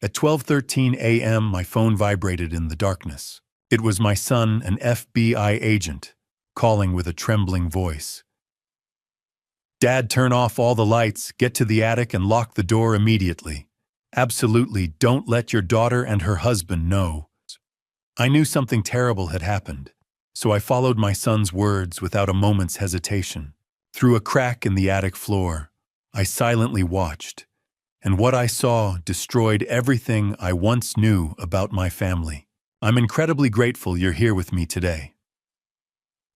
At 12:13 a.m., my phone vibrated in the darkness. It was my son, an FBI agent, calling with a trembling voice. "Dad, turn off all the lights, get to the attic and lock the door immediately. Absolutely, don't let your daughter and her husband know." I knew something terrible had happened, so I followed my son's words without a moment's hesitation. Through a crack in the attic floor, I silently watched, and what I saw destroyed everything I once knew about my family. I'm incredibly grateful you're here with me today.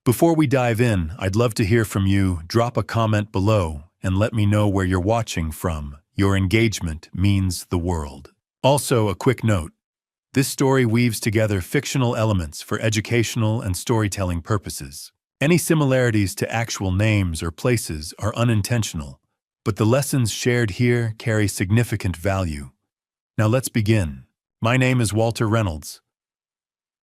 Before we dive in, I'd love to hear from you. Drop a comment below and let me know where you're watching from. Your engagement means the world. Also, a quick note. This story weaves together fictional elements for educational and storytelling purposes. Any similarities to actual names or places are unintentional, but the lessons shared here carry significant value. Now let's begin. My name is Walter Reynolds.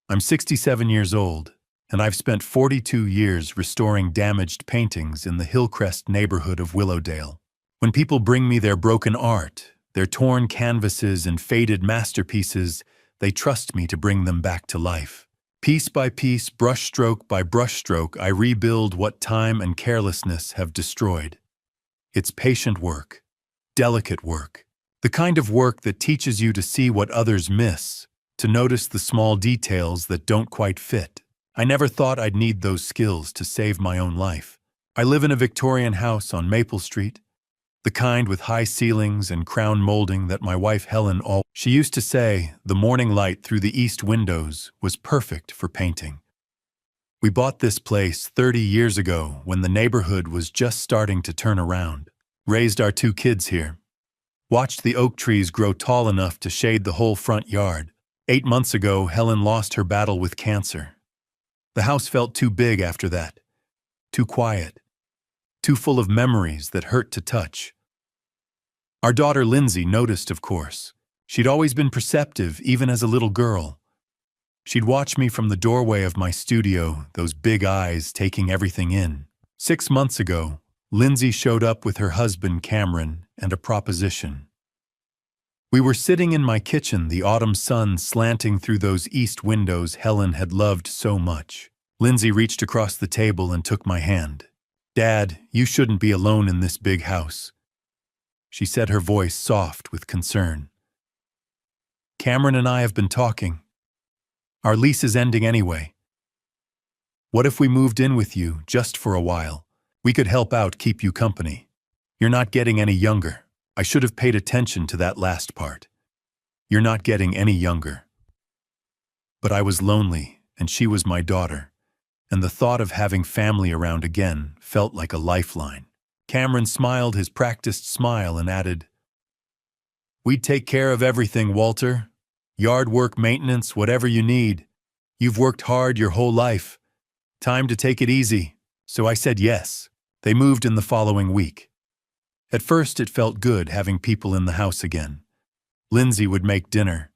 I'm 67 years old, and I've spent 42 years restoring damaged paintings in the Hillcrest neighborhood of Willowdale. When people bring me their broken art, their torn canvases and faded masterpieces, they trust me to bring them back to life. Piece by piece, brushstroke by brushstroke, I rebuild what time and carelessness have destroyed. It's patient work, delicate work, the kind of work that teaches you to see what others miss, to notice the small details that don't quite fit. I never thought I'd need those skills to save my own life. I live in a Victorian house on Maple Street, the kind with high ceilings and crown molding that my wife Helen she used to say the morning light through the east windows was perfect for painting. We bought this place 30 years ago when the neighborhood was just starting to turn around. Raised our 2 kids here. Watched the oak trees grow tall enough to shade the whole front yard. 8 months ago, Helen lost her battle with cancer. The house felt too big after that, too quiet, too full of memories that hurt to touch. Our daughter Lindsay noticed, of course. She'd always been perceptive, even as a little girl. She'd watch me from the doorway of my studio, those big eyes taking everything in. 6 months ago, Lindsay showed up with her husband Cameron and a proposition. We were sitting in my kitchen, the autumn sun slanting through those east windows Helen had loved so much. Lindsay reached across the table and took my hand. "Dad, you shouldn't be alone in this big house," she said, her voice soft with concern. "Cameron and I have been talking. Our lease is ending anyway. What if we moved in with you just for a while? We could help out, keep you company. You're not getting any younger." I should have paid attention to that last part. You're not getting any younger. But I was lonely, and she was my daughter, and the thought of having family around again felt like a lifeline. Cameron smiled his practiced smile and added, "We'd take care of everything, Walter. Yard work, maintenance, whatever you need. You've worked hard your whole life. Time to take it easy." So I said yes. They moved in the following week. At first, it felt good having people in the house again. Lindsay would make dinner.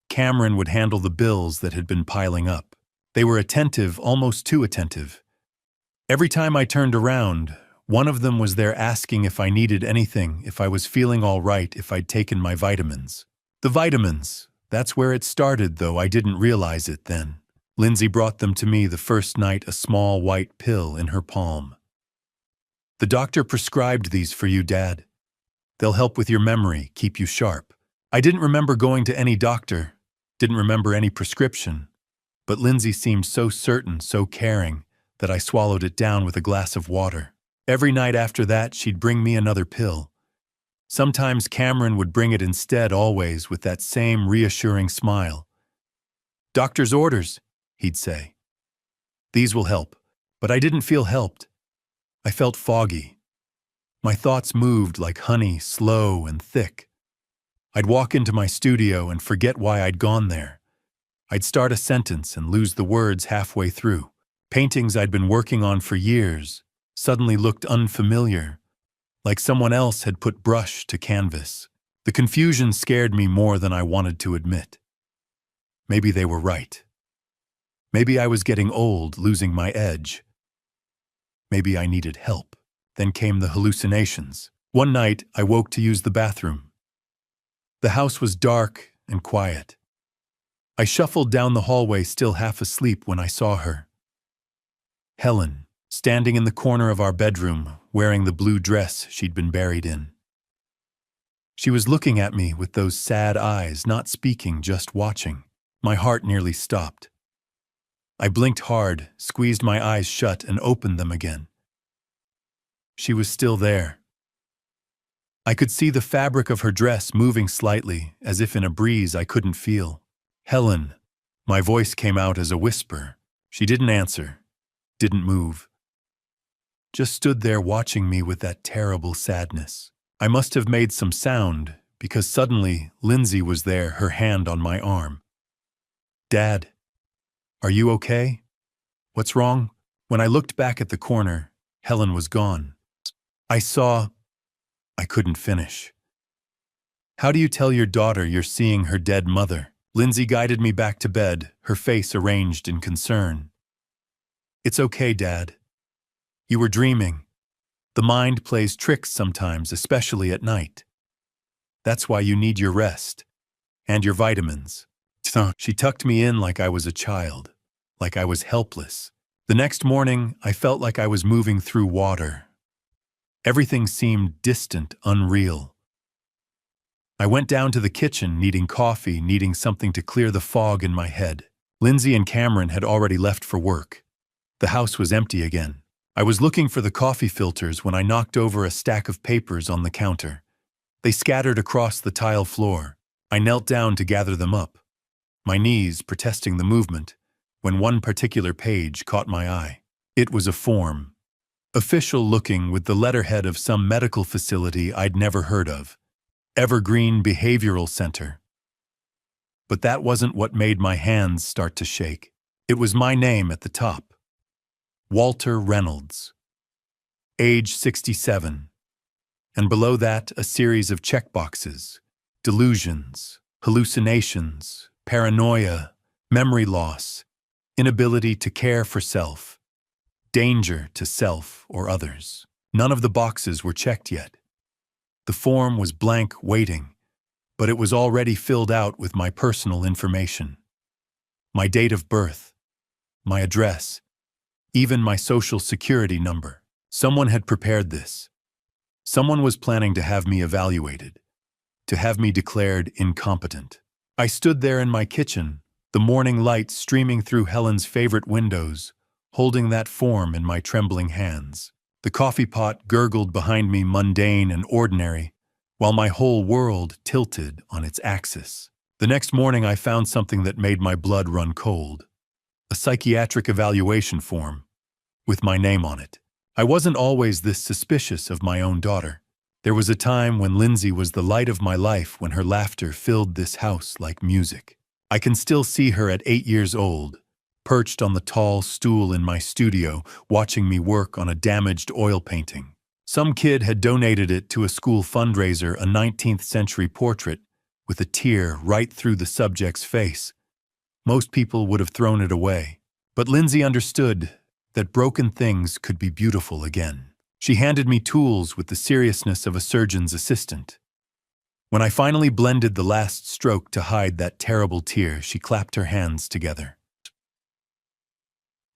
Cameron would handle the bills that had been piling up. They were attentive, almost too attentive. Every time I turned around, one of them was there asking if I needed anything, if I was feeling all right, if I'd taken my vitamins. The vitamins, that's where it started, though I didn't realize it then. Lindsay brought them to me the first night, a small white pill in her palm. "The doctor prescribed these for you, Dad. They'll help with your memory, keep you sharp." I didn't remember going to any doctor, didn't remember any prescription, but Lindsay seemed so certain, so caring, that I swallowed it down with a glass of water. Every night after that, she'd bring me another pill. Sometimes Cameron would bring it instead, always with that same reassuring smile. "Doctor's orders," he'd say. "These will help." But I didn't feel helped. I felt foggy. My thoughts moved like honey, slow and thick. I'd walk into my studio and forget why I'd gone there. I'd start a sentence and lose the words halfway through. Paintings I'd been working on for years suddenly looked unfamiliar, like someone else had put brush to canvas. The confusion scared me more than I wanted to admit. Maybe they were right. Maybe I was getting old, losing my edge. Maybe I needed help. Then came the hallucinations. One night, I woke to use the bathroom. The house was dark and quiet. I shuffled down the hallway, still half asleep, when I saw her. Helen, standing in the corner of our bedroom, wearing the blue dress she'd been buried in. She was looking at me with those sad eyes, not speaking, just watching. My heart nearly stopped. I blinked hard, squeezed my eyes shut, and opened them again. She was still there. I could see the fabric of her dress moving slightly, as if in a breeze I couldn't feel. "Helen." My voice came out as a whisper. She didn't answer, didn't move. Just stood there watching me with that terrible sadness. I must have made some sound, because suddenly Lindsay was there, her hand on my arm. "Dad, are you okay? What's wrong?" When I looked back at the corner, Helen was gone. I couldn't finish. "How do you tell your daughter you're seeing her dead mother?" Lindsay guided me back to bed, her face arranged in concern. "It's okay, Dad. You were dreaming. The mind plays tricks sometimes, especially at night. That's why you need your rest. And your vitamins." She tucked me in like I was a child, like I was helpless. The next morning, I felt like I was moving through water. Everything seemed distant, unreal. I went down to the kitchen, needing coffee, needing something to clear the fog in my head. Lindsay and Cameron had already left for work. The house was empty again. I was looking for the coffee filters when I knocked over a stack of papers on the counter. They scattered across the tile floor. I knelt down to gather them up, my knees protesting the movement, when one particular page caught my eye. It was a form, official-looking, with the letterhead of some medical facility I'd never heard of. Evergreen Behavioral Center. But that wasn't what made my hands start to shake. It was my name at the top. Walter Reynolds. Age 67. And below that, a series of checkboxes. Delusions, hallucinations, paranoia, memory loss, inability to care for self, danger to self or others. None of the boxes were checked yet. The form was blank, waiting, but it was already filled out with my personal information. My date of birth, my address, even my social security number. Someone had prepared this. Someone was planning to have me evaluated, to have me declared incompetent. I stood there in my kitchen, the morning light streaming through Helen's favorite windows, holding that form in my trembling hands. The coffee pot gurgled behind me, mundane and ordinary, while my whole world tilted on its axis. The next morning I found something that made my blood run cold. A psychiatric evaluation form, with my name on it. I wasn't always this suspicious of my own daughter. There was a time when Lindsay was the light of my life, when her laughter filled this house like music. I can still see her at 8 years old, perched on the tall stool in my studio, watching me work on a damaged oil painting. Some kid had donated it to a school fundraiser, a 19th century portrait with a tear right through the subject's face. Most people would have thrown it away. But Lindsay understood that broken things could be beautiful again. She handed me tools with the seriousness of a surgeon's assistant. When I finally blended the last stroke to hide that terrible tear, she clapped her hands together.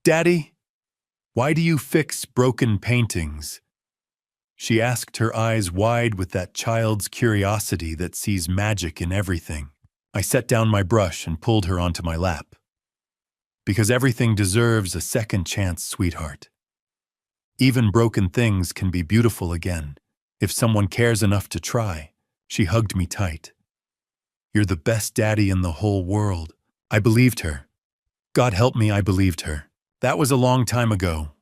"Daddy, why do you fix broken paintings?" She asked, her eyes wide with that child's curiosity that sees magic in everything. I set down my brush and pulled her onto my lap. "Because everything deserves a second chance, sweetheart. Even broken things can be beautiful again, if someone cares enough to try." She hugged me tight. "You're the best daddy in the whole world." I believed her. God help me, I believed her. That was a long time ago.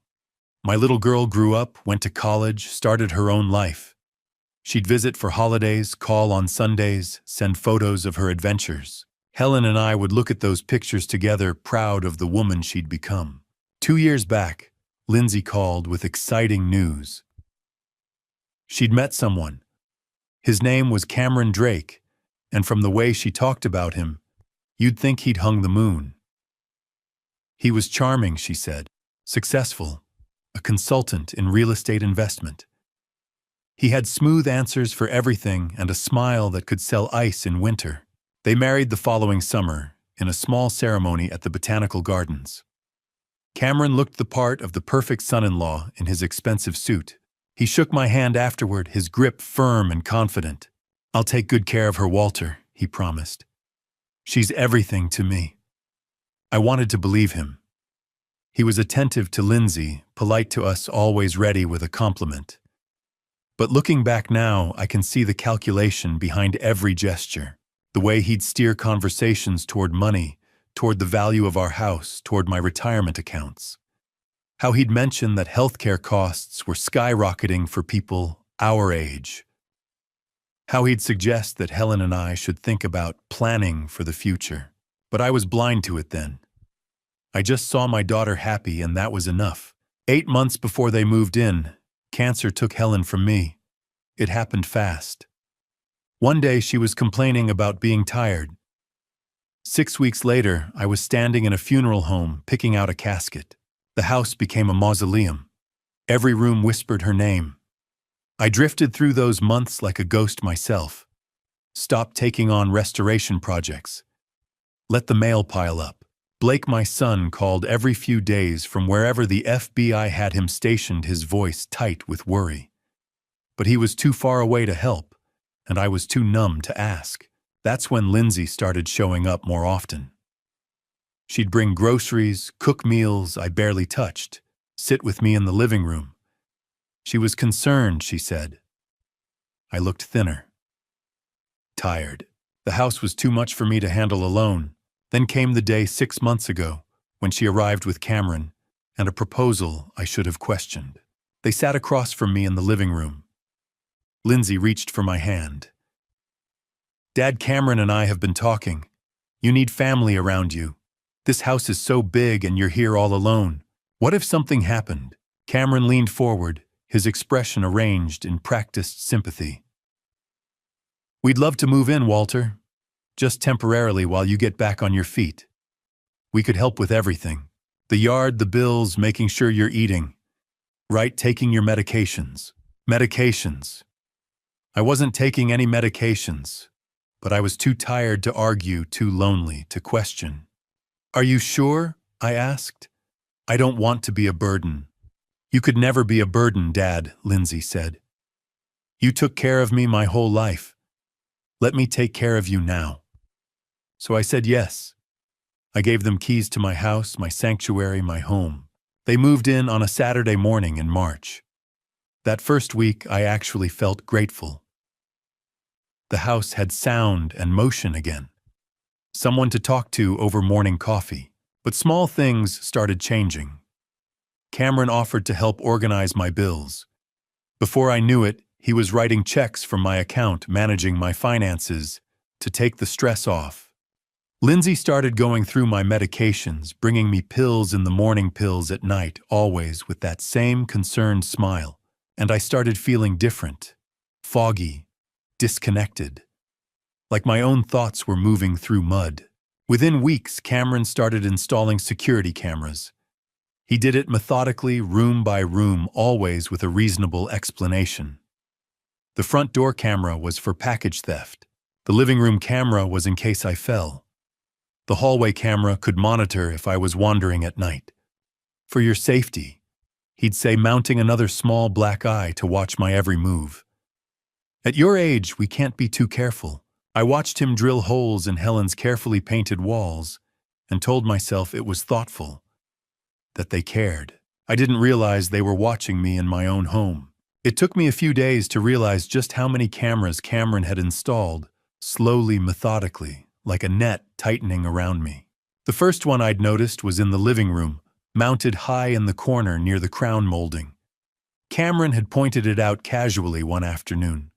My little girl grew up, went to college, started her own life. She'd visit for holidays, call on Sundays, send photos of her adventures. Helen and I would look at those pictures together, proud of the woman she'd become. 2 years back, Lindsay called with exciting news. She'd met someone. His name was Cameron Drake, and from the way she talked about him, you'd think he'd hung the moon. He was charming, she said, successful, a consultant in real estate investment. He had smooth answers for everything and a smile that could sell ice in winter. They married the following summer, in a small ceremony at the Botanical Gardens. Cameron looked the part of the perfect son-in-law in his expensive suit. He shook my hand afterward, his grip firm and confident. "I'll take good care of her, Walter," he promised. "She's everything to me." I wanted to believe him. He was attentive to Lindsay, polite to us, always ready with a compliment. But looking back now, I can see the calculation behind every gesture. The way he'd steer conversations toward money, toward the value of our house, toward my retirement accounts. How he'd mention that healthcare costs were skyrocketing for people our age. How he'd suggest that Helen and I should think about planning for the future. But I was blind to it then. I just saw my daughter happy, and that was enough. 8 months before they moved in, cancer took Helen from me. It happened fast. One day she was complaining about being tired. 6 weeks later, I was standing in a funeral home picking out a casket. The house became a mausoleum. Every room whispered her name. I drifted through those months like a ghost myself. Stopped taking on restoration projects. Let the mail pile up. Blake, my son, called every few days from wherever the FBI had him stationed, his voice tight with worry. But he was too far away to help, and I was too numb to ask. That's when Lindsay started showing up more often. She'd bring groceries, cook meals I barely touched, sit with me in the living room. She was concerned, she said. I looked thinner. Tired. The house was too much for me to handle alone. Then came the day 6 months ago, when she arrived with Cameron, and a proposal I should have questioned. They sat across from me in the living room. Lindsay reached for my hand. "Dad, Cameron and I have been talking. You need family around you. This house is so big and you're here all alone. What if something happened?" Cameron leaned forward, his expression arranged in practiced sympathy. "We'd love to move in, Walter. Just temporarily while you get back on your feet. We could help with everything. The yard, the bills, making sure you're eating. Right, taking your medications." Medications. I wasn't taking any medications, but I was too tired to argue, too lonely to question. "Are you sure?" I asked. "I don't want to be a burden." "You could never be a burden, Dad," Lindsay said. "You took care of me my whole life. Let me take care of you now." So I said yes. I gave them keys to my house, my sanctuary, my home. They moved in on a Saturday morning in March. That first week, I actually felt grateful. The house had sound and motion again. Someone to talk to over morning coffee. But small things started changing. Cameron offered to help organize my bills. Before I knew it, he was writing checks from my account, managing my finances, to take the stress off. Lindsay started going through my medications, bringing me pills in the morning, pills at night, always with that same concerned smile. And I started feeling different, foggy, disconnected, like my own thoughts were moving through mud. Within weeks, Cameron started installing security cameras. He did it methodically, room by room, always with a reasonable explanation. The front door camera was for package theft. The living room camera was in case I fell. The hallway camera could monitor if I was wandering at night. "For your safety," he'd say, mounting another small black eye to watch my every move. "At your age, we can't be too careful." I watched him drill holes in Helen's carefully painted walls and told myself it was thoughtful, that they cared. I didn't realize they were watching me in my own home. It took me a few days to realize just how many cameras Cameron had installed, slowly, methodically, like a net tightening around me. The first one I'd noticed was in the living room, mounted high in the corner near the crown molding. Cameron had pointed it out casually one afternoon.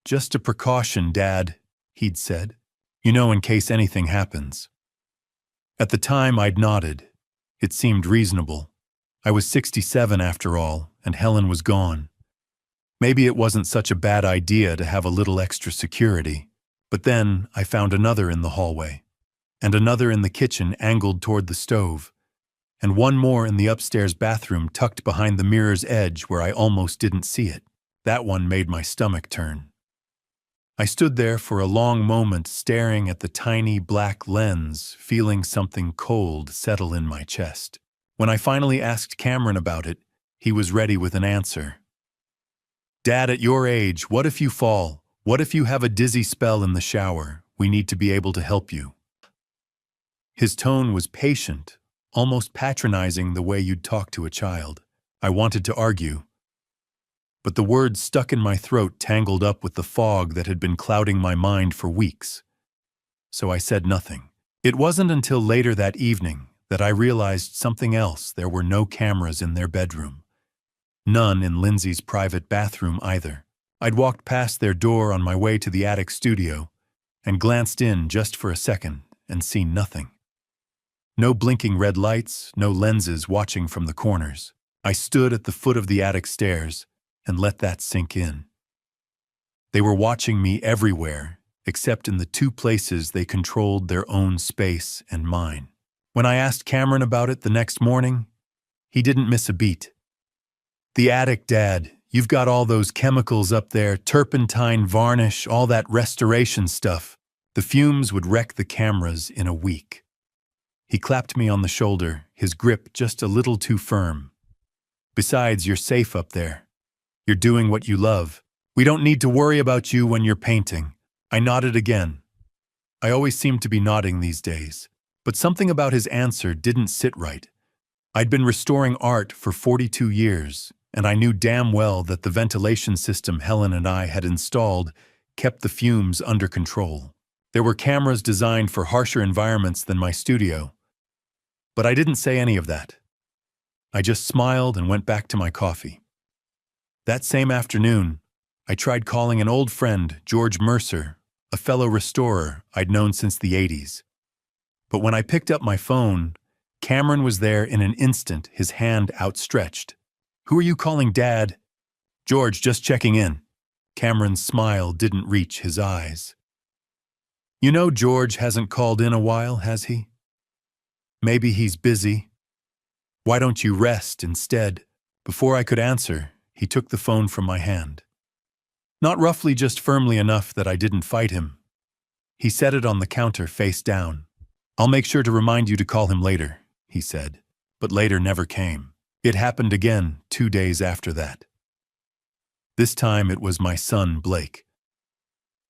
"Just a precaution, Dad," he'd said. "You know, in case anything happens." At the time, I'd nodded. It seemed reasonable. I was 67 after all, and Helen was gone. Maybe it wasn't such a bad idea to have a little extra security. But then I found another in the hallway, and another in the kitchen angled toward the stove, and one more in the upstairs bathroom tucked behind the mirror's edge where I almost didn't see it. That one made my stomach turn. I stood there for a long moment staring at the tiny black lens, feeling something cold settle in my chest. When I finally asked Cameron about it, he was ready with an answer. "Dad, at your age, what if you fall? What if you have a dizzy spell in the shower? We need to be able to help you." His tone was patient, almost patronizing the way you'd talk to a child. I wanted to argue, but the words stuck in my throat tangled up with the fog that had been clouding my mind for weeks. So I said nothing. It wasn't until later that evening that I realized something else. There were no cameras in their bedroom. None in Lindsay's private bathroom either. I'd walked past their door on my way to the attic studio and glanced in just for a second and seen nothing. No blinking red lights, no lenses watching from the corners. I stood at the foot of the attic stairs and let that sink in. They were watching me everywhere, except in the two places they controlled their own space and mine. When I asked Cameron about it the next morning, he didn't miss a beat. "The attic, Dad. You've got all those chemicals up there, turpentine, varnish, all that restoration stuff. The fumes would wreck the cameras in a week." He clapped me on the shoulder, his grip just a little too firm. "Besides, you're safe up there. You're doing what you love. We don't need to worry about you when you're painting." I nodded again. I always seem to be nodding these days, but something about his answer didn't sit right. I'd been restoring art for 42 years, and I knew damn well that the ventilation system Helen and I had installed kept the fumes under control. There were cameras designed for harsher environments than my studio, but I didn't say any of that. I just smiled and went back to my coffee. That same afternoon, I tried calling an old friend, George Mercer, a fellow restorer I'd known since the 80s. But when I picked up my phone, Cameron was there in an instant, his hand outstretched. "Who are you calling, Dad?" "George, just checking in." Cameron's smile didn't reach his eyes. "You know George hasn't called in a while, has he? Maybe he's busy. Why don't you rest instead?" Before I could answer, he took the phone from my hand. Not roughly, just firmly enough that I didn't fight him. He set it on the counter face down. "I'll make sure to remind you to call him later," he said. But later never came. It happened again 2 days after that. This time it was my son, Blake.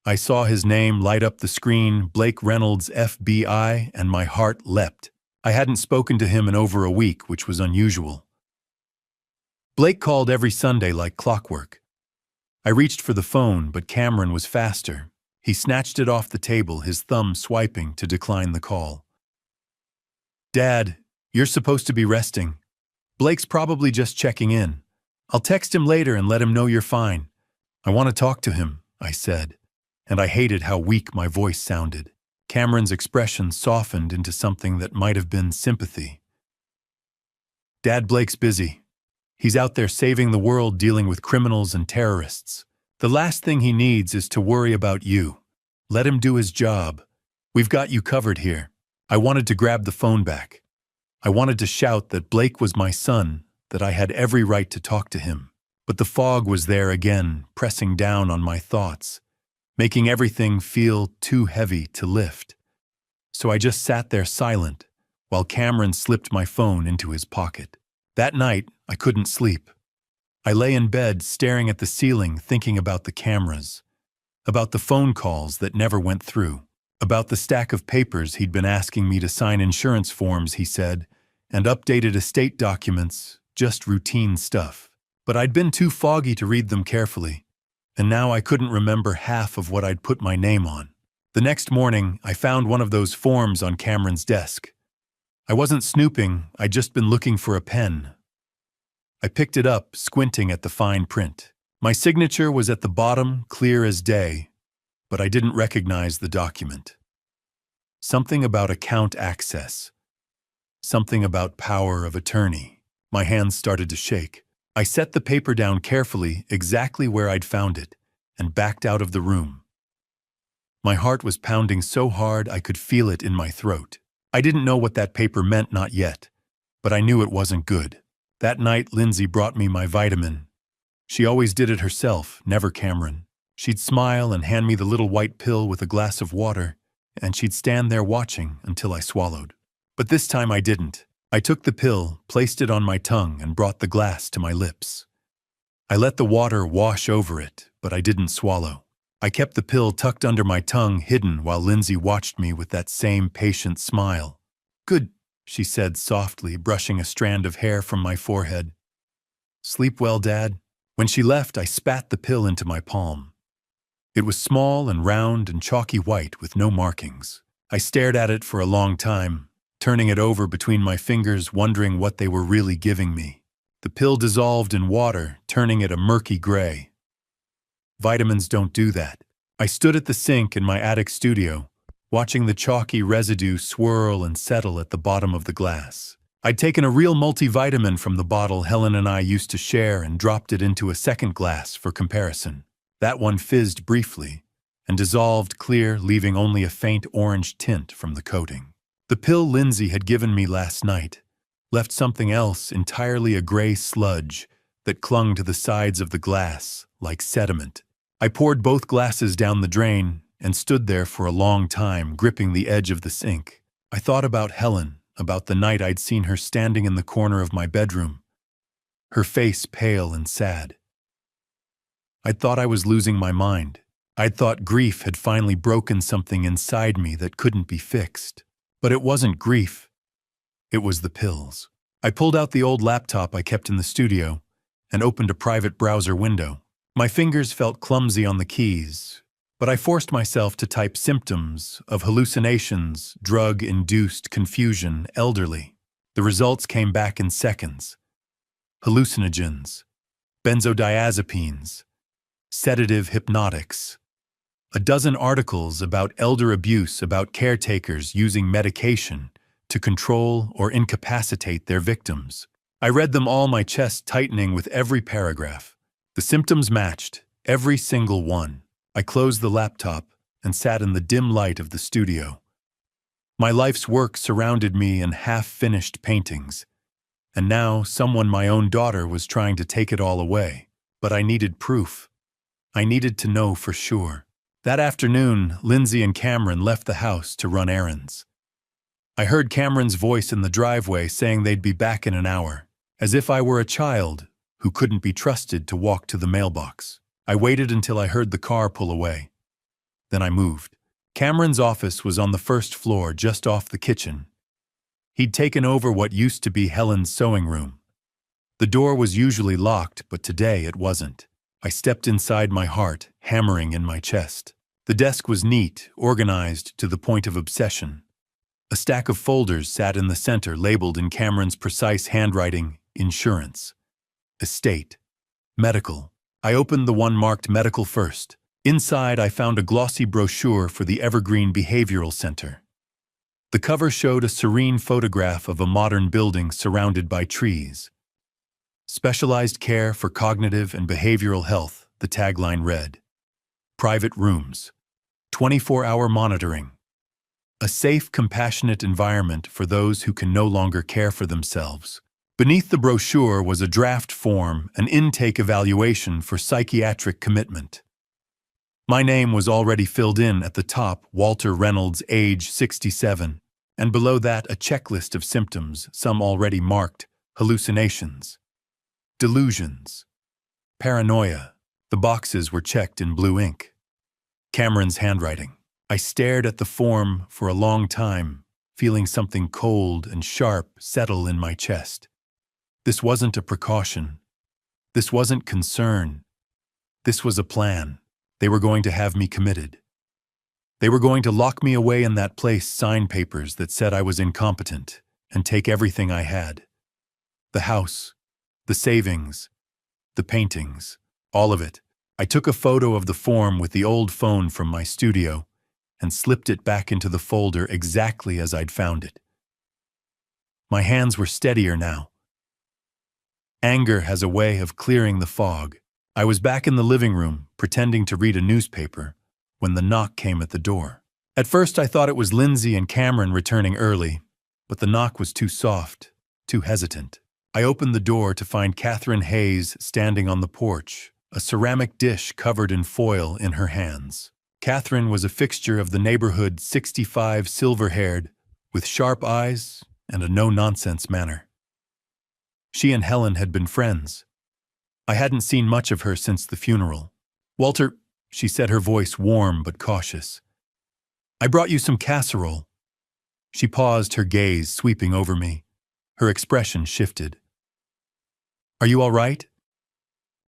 I saw his name light up the screen, Blake Reynolds, FBI, and my heart leapt. I hadn't spoken to him in over a week, which was unusual. Blake called every Sunday like clockwork. I reached for the phone, but Cameron was faster. He snatched it off the table, his thumb swiping to decline the call. "Dad, you're supposed to be resting. Blake's probably just checking in. I'll text him later and let him know you're fine. I want to talk to him," I said, and I hated how weak my voice sounded. Cameron's expression softened into something that might have been sympathy. "Dad, Blake's busy. He's out there saving the world, dealing with criminals and terrorists. The last thing he needs is to worry about you. Let him do his job. We've got you covered here." I wanted to grab the phone back. I wanted to shout that Blake was my son, that I had every right to talk to him. But the fog was there again, pressing down on my thoughts, making everything feel too heavy to lift. So I just sat there silent, while Cameron slipped my phone into his pocket. That night, I couldn't sleep. I lay in bed staring at the ceiling, thinking about the cameras, about the phone calls that never went through, about the stack of papers he'd been asking me to sign, insurance forms, he said, and updated estate documents, just routine stuff. But I'd been too foggy to read them carefully, and now I couldn't remember half of what I'd put my name on. The next morning, I found one of those forms on Cameron's desk. I wasn't snooping, I'd just been looking for a pen. I picked it up, squinting at the fine print. My signature was at the bottom, clear as day, but I didn't recognize the document. Something about account access. Something about power of attorney. My hands started to shake. I set the paper down carefully, exactly where I'd found it, and backed out of the room. My heart was pounding so hard I could feel it in my throat. I didn't know what that paper meant, not yet, but I knew it wasn't good. That night, Lindsay brought me my vitamin. She always did it herself, never Cameron. She'd smile and hand me the little white pill with a glass of water, and she'd stand there watching until I swallowed. But this time I didn't. I took the pill, placed it on my tongue, and brought the glass to my lips. I let the water wash over it, but I didn't swallow. I kept the pill tucked under my tongue, hidden, while Lindsay watched me with that same patient smile. "Good," she said softly, brushing a strand of hair from my forehead. "Sleep well, Dad." When she left, I spat the pill into my palm. It was small and round and chalky white with no markings. I stared at it for a long time, turning it over between my fingers, wondering what they were really giving me. The pill dissolved in water, turning it a murky gray. Vitamins don't do that. I stood at the sink in my attic studio, watching the chalky residue swirl and settle at the bottom of the glass. I'd taken a real multivitamin from the bottle Helen and I used to share and dropped it into a second glass for comparison. That one fizzed briefly and dissolved clear, leaving only a faint orange tint from the coating. The pill Lindsay had given me last night left something else, entirely a gray sludge that clung to the sides of the glass like sediment. I poured both glasses down the drain and stood there for a long time, gripping the edge of the sink. I thought about Helen, about the night I'd seen her standing in the corner of my bedroom, her face pale and sad. I'd thought I was losing my mind. I'd thought grief had finally broken something inside me that couldn't be fixed. But it wasn't grief. It was the pills. I pulled out the old laptop I kept in the studio and opened a private browser window. My fingers felt clumsy on the keys, but I forced myself to type symptoms of hallucinations, drug-induced confusion, elderly. The results came back in seconds. Hallucinogens, benzodiazepines, sedative hypnotics. A dozen articles about elder abuse, about caretakers using medication to control or incapacitate their victims. I read them all, my chest tightening with every paragraph. The symptoms matched, every single one. I closed the laptop and sat in the dim light of the studio. My life's work surrounded me in half-finished paintings, and now someone, my own daughter, was trying to take it all away. But I needed proof. I needed to know for sure. That afternoon, Lindsay and Cameron left the house to run errands. I heard Cameron's voice in the driveway saying they'd be back in an hour, as if I were a child who couldn't be trusted to walk to the mailbox. I waited until I heard the car pull away. Then I moved. Cameron's office was on the first floor, just off the kitchen. He'd taken over what used to be Helen's sewing room. The door was usually locked, but today it wasn't. I stepped inside, my heart hammering in my chest. The desk was neat, organized to the point of obsession. A stack of folders sat in the center, labeled in Cameron's precise handwriting: insurance, estate, medical. I opened the one marked medical first. Inside, I found a glossy brochure for the Evergreen Behavioral Center. The cover showed a serene photograph of a modern building surrounded by trees. Specialized care for cognitive and behavioral health, the tagline read. Private rooms, 24-hour monitoring. A safe, compassionate environment for those who can no longer care for themselves. Beneath the brochure was a draft form, an intake evaluation for psychiatric commitment. My name was already filled in at the top, Walter Reynolds, age 67, and below that a checklist of symptoms, some already marked: hallucinations, delusions, paranoia. The boxes were checked in blue ink. Cameron's handwriting. I stared at the form for a long time, feeling something cold and sharp settle in my chest. This wasn't a precaution. This wasn't concern. This was a plan. They were going to have me committed. They were going to lock me away in that place, sign papers that said I was incompetent, and take everything I had. The house, the savings, the paintings, all of it. I took a photo of the form with the old phone from my studio and slipped it back into the folder exactly as I'd found it. My hands were steadier now. Anger has a way of clearing the fog. I was back in the living room, pretending to read a newspaper, when the knock came at the door. At first I thought it was Lindsay and Cameron returning early, but the knock was too soft, too hesitant. I opened the door to find Catherine Hayes standing on the porch, a ceramic dish covered in foil in her hands. Catherine was a fixture of the neighborhood, 65, silver-haired, with sharp eyes and a no-nonsense manner. She and Helen had been friends. I hadn't seen much of her since the funeral. "Walter," she said, her voice warm but cautious, "I brought you some casserole." She paused, her gaze sweeping over me. Her expression shifted. "Are you all right?"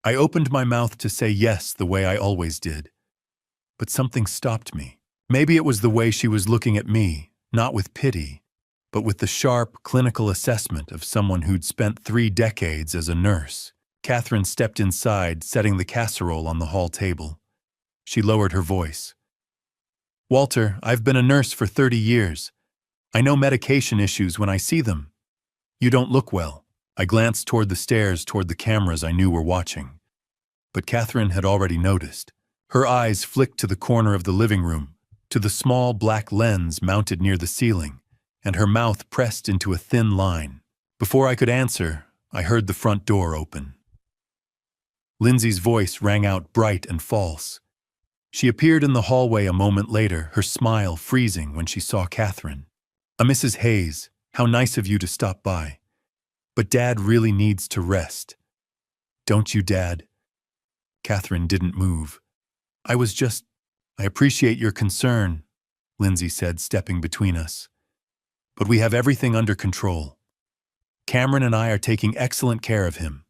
I opened my mouth to say yes the way I always did. But something stopped me. Maybe it was the way she was looking at me, not with pity, but with the sharp, clinical assessment of someone who'd spent 3 decades as a nurse. Catherine stepped inside, setting the casserole on the hall table. She lowered her voice. "Walter, I've been a nurse for 30 years. I know medication issues when I see them. You don't look well." I glanced toward the stairs, toward the cameras I knew were watching. But Catherine had already noticed. Her eyes flicked to the corner of the living room, to the small black lens mounted near the ceiling, and her mouth pressed into a thin line. Before I could answer, I heard the front door open. Lindsay's voice rang out bright and false. She appeared in the hallway a moment later, her smile freezing when she saw Catherine. "Mrs. Hayes, how nice of you to stop by. But Dad really needs to rest." "Don't you, Dad?" Catherine didn't move. I appreciate your concern," Lindsay said, stepping between us. "But we have everything under control. Cameron and I are taking excellent care of him."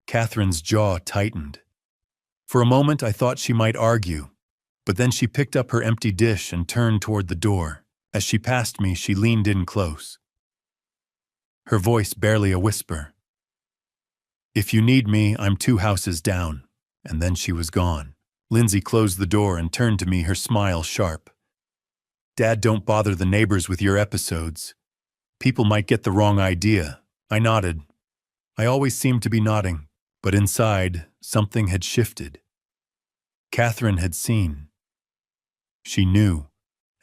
Catherine's jaw tightened. For a moment I thought she might argue, but then she picked up her empty dish and turned toward the door. As she passed me, she leaned in close. Her voice barely a whisper. "If you need me, I'm 2 houses down." And then she was gone. Lindsay closed the door and turned to me, her smile sharp. "Dad, don't bother the neighbors with your episodes. People might get the wrong idea." I nodded. I always seemed to be nodding, but inside, something had shifted. Catherine had seen. She knew,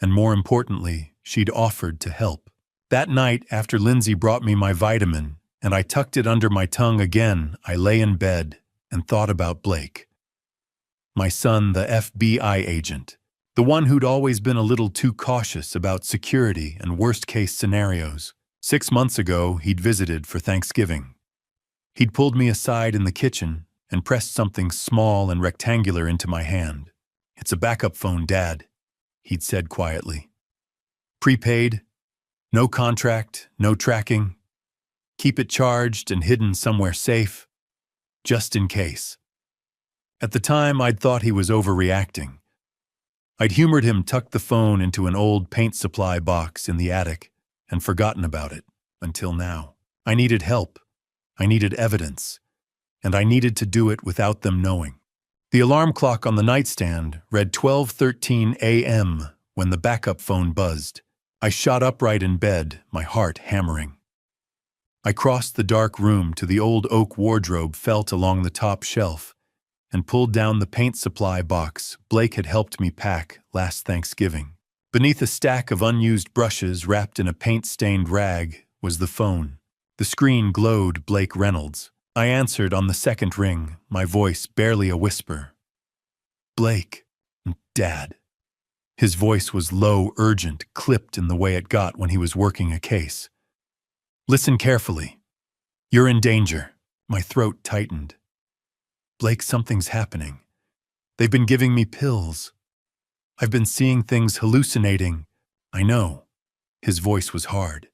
and more importantly, she'd offered to help. That night, after Lindsay brought me my vitamin, and I tucked it under my tongue again, I lay in bed and thought about Blake. My son, the FBI agent, the one who'd always been a little too cautious about security and worst-case scenarios. 6 months ago, he'd visited for Thanksgiving. He'd pulled me aside in the kitchen and pressed something small and rectangular into my hand. "It's a backup phone, Dad," he'd said quietly. "Prepaid, no contract, no tracking. Keep it charged and hidden somewhere safe, just in case." At the time, I'd thought he was overreacting. I'd humored him, tucked the phone into an old paint supply box in the attic, and forgotten about it, until now. I needed help. I needed evidence. And I needed to do it without them knowing. The alarm clock on the nightstand read 12:13 a.m. when the backup phone buzzed. I shot upright in bed, my heart hammering. I crossed the dark room to the old oak wardrobe felt along the top shelf, and pulled down the paint supply box Blake had helped me pack last Thanksgiving. Beneath a stack of unused brushes wrapped in a paint-stained rag was the phone. The screen glowed Blake Reynolds. I answered on the second ring, my voice barely a whisper. "Blake, Dad." His voice was low, urgent, clipped in the way it got when he was working a case. "Listen carefully. You're in danger." My throat tightened. "Blake, something's happening. They've been giving me pills. I've been seeing things, hallucinating." "I know." His voice was hard.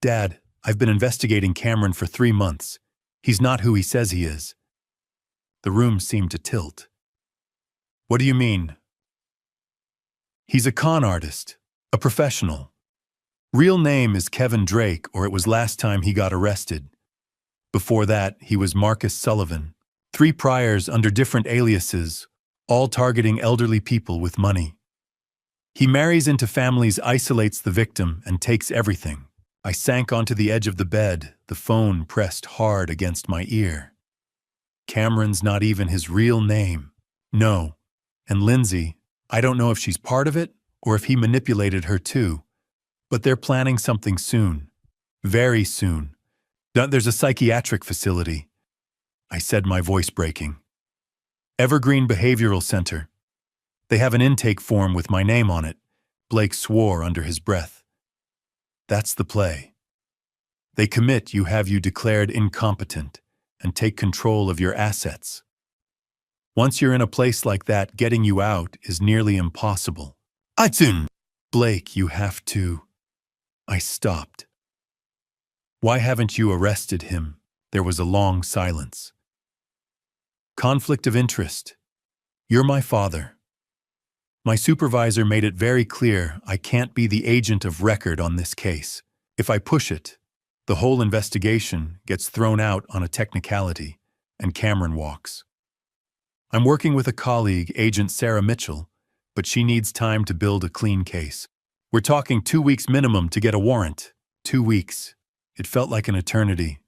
"Dad, I've been investigating Cameron for 3 months. He's not who he says he is." The room seemed to tilt. "What do you mean?" "He's a con artist, a professional. Real name is Kevin Drake, or it was last time he got arrested. Before that, he was Marcus Sullivan. 3 priors under different aliases, all targeting elderly people with money. He marries into families, isolates the victim, and takes everything." I sank onto the edge of the bed, the phone pressed hard against my ear. Cameron's not even his real name. No. And Lindsay, I don't know if she's part of it or if he manipulated her too. But they're planning something soon. Very soon. There's a psychiatric facility, I said, my voice breaking. Evergreen Behavioral Center. They have an intake form with my name on it. Blake swore under his breath. That's the play. They commit you, have you declared incompetent, and take control of your assets. Once you're in a place like that, getting you out is nearly impossible. Blake, you have to. I stopped. Why haven't you arrested him? There was a long silence. Conflict of interest. You're my father. My supervisor made it very clear I can't be the agent of record on this case. If I push it, the whole investigation gets thrown out on a technicality, and Cameron walks. I'm working with a colleague, Agent Sarah Mitchell, but she needs time to build a clean case. We're talking 2 weeks minimum to get a warrant. 2 weeks. It felt like an eternity.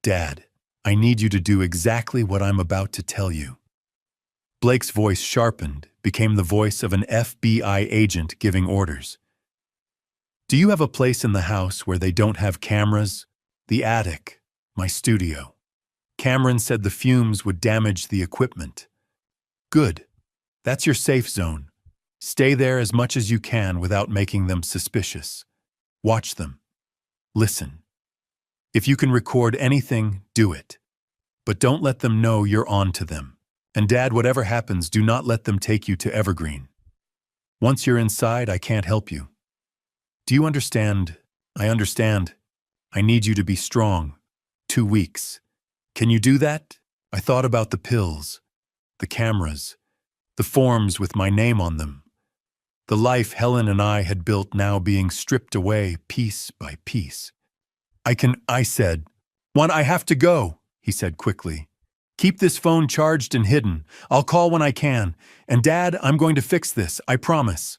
Dad, I need you to do exactly what I'm about to tell you. Blake's voice sharpened, became the voice of an FBI agent giving orders. Do you have a place in the house where they don't have cameras? The attic, my studio. Cameron said the fumes would damage the equipment. Good. That's your safe zone. Stay there as much as you can without making them suspicious. Watch them. Listen. If you can record anything, do it. But don't let them know you're on to them. And Dad, whatever happens, do not let them take you to Evergreen. Once you're inside, I can't help you. Do you understand? I understand. I need you to be strong. 2 weeks. Can you do that? I thought about the pills, the cameras, the forms with my name on them. The life Helen and I had built now being stripped away piece by piece. I said. I have to go, he said quickly. Keep this phone charged and hidden. I'll call when I can. And Dad, I'm going to fix this, I promise.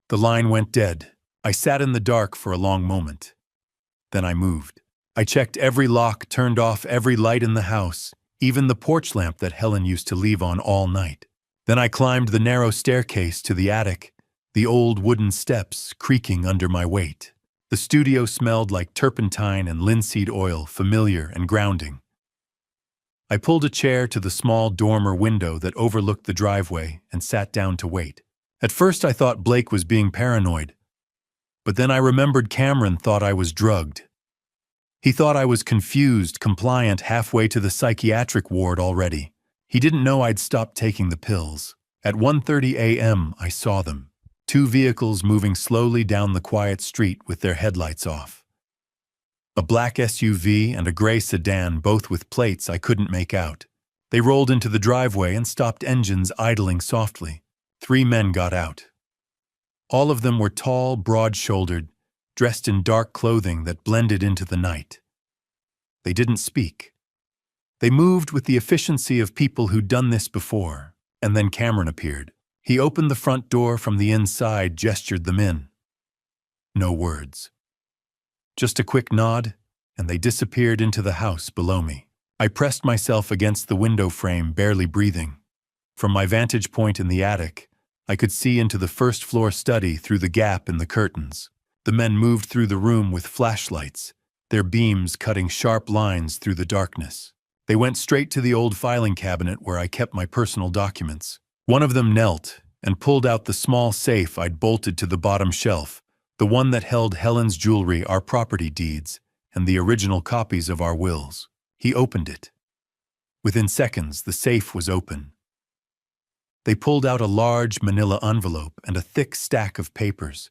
The line went dead. I sat in the dark for a long moment. Then I moved. I checked every lock, turned off every light in the house, even the porch lamp that Helen used to leave on all night. Then I climbed the narrow staircase to the attic, the old wooden steps creaking under my weight. The studio smelled like turpentine and linseed oil, familiar and grounding. I pulled a chair to the small dormer window that overlooked the driveway and sat down to wait. At first I thought Blake was being paranoid, but then I remembered Cameron thought I was drugged. He thought I was confused, compliant, halfway to the psychiatric ward already. He didn't know I'd stopped taking the pills. At 1:30 a.m., I saw them. 2 vehicles moving slowly down the quiet street with their headlights off. A black SUV and a gray sedan, both with plates I couldn't make out. They rolled into the driveway and stopped, engines idling softly. 3 men got out. All of them were tall, broad-shouldered, dressed in dark clothing that blended into the night. They didn't speak. They moved with the efficiency of people who'd done this before, and then Cameron appeared. He opened the front door from the inside, gestured them in. No words. Just a quick nod, and they disappeared into the house below me. I pressed myself against the window frame, barely breathing. From my vantage point in the attic, I could see into the first-floor study through the gap in the curtains. The men moved through the room with flashlights, their beams cutting sharp lines through the darkness. They went straight to the old filing cabinet where I kept my personal documents. One of them knelt and pulled out the small safe I'd bolted to the bottom shelf, the one that held Helen's jewelry, our property deeds, and the original copies of our wills. He opened it. Within seconds, the safe was open. They pulled out a large manila envelope and a thick stack of papers.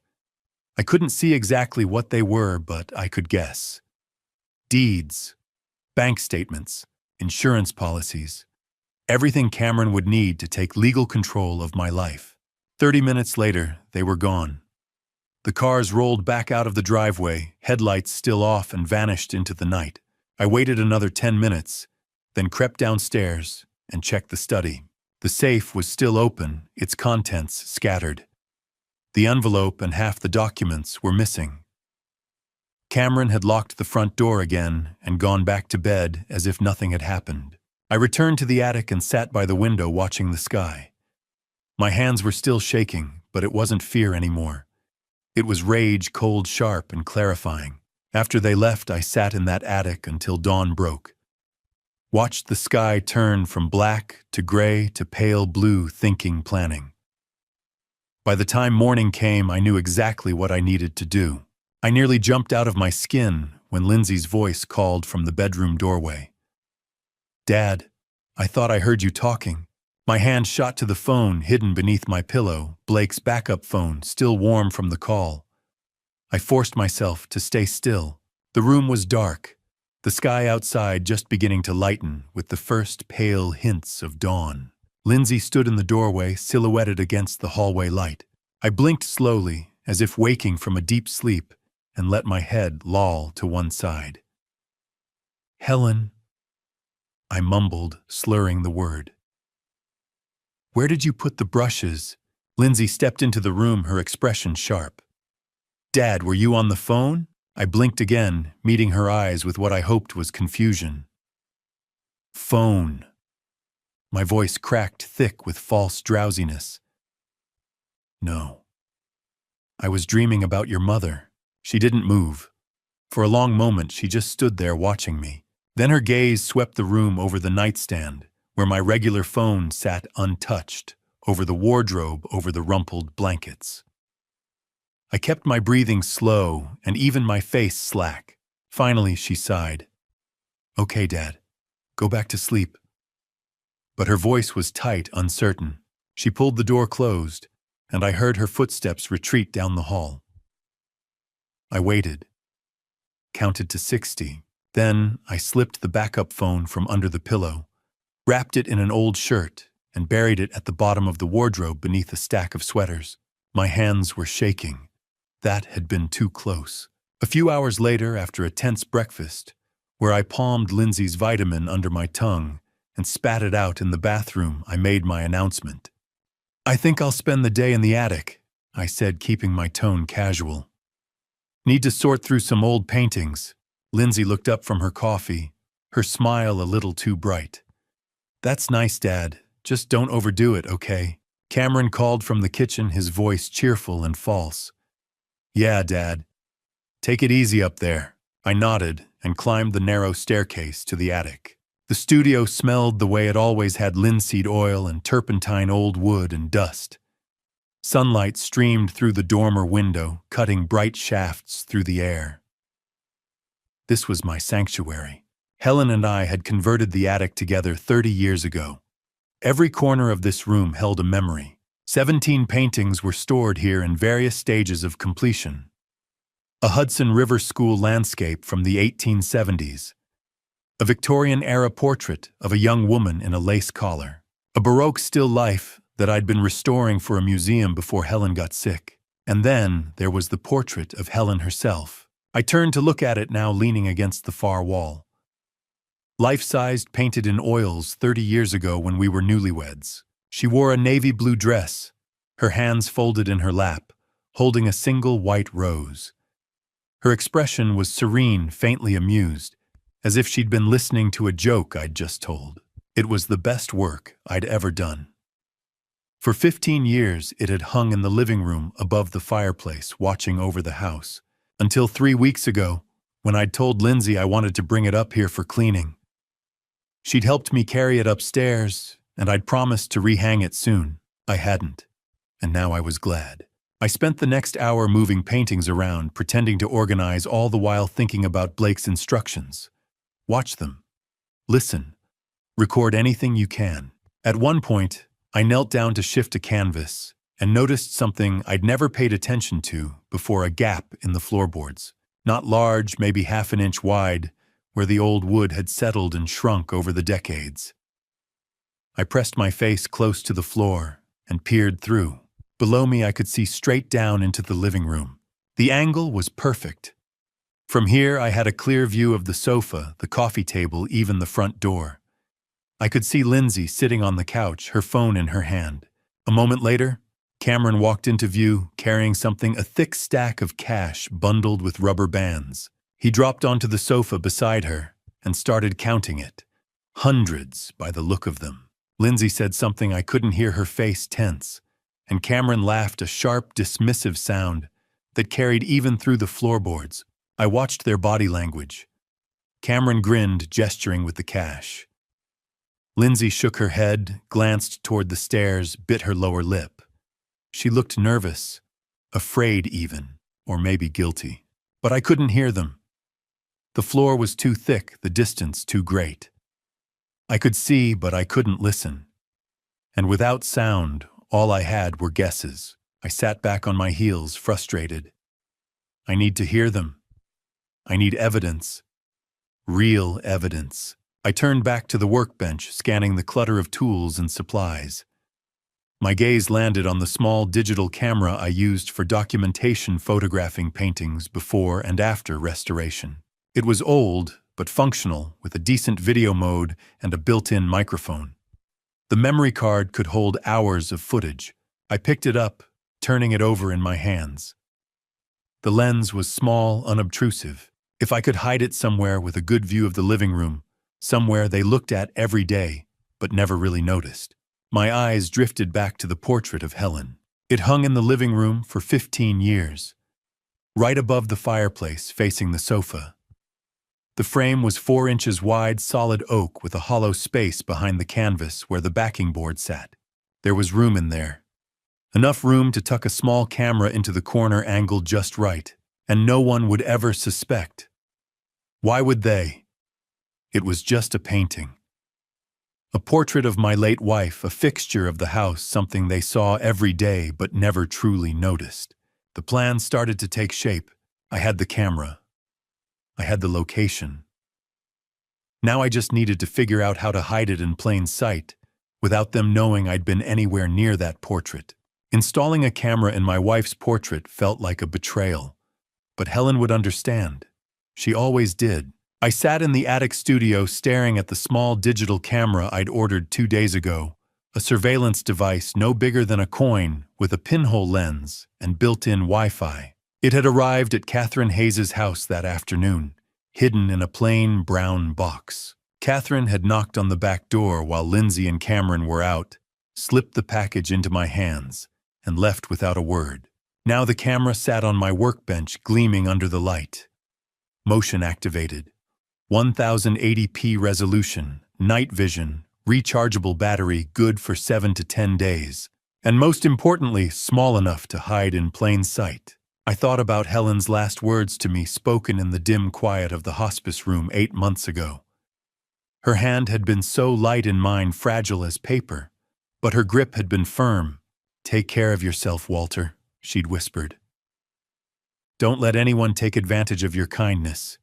I couldn't see exactly what they were, but I could guess. Deeds, bank statements, insurance policies, everything Cameron would need to take legal control of my life. 30 minutes later, they were gone. The cars rolled back out of the driveway, headlights still off, and vanished into the night. I waited another 10 minutes, then crept downstairs and checked the study. The safe was still open, its contents scattered. The envelope and half the documents were missing. Cameron had locked the front door again and gone back to bed as if nothing had happened. I returned to the attic and sat by the window watching the sky. My hands were still shaking, but it wasn't fear anymore. It was rage, cold, sharp, and clarifying. After they left, I sat in that attic until dawn broke. Watched the sky turn from black to gray to pale blue, thinking, planning. By the time morning came, I knew exactly what I needed to do. I nearly jumped out of my skin when Lindsay's voice called from the bedroom doorway. "Dad, I thought I heard you talking." My hand shot to the phone hidden beneath my pillow, Blake's backup phone, still warm from the call. I forced myself to stay still. The room was dark, the sky outside just beginning to lighten with the first pale hints of dawn. Lindsay stood in the doorway, silhouetted against the hallway light. I blinked slowly, as if waking from a deep sleep, and let my head loll to one side. "Helen," I mumbled, slurring the word. "Where did you put the brushes?" Lindsay stepped into the room, her expression sharp. "Dad, were you on the phone?" I blinked again, meeting her eyes with what I hoped was confusion. "Phone." My voice cracked thick with false drowsiness. "No. I was dreaming about your mother." She didn't move. For a long moment, she just stood there watching me. Then her gaze swept the room over the nightstand, where my regular phone sat untouched, over the wardrobe, over the rumpled blankets. I kept my breathing slow and even my face slack. Finally, she sighed. "Okay, Dad. Go back to sleep." But her voice was tight, uncertain. She pulled the door closed, and I heard her footsteps retreat down the hall. I waited, counted to 60. Then I slipped the backup phone from under the pillow, wrapped it in an old shirt, and buried it at the bottom of the wardrobe beneath a stack of sweaters. My hands were shaking. That had been too close. A few hours later, after a tense breakfast, where I palmed Lindsay's vitamin under my tongue and spat it out in the bathroom, I made my announcement. "I think I'll spend the day in the attic," I said, keeping my tone casual. "Need to sort through some old paintings." Lindsay looked up from her coffee, her smile a little too bright. "That's nice, Dad. Just don't overdo it, okay?" Cameron called from the kitchen, his voice cheerful and false. "Yeah, Dad. Take it easy up there." I nodded and climbed the narrow staircase to the attic. The studio smelled the way it always had, linseed oil and turpentine, old wood and dust. Sunlight streamed through the dormer window, cutting bright shafts through the air. This was my sanctuary. Helen and I had converted the attic together 30 years ago. Every corner of this room held a memory. 17 paintings were stored here in various stages of completion. A Hudson River School landscape from the 1870s. A Victorian-era portrait of a young woman in a lace collar. A Baroque still life that I'd been restoring for a museum before Helen got sick. And then there was the portrait of Helen herself. I turned to look at it now, leaning against the far wall. Life-sized, painted in oils 30 years ago when we were newlyweds. She wore a navy blue dress, her hands folded in her lap, holding a single white rose. Her expression was serene, faintly amused, as if she'd been listening to a joke I'd just told. It was the best work I'd ever done. For 15 years, it had hung in the living room above the fireplace, watching over the house, until 3 weeks ago, when I'd told Lindsay I wanted to bring it up here for cleaning. She'd helped me carry it upstairs, and I'd promised to rehang it soon. I hadn't, and now I was glad. I spent the next hour moving paintings around, pretending to organize, all the while thinking about Blake's instructions. Watch them. Listen. Record anything you can. At one point, I knelt down to shift a canvas and noticed something I'd never paid attention to before: a gap in the floorboards. Not large, maybe half an inch wide, where the old wood had settled and shrunk over the decades. I pressed my face close to the floor and peered through. Below me, I could see straight down into the living room. The angle was perfect. From here, I had a clear view of the sofa, the coffee table, even the front door. I could see Lindsay sitting on the couch, her phone in her hand. A moment later, Cameron walked into view, carrying something, a thick stack of cash bundled with rubber bands. He dropped onto the sofa beside her and started counting it. Hundreds, by the look of them. Lindsay said something I couldn't hear, her face tense, and Cameron laughed, a sharp, dismissive sound that carried even through the floorboards. I watched their body language. Cameron grinned, gesturing with the cash. Lindsay shook her head, glanced toward the stairs, bit her lower lip. She looked nervous, afraid even, or maybe guilty. But I couldn't hear them. The floor was too thick, the distance too great. I could see, but I couldn't listen. And without sound, all I had were guesses. I sat back on my heels, frustrated. I need to hear them. I need evidence. Real evidence. I turned back to the workbench, scanning the clutter of tools and supplies. My gaze landed on the small digital camera I used for documentation, photographing paintings before and after restoration. It was old, but functional, with a decent video mode and a built-in microphone. The memory card could hold hours of footage. I picked it up, turning it over in my hands. The lens was small, unobtrusive. If I could hide it somewhere with a good view of the living room, somewhere they looked at every day, but never really noticed. My eyes drifted back to the portrait of Helen. It hung in the living room for 15 years, right above the fireplace facing the sofa. The frame was 4 inches wide, solid oak with a hollow space behind the canvas where the backing board sat. There was room in there. Enough room to tuck a small camera into the corner angled just right, and no one would ever suspect. Why would they? It was just a painting. A portrait of my late wife, a fixture of the house, something they saw every day but never truly noticed. The plan started to take shape. I had the camera. I had the location. Now I just needed to figure out how to hide it in plain sight, without them knowing I'd been anywhere near that portrait. Installing a camera in my wife's portrait felt like a betrayal. But Helen would understand. She always did. I sat in the attic studio staring at the small digital camera I'd ordered 2 days ago, a surveillance device no bigger than a coin with a pinhole lens and built-in Wi-Fi. It had arrived at Catherine Hayes's house that afternoon, hidden in a plain brown box. Catherine had knocked on the back door while Lindsay and Cameron were out, slipped the package into my hands, and left without a word. Now the camera sat on my workbench, gleaming under the light. Motion activated. 1080p resolution, night vision, rechargeable battery, good for 7 to 10 days. And most importantly, small enough to hide in plain sight. I thought about Helen's last words to me, spoken in the dim quiet of the hospice room 8 months ago. Her hand had been so light in mine, fragile as paper, but her grip had been firm. "Take care of yourself, Walter," she'd whispered. "Don't let anyone take advantage of your kindness.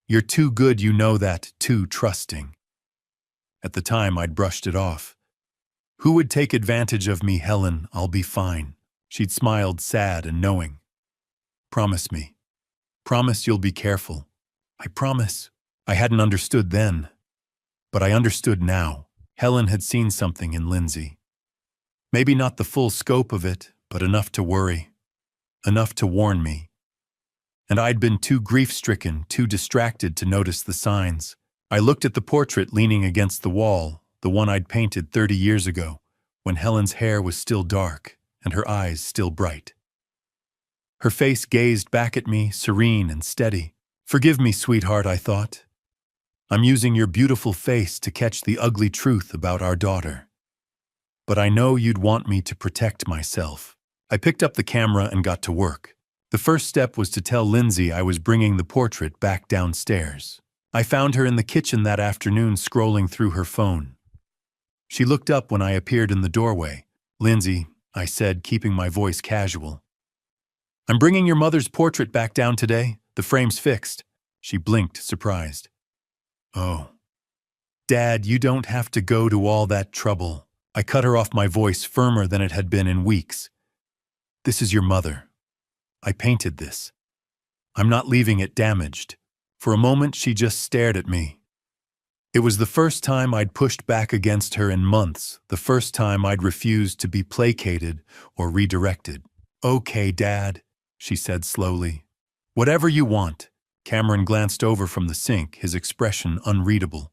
You're too good, you know that, too trusting." At the time, I'd brushed it off. "Who would take advantage of me, Helen? I'll be fine." She'd smiled, sad and knowing. "Promise me. Promise you'll be careful." "I promise." I hadn't understood then, but I understood now. Helen had seen something in Lindsay. Maybe not the full scope of it, but enough to worry. Enough to warn me. And I'd been too grief-stricken, too distracted to notice the signs. I looked at the portrait leaning against the wall, the one I'd painted 30 years ago, when Helen's hair was still dark and her eyes still bright. Her face gazed back at me, serene and steady. "Forgive me, sweetheart," I thought. "I'm using your beautiful face to catch the ugly truth about our daughter. But I know you'd want me to protect myself." I picked up the camera and got to work. The first step was to tell Lindsay I was bringing the portrait back downstairs. I found her in the kitchen that afternoon, scrolling through her phone. She looked up when I appeared in the doorway. "Lindsay," I said, keeping my voice casual, "I'm bringing your mother's portrait back down today. The frame's fixed." She blinked, surprised. "Oh. Dad, you don't have to go to all that trouble." I cut her off, my voice firmer than it had been in weeks. "This is your mother. I painted this. I'm not leaving it damaged." For a moment, she just stared at me. It was the first time I'd pushed back against her in months, the first time I'd refused to be placated or redirected. "Okay, Dad," she said slowly. "Whatever you want." Cameron glanced over from the sink, his expression unreadable.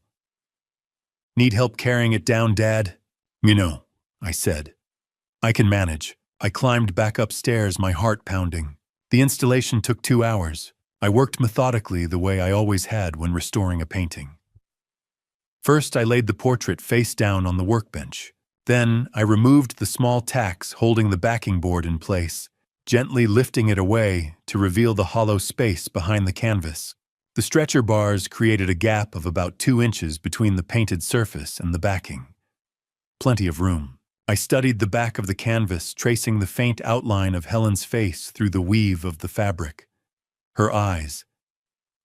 "Need help carrying it down, Dad?" "No," I said. "I can manage." I climbed back upstairs, my heart pounding. The installation took 2 hours. I worked methodically the way I always had when restoring a painting. First, I laid the portrait face down on the workbench. Then, I removed the small tacks holding the backing board in place, gently lifting it away to reveal the hollow space behind the canvas. The stretcher bars created a gap of about 2 inches between the painted surface and the backing. Plenty of room. I studied the back of the canvas, tracing the faint outline of Helen's face through the weave of the fabric. Her eyes.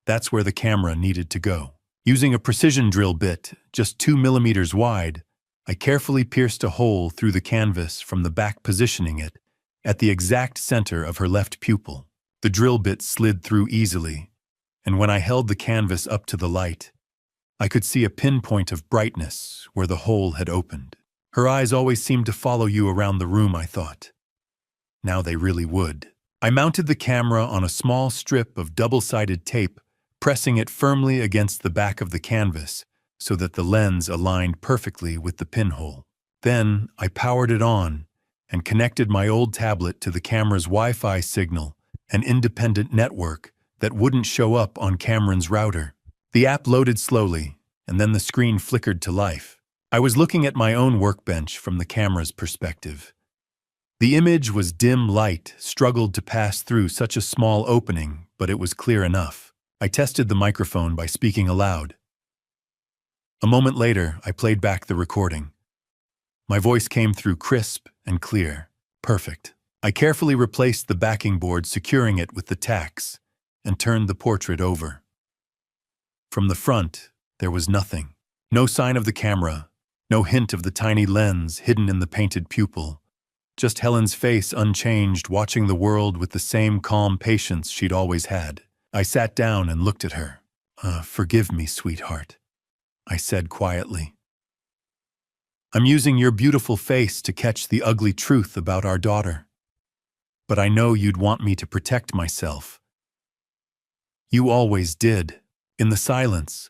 That's where the camera needed to go. Using a precision drill bit, just 2 millimeters wide, I carefully pierced a hole through the canvas from the back, positioning it at the exact center of her left pupil. The drill bit slid through easily, and when I held the canvas up to the light, I could see a pinpoint of brightness where the hole had opened. Her eyes always seemed to follow you around the room, I thought. Now they really would. I mounted the camera on a small strip of double-sided tape, pressing it firmly against the back of the canvas so that the lens aligned perfectly with the pinhole. Then I powered it on and connected my old tablet to the camera's Wi-Fi signal, an independent network that wouldn't show up on Cameron's router. The app loaded slowly, and then the screen flickered to life. I was looking at my own workbench from the camera's perspective. The image was dim light, struggled to pass through such a small opening, but it was clear enough. I tested the microphone by speaking aloud. A moment later, I played back the recording. My voice came through crisp and clear. Perfect. I carefully replaced the backing board, securing it with the tacks, and turned the portrait over. From the front, there was nothing. No sign of the camera, no hint of the tiny lens hidden in the painted pupil. Just Helen's face unchanged, watching the world with the same calm patience she'd always had. I sat down and looked at her. Forgive me, sweetheart," I said quietly. "I'm using your beautiful face to catch the ugly truth about our daughter. But I know you'd want me to protect myself. You always did." In the silence,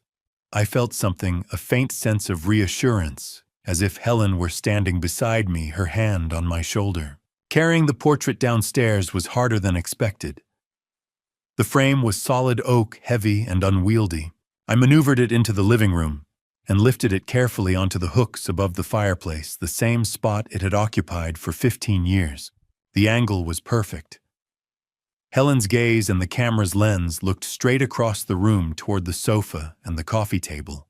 I felt something, a faint sense of reassurance, as if Helen were standing beside me, her hand on my shoulder. Carrying the portrait downstairs was harder than expected. The frame was solid oak, heavy and unwieldy. I maneuvered it into the living room and lifted it carefully onto the hooks above the fireplace, the same spot it had occupied for 15 years. The angle was perfect. Helen's gaze and the camera's lens looked straight across the room toward the sofa and the coffee table.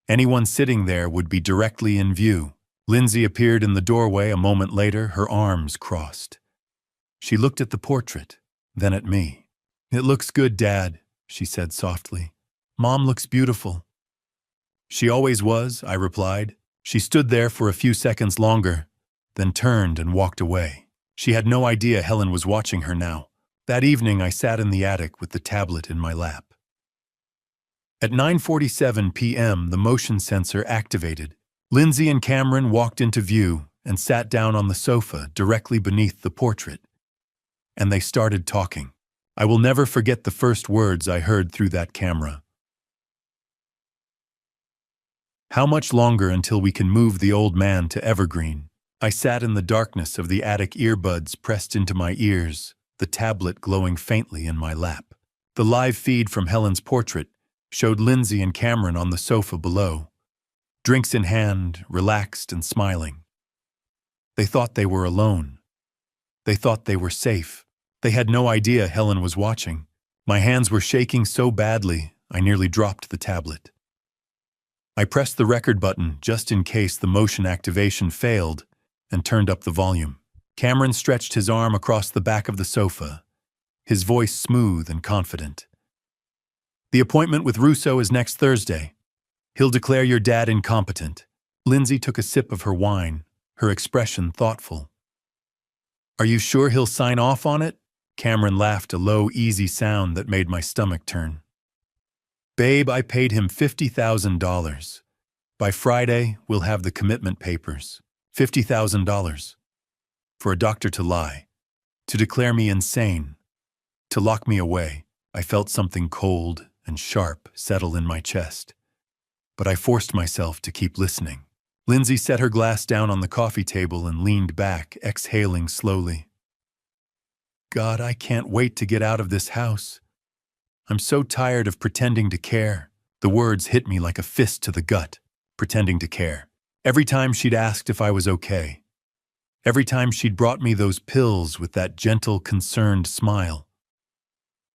Anyone sitting there would be directly in view. Lindsay appeared in the doorway a moment later, her arms crossed. She looked at the portrait, then at me. "It looks good, Dad," she said softly. "Mom looks beautiful." "She always was," I replied. She stood there for a few seconds longer, then turned and walked away. She had no idea Helen was watching her now. That evening, I sat in the attic with the tablet in my lap. At 9:47 p.m., the motion sensor activated. Lindsay and Cameron walked into view and sat down on the sofa directly beneath the portrait. And they started talking. I will never forget the first words I heard through that camera. "How much longer until we can move the old man to Evergreen?" I sat in the darkness of the attic, earbuds pressed into my ears, the tablet glowing faintly in my lap. The live feed from Helen's portrait showed Lindsay and Cameron on the sofa below, drinks in hand, relaxed and smiling. They thought they were alone. They thought they were safe. They had no idea Helen was watching. My hands were shaking so badly, I nearly dropped the tablet. I pressed the record button just in case the motion activation failed and turned up the volume. Cameron stretched his arm across the back of the sofa, his voice smooth and confident. "The appointment with Russo is next Thursday. He'll declare your dad incompetent." Lindsay took a sip of her wine, her expression thoughtful. "Are you sure he'll sign off on it?" Cameron laughed, a low, easy sound that made my stomach turn. "Babe, I paid him $50,000. By Friday, we'll have the commitment papers. $50,000. For a doctor to lie, to declare me insane, to lock me away." I felt something cold and sharp settle in my chest, but I forced myself to keep listening. Lindsay set her glass down on the coffee table and leaned back, exhaling slowly. "God, I can't wait to get out of this house. I'm so tired of pretending to care. The words hit me like a fist to the gut. Pretending to care. Every time she'd asked if I was okay. Every time she'd brought me those pills with that gentle, concerned smile.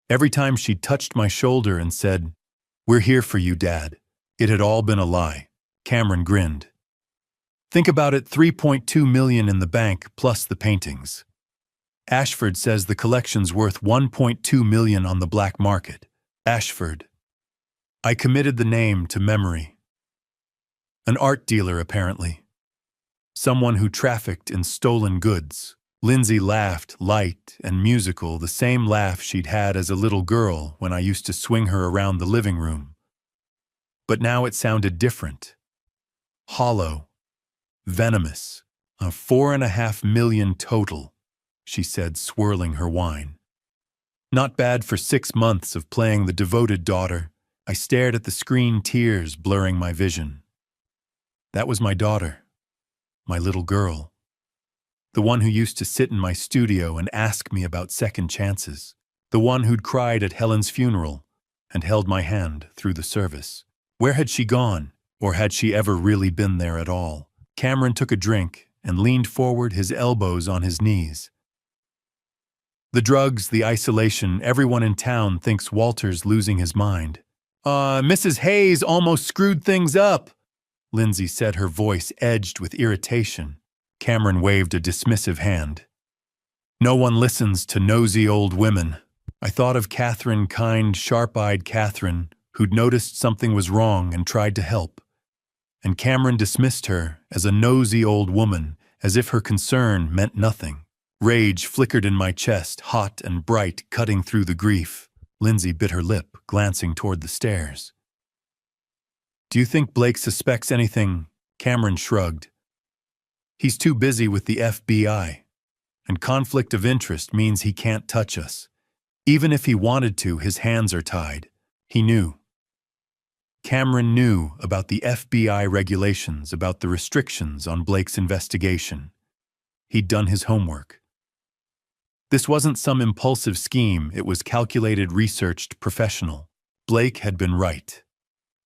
Every time she'd touched my shoulder and said, "We're here for you, Dad." It had all been a lie. Cameron grinned. Think about it, 3.2 million in the bank plus the paintings. Ashford says the collection's worth 1.2 million on the black market. Ashford. I committed the name to memory. An art dealer, apparently. Someone who trafficked in stolen goods. Lindsay laughed, light and musical, the same laugh she'd had as a little girl when I used to swing her around the living room. But now it sounded different. Hollow. Venomous. 4.5 million total, she said, swirling her wine. Not bad for 6 months of playing the devoted daughter. I stared at the screen, tears blurring my vision. That was my daughter. My little girl. The one who used to sit in my studio and ask me about second chances. The one who'd cried at Helen's funeral and held my hand through the service. Where had she gone? Or had she ever really been there at all? Cameron took a drink and leaned forward, his elbows on his knees. The drugs, the isolation, everyone in town thinks Walter's losing his mind. Mrs. Hayes almost screwed things up, Lindsay said, her voice edged with irritation. Cameron waved a dismissive hand. No one listens to nosy old women. I thought of Catherine, kind, sharp-eyed Catherine, who'd noticed something was wrong and tried to help. And Cameron dismissed her as a nosy old woman, as if her concern meant nothing. Rage flickered in my chest, hot and bright, cutting through the grief. Lindsay bit her lip, glancing toward the stairs. Do you think Blake suspects anything? Cameron shrugged. He's too busy with the FBI, and conflict of interest means he can't touch us. Even if he wanted to, his hands are tied. He knew. Cameron knew about the FBI regulations, about the restrictions on Blake's investigation. He'd done his homework. This wasn't some impulsive scheme, it was calculated, researched, professional. Blake had been right.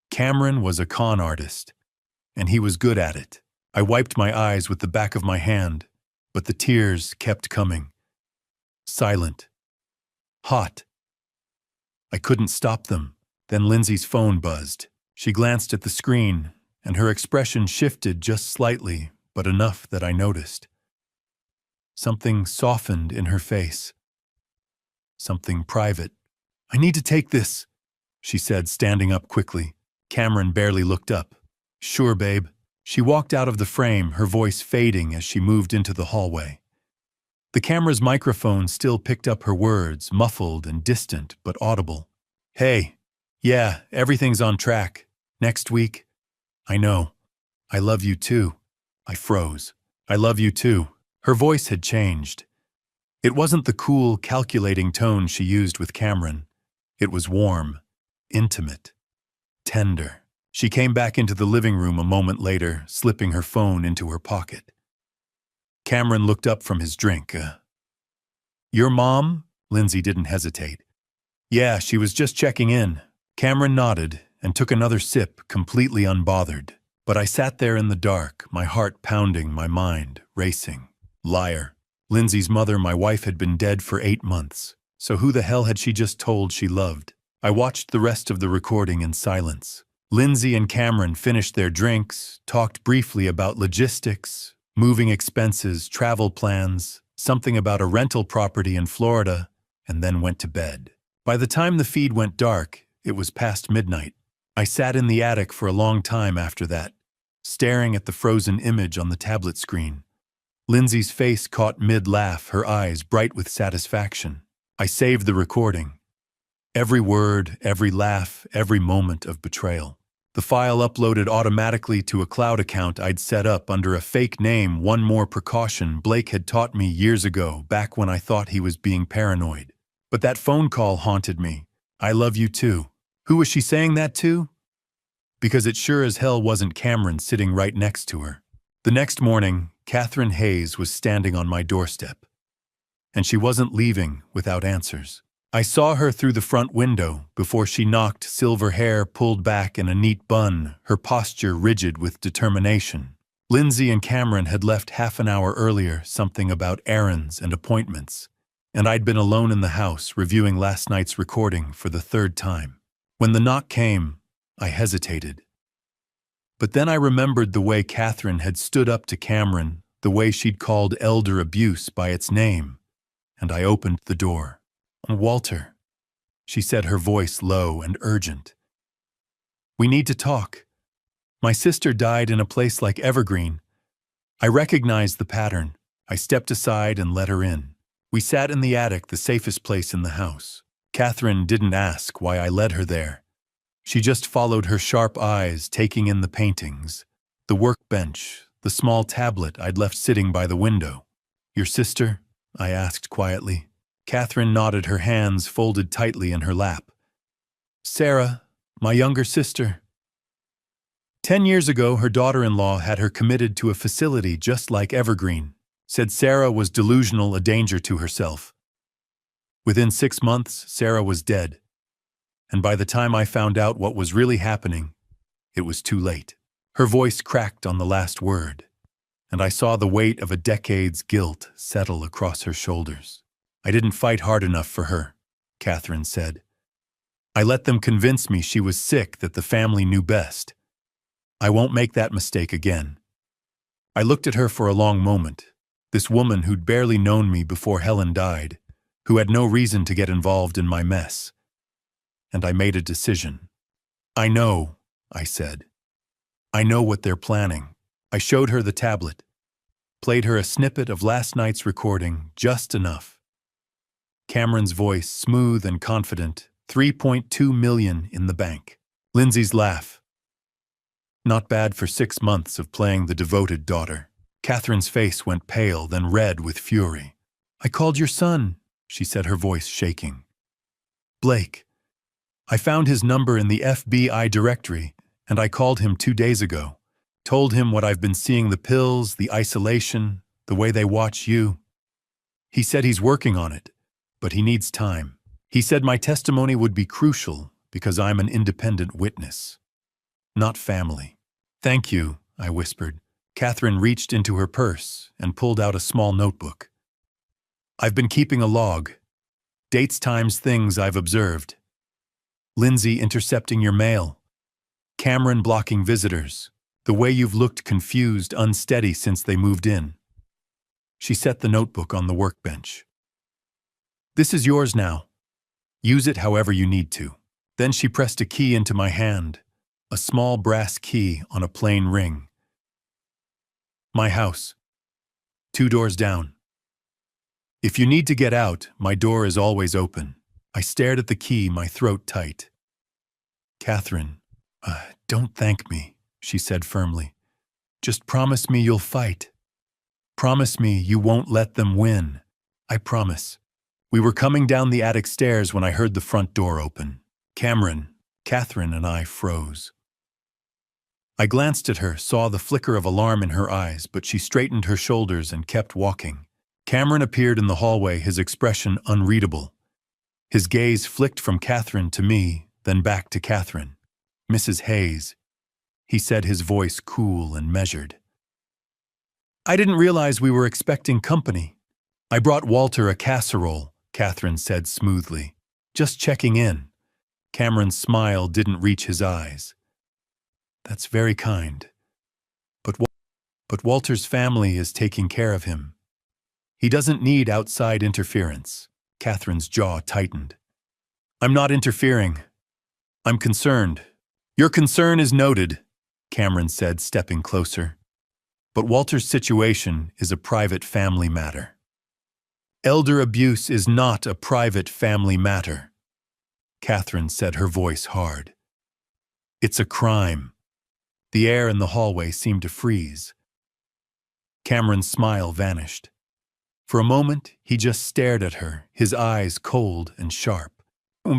Cameron was a con artist, and he was good at it. I wiped my eyes with the back of my hand, but the tears kept coming. Silent. Hot. I couldn't stop them. Then Lindsay's phone buzzed. She glanced at the screen, and her expression shifted just slightly, but enough that I noticed. Something softened in her face. Something private. I need to take this, she said, standing up quickly. Cameron barely looked up. Sure, babe. She walked out of the frame, her voice fading as she moved into the hallway. The camera's microphone still picked up her words, muffled and distant, but audible. Hey, yeah, everything's on track. Next week? I know. I love you too. I froze. I love you too. Her voice had changed. It wasn't the cool, calculating tone she used with Cameron. It was warm, intimate, tender. She came back into the living room a moment later, slipping her phone into her pocket. Cameron looked up from his drink. Your mom? Lindsay didn't hesitate. Yeah, she was just checking in. Cameron nodded and took another sip, completely unbothered. But I sat there in the dark, my heart pounding, my mind racing. Liar. Lindsay's mother, my wife, had been dead for 8 months. So who the hell had she just told she loved? I watched the rest of the recording in silence. Lindsay and Cameron finished their drinks, talked briefly about logistics, moving expenses, travel plans, something about a rental property in Florida, and then went to bed. By the time the feed went dark, it was past midnight. I sat in the attic for a long time after that, staring at the frozen image on the tablet screen. Lindsay's face caught mid-laugh, her eyes bright with satisfaction. I saved the recording. Every word, every laugh, every moment of betrayal. The file uploaded automatically to a cloud account I'd set up under a fake name, one more precaution Blake had taught me years ago, back when I thought he was being paranoid. But that phone call haunted me. I love you too. Who was she saying that to? Because it sure as hell wasn't Cameron sitting right next to her. The next morning, Catherine Hayes was standing on my doorstep. And she wasn't leaving without answers. I saw her through the front window before she knocked, silver hair pulled back in a neat bun, her posture rigid with determination. Lindsay and Cameron had left half an hour earlier, something about errands and appointments, and I'd been alone in the house reviewing last night's recording for the third time. When the knock came, I hesitated. But then I remembered the way Catherine had stood up to Cameron, the way she'd called elder abuse by its name, and I opened the door. "Walter," she said, her voice low and urgent. "We need to talk. My sister died in a place like Evergreen." I recognized the pattern. I stepped aside and let her in. We sat in the attic, the safest place in the house. Catherine didn't ask why I led her there. She just followed, her sharp eyes taking in the paintings, the workbench, the small tablet I'd left sitting by the window. "Your sister?" I asked quietly. Catherine nodded, her hands folded tightly in her lap. "Sarah, my younger sister. 10 years ago, her daughter-in-law had her committed to a facility just like Evergreen. Said Sarah was delusional, a danger to herself. Within 6 months, Sarah was dead. And by the time I found out what was really happening, it was too late." Her voice cracked on the last word, and I saw the weight of a decade's guilt settle across her shoulders. "I didn't fight hard enough for her," Catherine said. "I let them convince me she was sick, that the family knew best. I won't make that mistake again." I looked at her for a long moment, this woman who'd barely known me before Helen died, who had no reason to get involved in my mess. And I made a decision. "I know," I said. "I know what they're planning." I showed her the tablet, played her a snippet of last night's recording, just enough. Cameron's voice, smooth and confident, 3.2 million in the bank. Lindsay's laugh. "Not bad for 6 months of playing the devoted daughter." Catherine's face went pale, then red with fury. "I called your son," she said, her voice shaking. "Blake. I found his number in the FBI directory, and I called him 2 days ago. Told him what I've been seeing, the pills, the isolation, the way they watch you. He said he's working on it, but he needs time. He said my testimony would be crucial because I'm an independent witness, not family." "Thank you," I whispered. Catherine reached into her purse and pulled out a small notebook. "I've been keeping a log. Dates, times, things I've observed. Lindsay intercepting your mail. Cameron blocking visitors. The way you've looked confused, unsteady since they moved in." She set the notebook on the workbench. "This is yours now. Use it however you need to." Then she pressed a key into my hand, a small brass key on a plain ring. "My house. 2 doors down. If you need to get out, my door is always open." I stared at the key, my throat tight. "Catherine, don't thank me," she said firmly. "Just promise me you'll fight. Promise me you won't let them win. I promise." We were coming down the attic stairs when I heard the front door open. Catherine and I froze. I glanced at her, saw the flicker of alarm in her eyes, but she straightened her shoulders and kept walking. Cameron appeared in the hallway, his expression unreadable. His gaze flicked from Catherine to me, then back to Catherine. "Mrs. Hayes," he said, his voice cool and measured. "I didn't realize we were expecting company." "I brought Walter a casserole," Catherine said smoothly. "Just checking in." Cameron's smile didn't reach his eyes. "That's very kind. But Walter's family is taking care of him. He doesn't need outside interference." Catherine's jaw tightened. "I'm not interfering. I'm concerned." "Your concern is noted," Cameron said, stepping closer. "But Walter's situation is a private family matter." "Elder abuse is not a private family matter," Catherine said, her voice hard. "It's a crime." The air in the hallway seemed to freeze. Cameron's smile vanished. For a moment, he just stared at her, his eyes cold and sharp.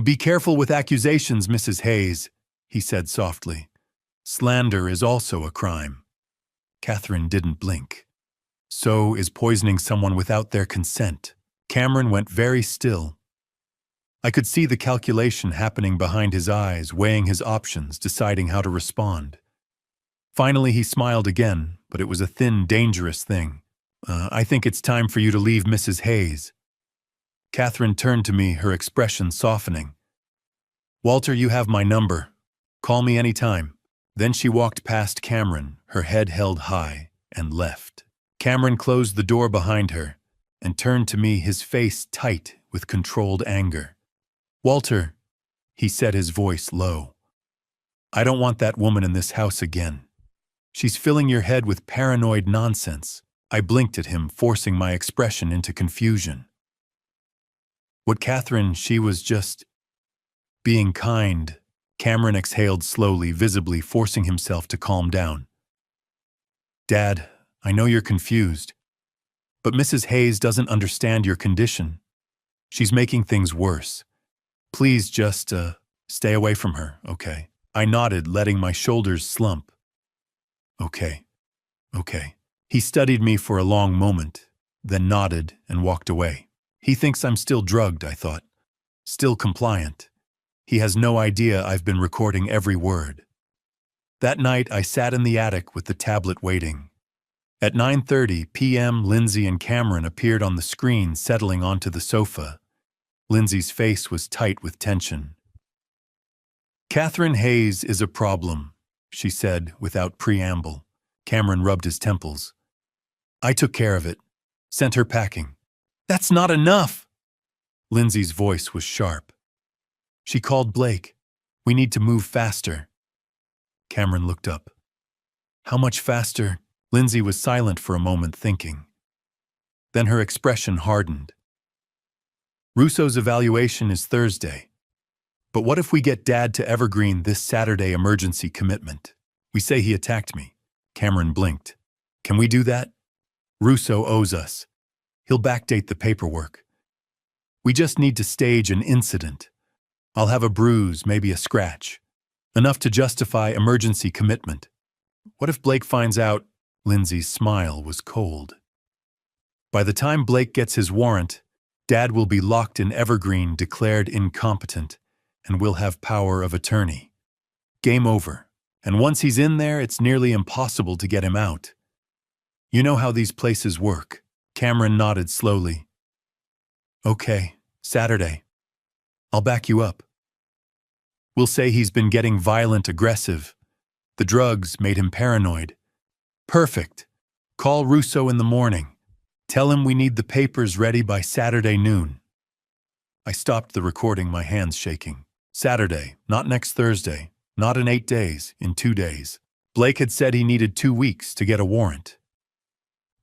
"Be careful with accusations, Mrs. Hayes," he said softly. "Slander is also a crime." Catherine didn't blink. "So is poisoning someone without their consent." Cameron went very still. I could see the calculation happening behind his eyes, weighing his options, deciding how to respond. Finally, he smiled again, but it was a thin, dangerous thing. I think it's time for you to leave, Mrs. Hayes. Catherine turned to me, her expression softening. Walter, you have my number. Call me anytime. Then she walked past Cameron, her head held high, and left. Cameron closed the door behind her and turned to me, his face tight with controlled anger. Walter, he said, his voice low. I don't want that woman in this house again. She's filling your head with paranoid nonsense. I blinked at him, forcing my expression into confusion. What, Catherine? She was just being kind. Cameron exhaled slowly, visibly forcing himself to calm down. Dad, I know you're confused, but Mrs. Hayes doesn't understand your condition. She's making things worse. Please just, stay away from her, okay? I nodded, letting my shoulders slump. Okay. He studied me for a long moment, then nodded and walked away. He thinks I'm still drugged, I thought. Still compliant. He has no idea I've been recording every word. That night, I sat in the attic with the tablet waiting. At 9:30 p.m., Lindsay and Cameron appeared on the screen, settling onto the sofa. Lindsay's face was tight with tension. Catherine Hayes is a problem, she said without preamble. Cameron rubbed his temples. I took care of it. Sent her packing. That's not enough! Lindsay's voice was sharp. She called Blake. We need to move faster. Cameron looked up. How much faster? Lindsay was silent for a moment, thinking. Then her expression hardened. Russo's evaluation is Thursday. But what if we get Dad to Evergreen this Saturday? Emergency commitment. We say he attacked me. Cameron blinked. Can we do that? Russo owes us. He'll backdate the paperwork. We just need to stage an incident. I'll have a bruise, maybe a scratch. Enough to justify emergency commitment. What if Blake finds out? Lindsay's smile was cold. By the time Blake gets his warrant, Dad will be locked in Evergreen, declared incompetent, and will have power of attorney. Game over. And once he's in there, it's nearly impossible to get him out. You know how these places work. Cameron nodded slowly. Okay, Saturday. I'll back you up. We'll say he's been getting violent, aggressive. The drugs made him paranoid. Perfect. Call Russo in the morning. Tell him we need the papers ready by Saturday noon. I stopped the recording, my hands shaking. Saturday, not next Thursday, not in 8 days, in 2 days. Blake had said he needed 2 weeks to get a warrant.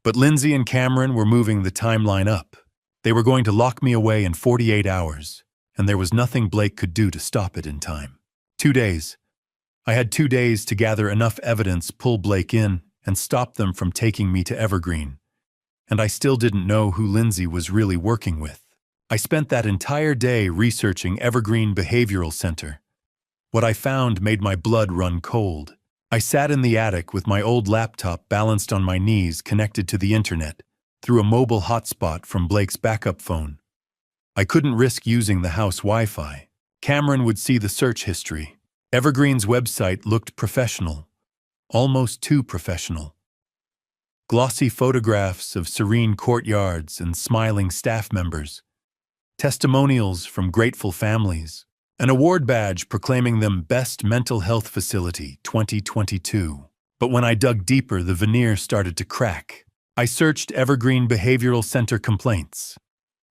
But Lindsay and Cameron were moving the timeline up. They were going to lock me away in 48 hours, and there was nothing Blake could do to stop it in time. 2 days. I had 2 days to gather enough evidence, pull Blake in, and stop them from taking me to Evergreen. And I still didn't know who Lindsay was really working with. I spent that entire day researching Evergreen Behavioral Center. What I found made my blood run cold. I sat in the attic with my old laptop balanced on my knees, connected to the internet, through a mobile hotspot from Blake's backup phone. I couldn't risk using the house Wi-Fi. Cameron would see the search history. Evergreen's website looked professional, almost too professional. Glossy photographs of serene courtyards and smiling staff members. Testimonials from grateful families. An award badge proclaiming them Best Mental Health Facility 2022. But when I dug deeper, the veneer started to crack. I searched Evergreen Behavioral Center complaints.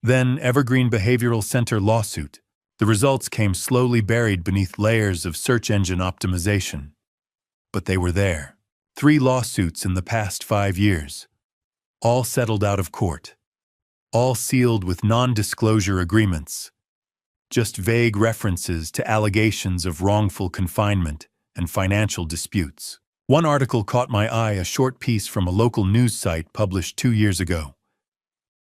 Then Evergreen Behavioral Center lawsuit. The results came slowly, buried beneath layers of search engine optimization. But they were there. 3 lawsuits in the past 5 years. All settled out of court. All sealed with non-disclosure agreements. Just vague references to allegations of wrongful confinement and financial disputes. One article caught my eye, a short piece from a local news site published 2 years ago.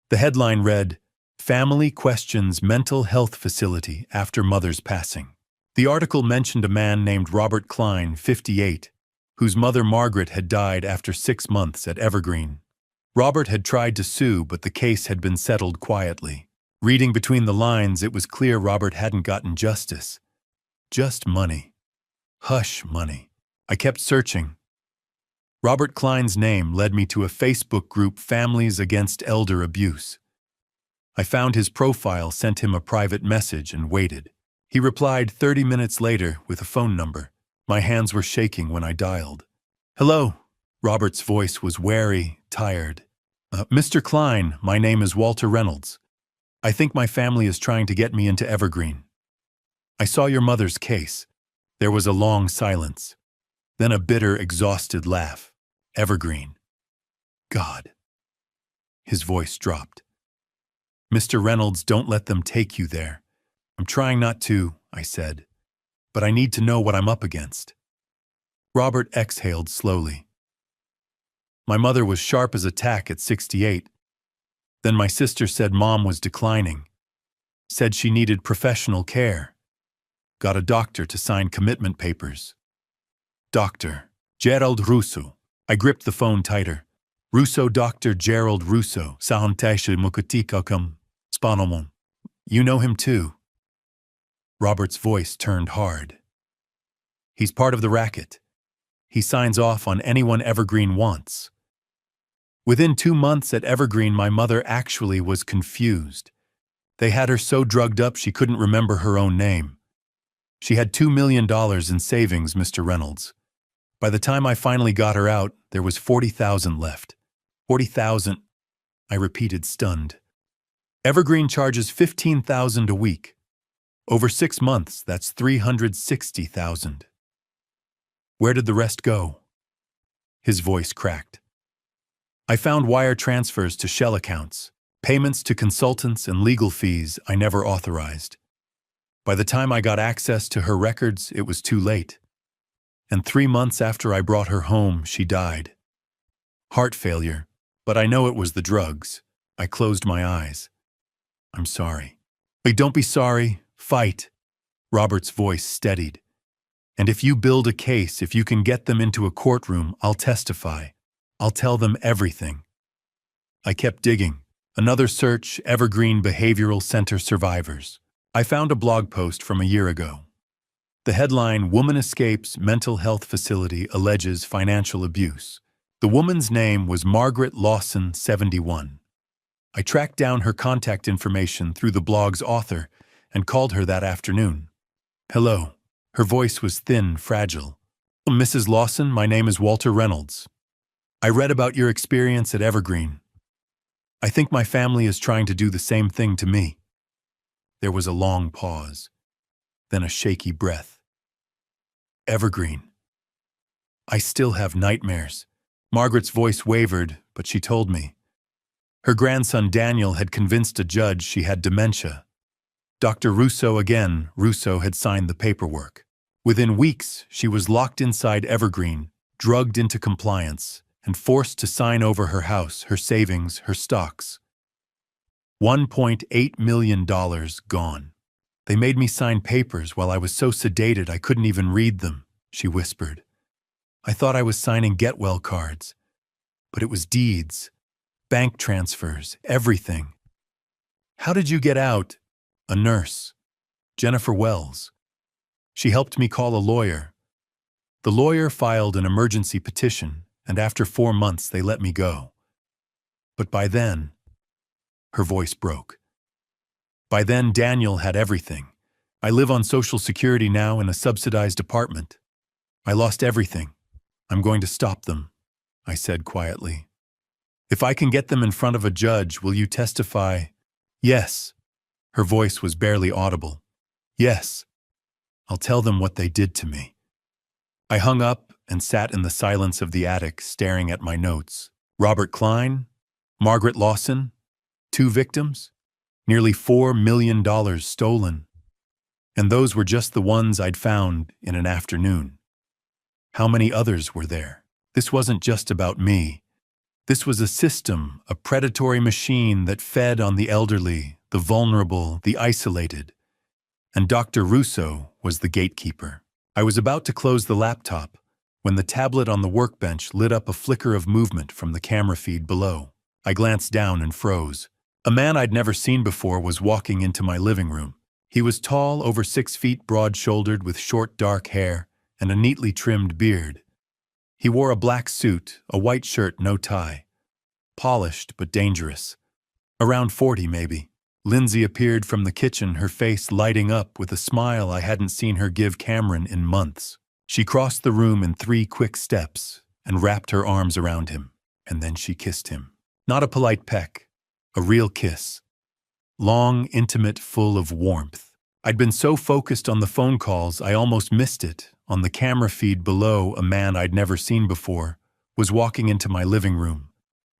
The headline read, "Family Questions Mental Health Facility After Mother's Passing." The article mentioned a man named Robert Klein, 58, whose mother Margaret had died after 6 months at Evergreen. Robert had tried to sue, but the case had been settled quietly. Reading between the lines, it was clear Robert hadn't gotten justice. Just money. Hush money. I kept searching. Robert Klein's name led me to a Facebook group, Families Against Elder Abuse. I found his profile, sent him a private message, and waited. He replied 30 minutes later with a phone number. My hands were shaking when I dialed. "Hello." Robert's voice was wary, tired. "Mr. Klein, my name is Walter Reynolds. I think my family is trying to get me into Evergreen. I saw your mother's case." There was a long silence. Then a bitter, exhausted laugh. "Evergreen. God." His voice dropped. "Mr. Reynolds, don't let them take you there." "I'm trying not to," I said, "but I need to know what I'm up against." Robert exhaled slowly. "My mother was sharp as a tack at 68. Then my sister said Mom was declining. Said she needed professional care. Got a doctor to sign commitment papers. Dr. Gerald Russo." I gripped the phone tighter. "Russo, Dr. Gerald Russo. Sahantasha Mukatikakam. Spanomon. You know him too." Robert's voice turned hard. "He's part of the racket. He signs off on anyone Evergreen wants." Within 2 months at Evergreen, my mother actually was confused. They had her so drugged up she couldn't remember her own name. She had $2 million in savings, Mr. Reynolds. By the time I finally got her out, there was $40,000 left. 40,000, I repeated, stunned. Evergreen charges $15,000 a week. Over 6 months, that's $360,000. Where did the rest go? His voice cracked. I found wire transfers to shell accounts, payments to consultants and legal fees I never authorized. By the time I got access to her records, it was too late. And 3 months after I brought her home, she died. Heart failure, but I know it was the drugs. I closed my eyes. "I'm sorry." "Wait, don't be sorry. Fight." Robert's voice steadied. "And if you build a case, if you can get them into a courtroom, I'll testify. I'll tell them everything." I kept digging. Another search, Evergreen Behavioral Center survivors. I found a blog post from a year ago. The headline, "Woman Escapes Mental Health Facility Alleges Financial Abuse." The woman's name was Margaret Lawson, 71. I tracked down her contact information through the blog's author and called her that afternoon. "Hello." Her voice was thin, fragile. "Mrs. Lawson, my name is Walter Reynolds. I read about your experience at Evergreen. I think my family is trying to do the same thing to me." There was a long pause, then a shaky breath. "Evergreen. I still have nightmares." Margaret's voice wavered, but she told me. Her grandson Daniel had convinced a judge she had dementia. Dr. Russo again, Russo had signed the paperwork. Within weeks, she was locked inside Evergreen, drugged into compliance, and forced to sign over her house, her savings, her stocks. $1.8 million gone. "They made me sign papers while I was so sedated I couldn't even read them," she whispered. "I thought I was signing get-well cards. But it was deeds, bank transfers, everything." "How did you get out?" "A nurse. Jennifer Wells. She helped me call a lawyer. The lawyer filed an emergency petition, and after 4 months they let me go. But by then," her voice broke. "By then, Daniel had everything. I live on Social Security now in a subsidized apartment. I lost everything. I'm going to stop them," I said quietly. "If I can get them in front of a judge, will you testify?" "Yes." Her voice was barely audible. "Yes. I'll tell them what they did to me." I hung up and sat in the silence of the attic, staring at my notes. Robert Klein, Margaret Lawson, 2 victims, nearly $4 million stolen. And those were just the ones I'd found in an afternoon. How many others were there? This wasn't just about me. This was a system, a predatory machine that fed on the elderly, the vulnerable, the isolated. And Dr. Russo was the gatekeeper. I was about to close the laptop when the tablet on the workbench lit up a flicker of movement from the camera feed below. I glanced down and froze. A man I'd never seen before was walking into my living room. He was tall, over 6 feet, broad-shouldered, with short dark hair and a neatly trimmed beard. He wore a black suit, a white shirt, no tie. Polished but dangerous. Around 40, maybe. Lindsay appeared from the kitchen, her face lighting up with a smile I hadn't seen her give Cameron in months. She crossed the room in 3 quick steps and wrapped her arms around him, and then she kissed him. Not a polite peck, a real kiss. Long, intimate, full of warmth. I'd been so focused on the phone calls I almost missed it. On the camera feed below, a man I'd never seen before was walking into my living room.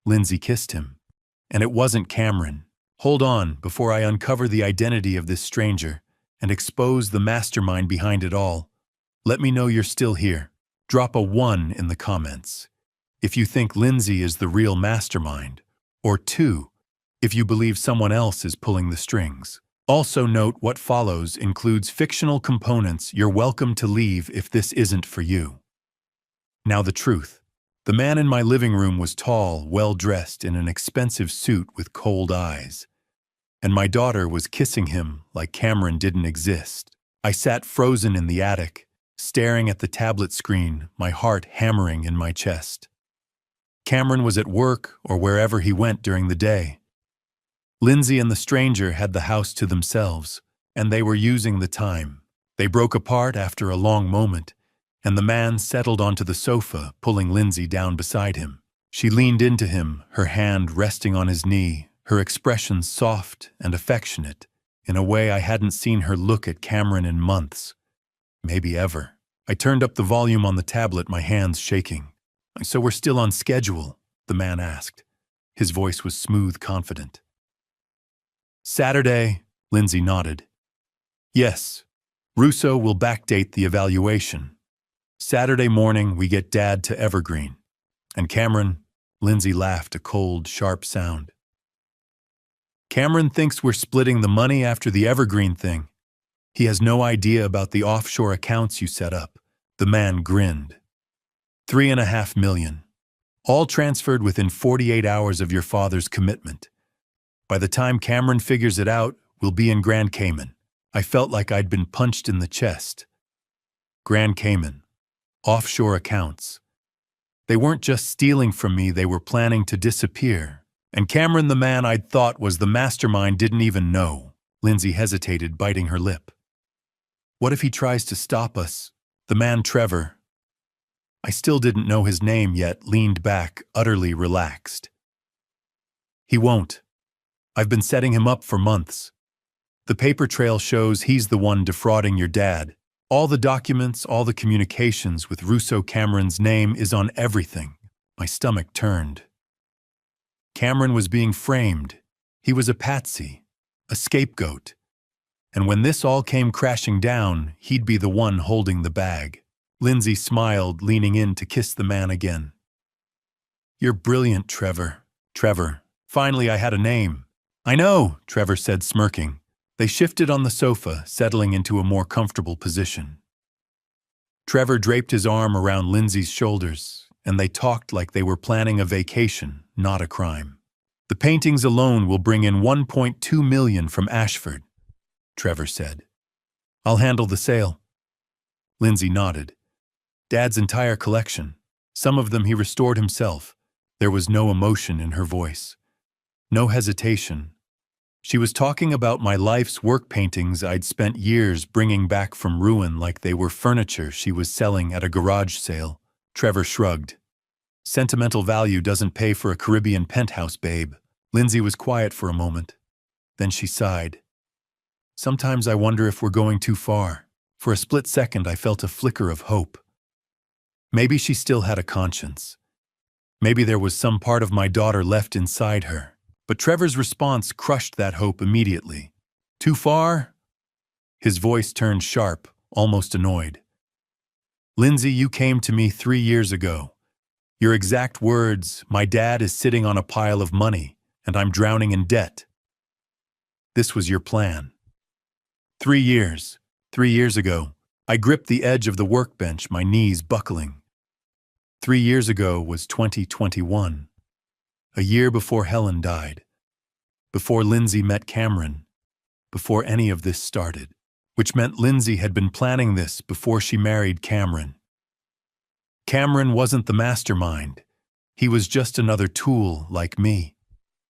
Lindsay kissed him. And it wasn't Cameron. Hold on before I uncover the identity of this stranger and expose the mastermind behind it all. Let me know you're still here. Drop a 1 in the comments if you think Lindsay is the real mastermind, or 2 if you believe someone else is pulling the strings. Also note what follows includes fictional components. You're welcome to leave if this isn't for you. Now the truth. The man in my living room was tall, well-dressed in an expensive suit with cold eyes. And my daughter was kissing him like Cameron didn't exist. I sat frozen in the attic, staring at the tablet screen, my heart hammering in my chest. Cameron was at work or wherever he went during the day. Lindsay and the stranger had the house to themselves, and they were using the time. They broke apart after a long moment, and the man settled onto the sofa, pulling Lindsay down beside him. She leaned into him, her hand resting on his knee, her expression soft and affectionate, in a way I hadn't seen her look at Cameron in months, maybe ever. I turned up the volume on the tablet, my hands shaking. "So we're still on schedule?" the man asked. His voice was smooth, confident. "Saturday," Lindsay nodded. "Yes, Russo will backdate the evaluation. Saturday morning, we get Dad to Evergreen. And Cameron," Lindsay laughed, a cold, sharp sound. "Cameron thinks we're splitting the money after the Evergreen thing. He has no idea about the offshore accounts you set up." The man grinned. "3.5 million. All transferred within 48 hours of your father's commitment. By the time Cameron figures it out, we'll be in Grand Cayman." I felt like I'd been punched in the chest. Grand Cayman. Offshore accounts. They weren't just stealing from me, they were planning to disappear. And Cameron, the man I'd thought was the mastermind, didn't even know. Lindsay hesitated, biting her lip. "What if he tries to stop us?" The man, Trevor, I still didn't know his name yet, leaned back, utterly relaxed. "He won't. I've been setting him up for months. The paper trail shows he's the one defrauding your dad. All the documents, all the communications with Russo. Cameron's name is on everything." My stomach turned. Cameron was being framed. He was a patsy, a scapegoat. And when this all came crashing down, he'd be the one holding the bag. Lindsay smiled, leaning in to kiss the man again. "You're brilliant, Trevor." Trevor. Finally, I had a name. "I know," Trevor said, smirking. They shifted on the sofa, settling into a more comfortable position. Trevor draped his arm around Lindsay's shoulders, and they talked like they were planning a vacation, not a crime. "The paintings alone will bring in 1.2 million from Ashford," Trevor said. "I'll handle the sale." Lindsay nodded. "Dad's entire collection. Some of them he restored himself." There was no emotion in her voice. No hesitation. She was talking about my life's work paintings I'd spent years bringing back from ruin like they were furniture she was selling at a garage sale. Trevor shrugged. "Sentimental value doesn't pay for a Caribbean penthouse, babe." Lindsay was quiet for a moment. Then she sighed. "Sometimes I wonder if we're going too far." For a split second, I felt a flicker of hope. Maybe she still had a conscience. Maybe there was some part of my daughter left inside her. But Trevor's response crushed that hope immediately. "Too far?" His voice turned sharp, almost annoyed. "Lindsay, you came to me 3 years ago. Your exact words, 'My dad is sitting on a pile of money, and I'm drowning in debt.' This was your plan. 3 years. 3 years ago, I gripped the edge of the workbench, my knees buckling. 3 years ago was 2021. A year before Helen died. before Lindsay met Cameron, before any of this started, which meant Lindsay had been planning this before she married Cameron. Cameron wasn't the mastermind. He was just another tool like me,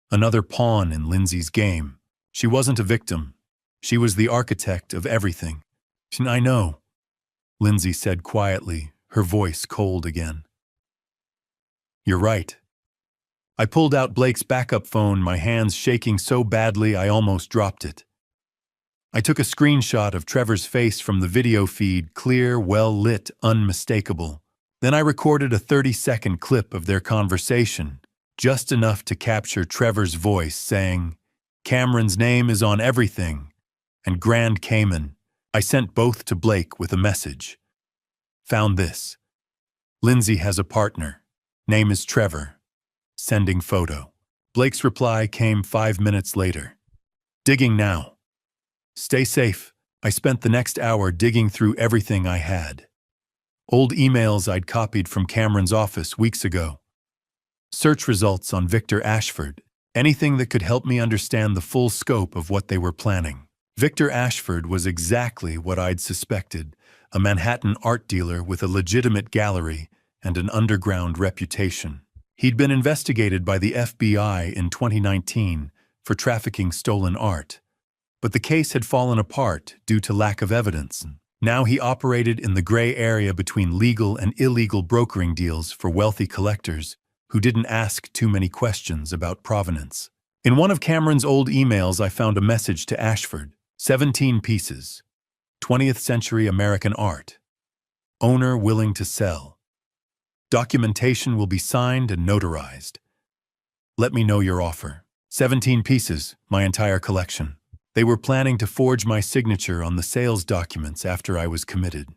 another pawn in Lindsay's game. She wasn't a victim. She was the architect of everything. I know, Lindsay said quietly, her voice cold again. You're right. I pulled out Blake's backup phone, my hands shaking so badly I almost dropped it. I took a screenshot of Trevor's face from the video feed, clear, well-lit, unmistakable. Then I recorded a 30-second clip of their conversation, just enough to capture Trevor's voice saying, "Cameron's name is on everything," and Grand Cayman. I sent both to Blake with a message. Found this. Lindsay has a partner. Name is Trevor. Sending photo. Blake's reply came 5 minutes later. Digging now. Stay safe. I spent the next hour digging through everything I had. Old emails I'd copied from Cameron's office weeks ago. Search results on Victor Ashford. Anything that could help me understand the full scope of what they were planning. Victor Ashford was exactly what I'd suspected, a Manhattan art dealer with a legitimate gallery and an underground reputation. He'd been investigated by the FBI in 2019 for trafficking stolen art, but the case had fallen apart due to lack of evidence. Now he operated in the gray area between legal and illegal brokering deals for wealthy collectors who didn't ask too many questions about provenance. In one of Cameron's old emails, I found a message to Ashford. 17 pieces. 20th century American art. Owner willing to sell. Documentation will be signed and notarized. Let me know your offer. 17 pieces, my entire collection. They were planning to forge my signature on the sales documents after I was committed.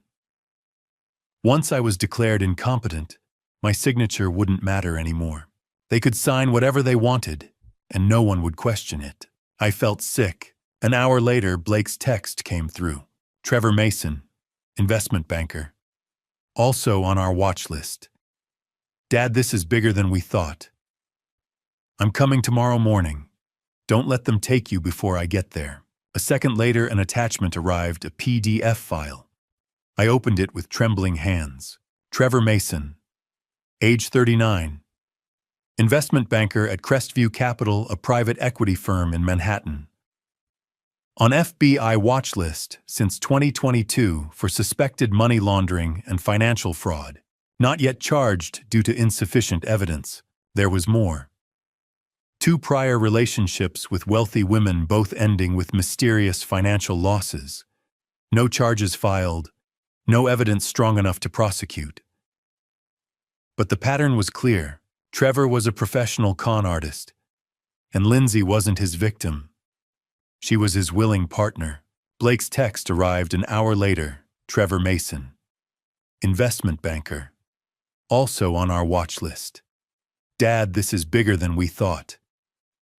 Once I was declared incompetent, my signature wouldn't matter anymore. They could sign whatever they wanted, and no one would question it. I felt sick. An hour later, Blake's text came through. Trevor Mason, investment banker. Also on our watch list. Dad, this is bigger than we thought. I'm coming tomorrow morning. Don't let them take you before I get there. A second later, an attachment arrived, a PDF file. I opened it with trembling hands. Trevor Mason, age 39. Investment banker at Crestview Capital, a private equity firm in Manhattan. On FBI watch list since 2022 for suspected money laundering and financial fraud. Not yet charged due to insufficient evidence. There was more. 2 prior relationships with wealthy women, both ending with mysterious financial losses. No charges filed, no evidence strong enough to prosecute. But the pattern was clear. Trevor was a professional con artist, and Lindsay wasn't his victim. She was his willing partner. Blake's text arrived an hour later. Trevor Mason, investment banker. Also on our watch list. Dad, this is bigger than we thought.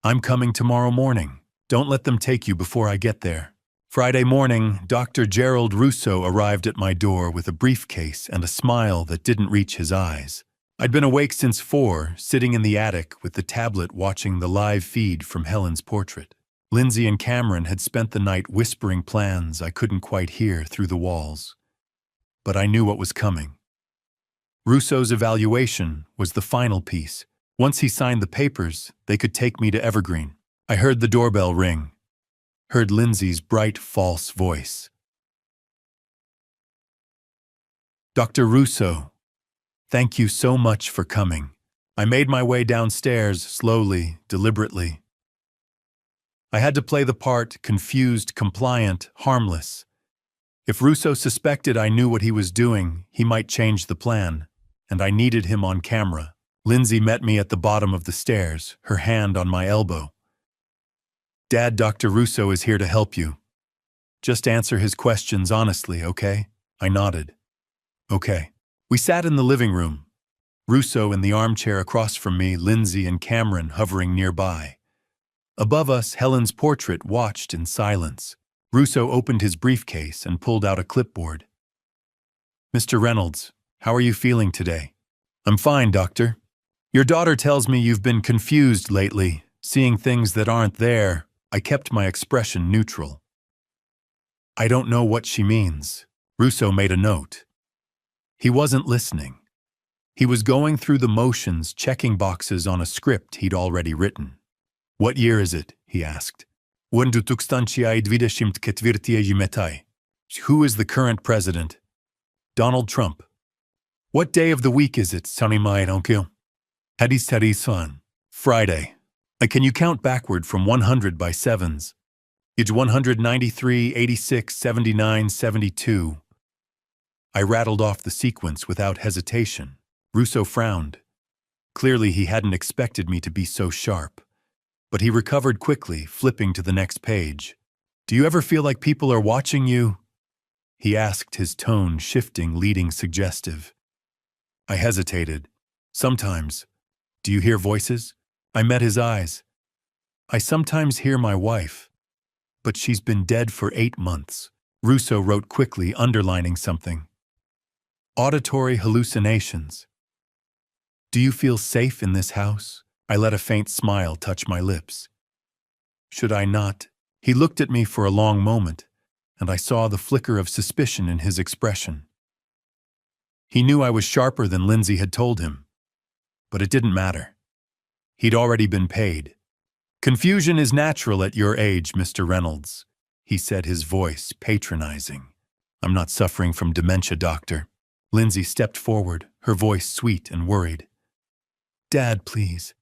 I'm coming tomorrow morning. Don't let them take you before I get there. Friday morning, Dr. Gerald Russo arrived at my door with a briefcase and a smile that didn't reach his eyes. I'd been awake since 4, sitting in the attic with the tablet watching the live feed from Helen's portrait. Lindsay and Cameron had spent the night whispering plans I couldn't quite hear through the walls. But I knew what was coming. Russo's evaluation was the final piece. Once he signed the papers, they could take me to Evergreen. I heard the doorbell ring. Heard Lindsay's bright, false voice. Dr. Russo, thank you so much for coming. I made my way downstairs slowly, deliberately. I had to play the part, confused, compliant, harmless. If Russo suspected I knew what he was doing, he might change the plan, and I needed him on camera. Lindsay met me at the bottom of the stairs, her hand on my elbow. Dad, Dr. Russo is here to help you. Just answer his questions honestly, okay? I nodded. Okay. We sat in the living room. Russo in the armchair across from me, Lindsay and Cameron hovering nearby. Above us, Helen's portrait watched in silence. Russo opened his briefcase and pulled out a clipboard. Mr. Reynolds, how are you feeling today? I'm fine, doctor. Your daughter tells me you've been confused lately, Seeing things that aren't there, I kept my expression neutral. I don't know what she means. Russo made a note. He wasn't listening. He was going through the motions, checking boxes on a script he'd already written. What year is it? He asked. Who is the current president? Donald Trump. What day of the week is it? Friday. Can you count backward from 100 by sevens? 193, 86, 79, 72. I rattled off the sequence without hesitation. Russo frowned. Clearly he hadn't expected me to be so sharp. But he recovered quickly, flipping to the next page. Do you ever feel like people are watching you? He asked, his tone shifting, leading suggestive. I hesitated. Sometimes. Do you hear voices? I met his eyes. I sometimes hear my wife. But she's been dead for 8 months. Russo wrote quickly, underlining something. Auditory hallucinations. Do you feel safe in this house? I let a faint smile touch my lips. Should I not? He looked at me for a long moment, and I saw the flicker of suspicion in his expression. He knew I was sharper than Lindsay had told him. But it didn't matter. He'd already been paid. Confusion is natural at your age, Mr. Reynolds, he said, his voice patronizing. I'm not suffering from dementia, doctor. Lindsay stepped forward, her voice sweet and worried. Dad, please.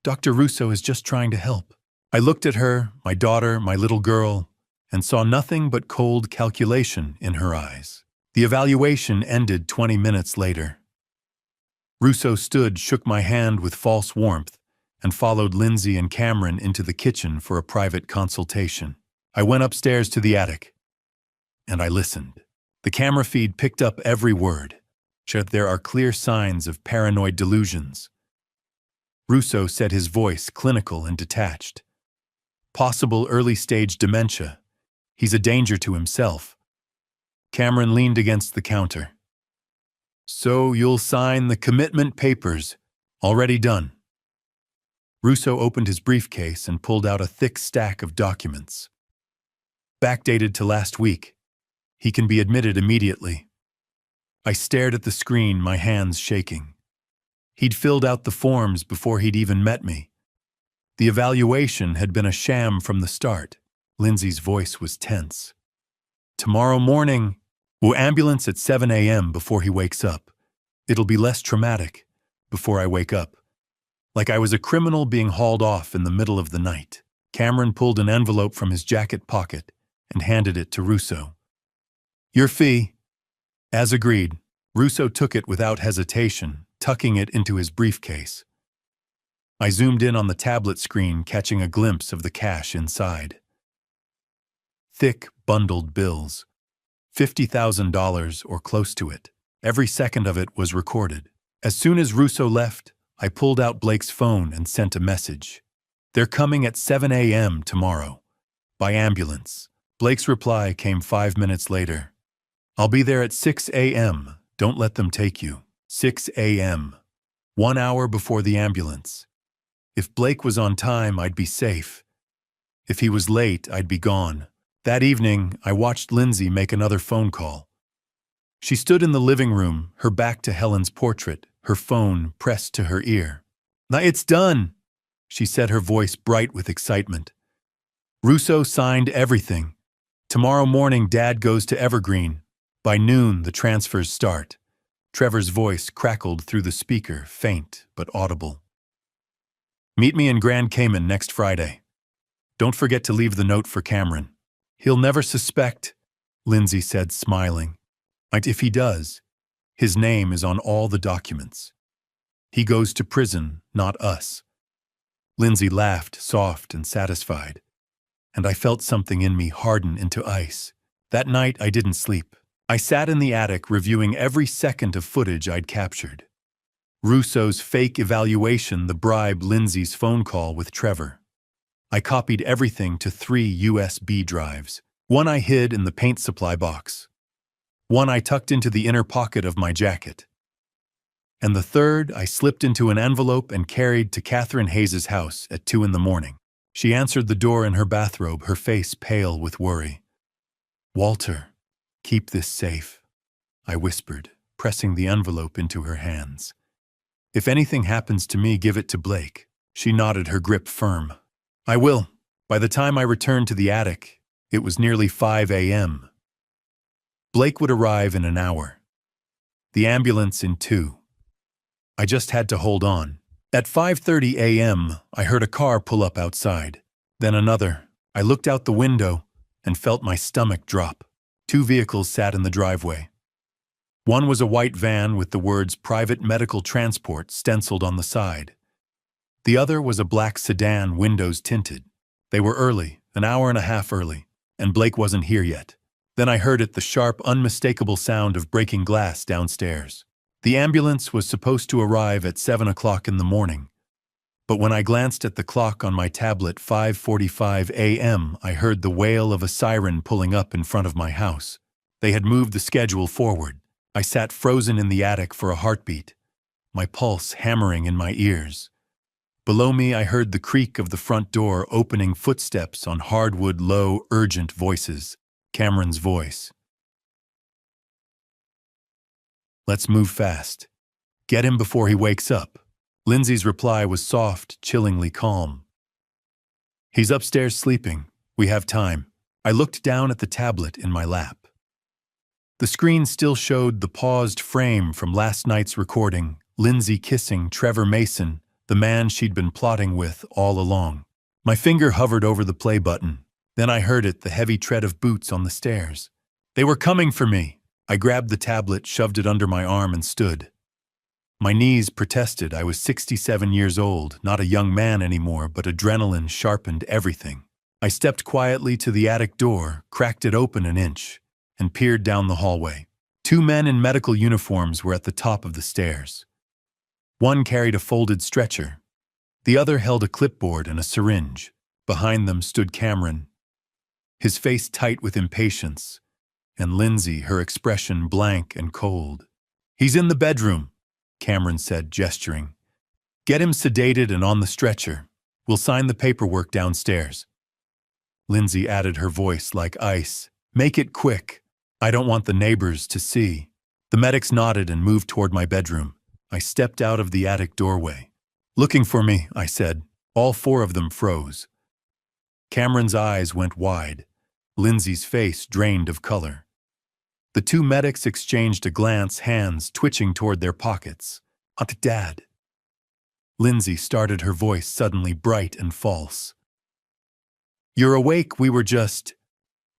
Dr. Russo is just trying to help. I looked at her, my daughter, my little girl, and saw nothing but cold calculation in her eyes. The evaluation ended 20 minutes later. Russo stood, shook my hand with false warmth, and followed Lindsay and Cameron into the kitchen for a private consultation. I went upstairs to the attic, and I listened. The camera feed picked up every word. There are clear signs of paranoid delusions. Russo said, his voice clinical and detached. Possible early-stage dementia. He's a danger to himself. Cameron leaned against the counter. So you'll sign the commitment papers. Already done. Russo opened his briefcase and pulled out a thick stack of documents. Backdated to last week. He can be admitted immediately. I stared at the screen, my hands shaking. He'd filled out the forms before he'd even met me. The evaluation had been a sham from the start. Lindsay's voice was tense. Tomorrow morning, we'll ambulance at 7 a.m. before he wakes up. It'll be less traumatic before I wake up. Like I was a criminal being hauled off in the middle of the night. Cameron pulled an envelope from his jacket pocket and handed it to Russo. Your fee. As agreed, Russo took it without hesitation, tucking it into his briefcase. I zoomed in on the tablet screen, catching a glimpse of the cash inside. Thick, bundled bills. $50,000 or close to it. Every second of it was recorded. As soon as Russo left, I pulled out Blake's phone and sent a message. They're coming at 7 a.m. tomorrow. By ambulance. Blake's reply came 5 minutes later. I'll be there at 6 a.m. Don't let them take you. 6 a.m. 1 hour before the ambulance. If Blake was on time, I'd be safe. If he was late, I'd be gone. That evening, I watched Lindsay make another phone call. She stood in the living room, her back to Helen's portrait, her phone pressed to her ear. Now it's done, she said, her voice bright with excitement. Russo signed everything. Tomorrow morning, Dad goes to Evergreen. By noon, the transfers start. Trevor's voice crackled through the speaker, faint but audible. Meet me in Grand Cayman next Friday. Don't forget to leave the note for Cameron. He'll never suspect, Lindsay said, smiling. And if he does, his name is on all the documents. He goes to prison, not us. Lindsay laughed, soft and satisfied, and I felt something in me harden into ice. That night, I didn't sleep. I sat in the attic reviewing every second of footage I'd captured. Russo's fake evaluation, the bribe, Lindsay's phone call with Trevor. I copied everything to 3 USB drives. One I hid in the paint supply box. One I tucked into the inner pocket of my jacket. And the third I slipped into an envelope and carried to Catherine Hayes's house at 2 in the morning. She answered the door in her bathrobe, her face pale with worry. "Walter, keep this safe," I whispered, pressing the envelope into her hands. "If anything happens to me, give it to Blake." She nodded, her grip firm. "I will." By the time I returned to the attic, it was nearly 5 a.m. Blake would arrive in an hour. The ambulance in 2. I just had to hold on. At 5:30 a.m., I heard a car pull up outside. Then another. I looked out the window and felt my stomach drop. 2 vehicles sat in the driveway. One was a white van with the words "Private Medical Transport" stenciled on the side. The other was a black sedan, windows tinted. They were early, an hour and a half early, and Blake wasn't here yet. Then I heard it, the sharp, unmistakable sound of breaking glass downstairs. The ambulance was supposed to arrive at 7 o'clock in the morning. But when I glanced at the clock on my tablet, 5:45 a.m., I heard the wail of a siren pulling up in front of my house. They had moved the schedule forward. I sat frozen in the attic for a heartbeat, my pulse hammering in my ears. Below me, I heard the creak of the front door, opening, footsteps on hardwood, low, urgent voices. Cameron's voice. "Let's move fast. Get him before he wakes up." Lindsay's reply was soft, chillingly calm. "He's upstairs sleeping. We have time." I looked down at the tablet in my lap. The screen still showed the paused frame from last night's recording, Lindsay kissing Trevor Mason, the man she'd been plotting with all along. My finger hovered over the play button. Then I heard it, the heavy tread of boots on the stairs. They were coming for me. I grabbed the tablet, shoved it under my arm, and stood. My knees protested. I was 67 years old, not a young man anymore, but adrenaline sharpened everything. I stepped quietly to the attic door, cracked it open an inch, and peered down the hallway. 2 men in medical uniforms were at the top of the stairs. One carried a folded stretcher. The other held a clipboard and a syringe. Behind them stood Cameron, his face tight with impatience, and Lindsay, her expression blank and cold. "He's in the bedroom," Cameron said, gesturing. "Get him sedated and on the stretcher. We'll sign the paperwork downstairs." Lindsay added, her voice like ice. "Make it quick. I don't want the neighbors to see." The medics nodded and moved toward my bedroom. I stepped out of the attic doorway. "Looking for me," I said. All 4 of them froze. Cameron's eyes went wide. Lindsay's face drained of color. The 2 medics exchanged a glance, hands twitching toward their pockets. "Aunt, Dad." Lindsay started, her voice suddenly bright and false. "You're awake, we were just—"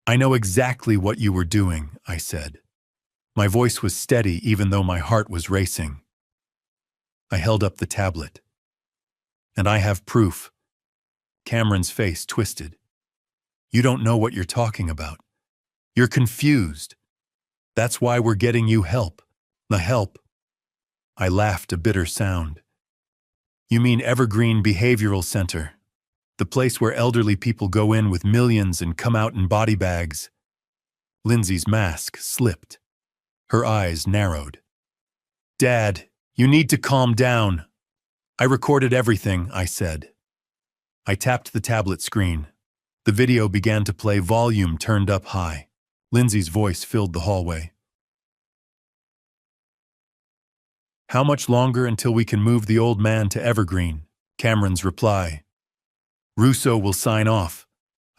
"I know exactly what you were doing," I said. My voice was steady even though my heart was racing. I held up the tablet. "And I have proof." Cameron's face twisted. "You don't know what you're talking about. You're confused. That's why we're getting you help. The help." I laughed, a bitter sound. "You mean Evergreen Behavioral Center, the place where elderly people go in with millions and come out in body bags?" Lindsay's mask slipped. Her eyes narrowed. "Dad, you need to calm down." "I recorded everything," I said. I tapped the tablet screen. The video began to play, volume turned up high. Lindsay's voice filled the hallway. "How much longer until we can move the old man to Evergreen?" Cameron's reply. "Russo will sign off.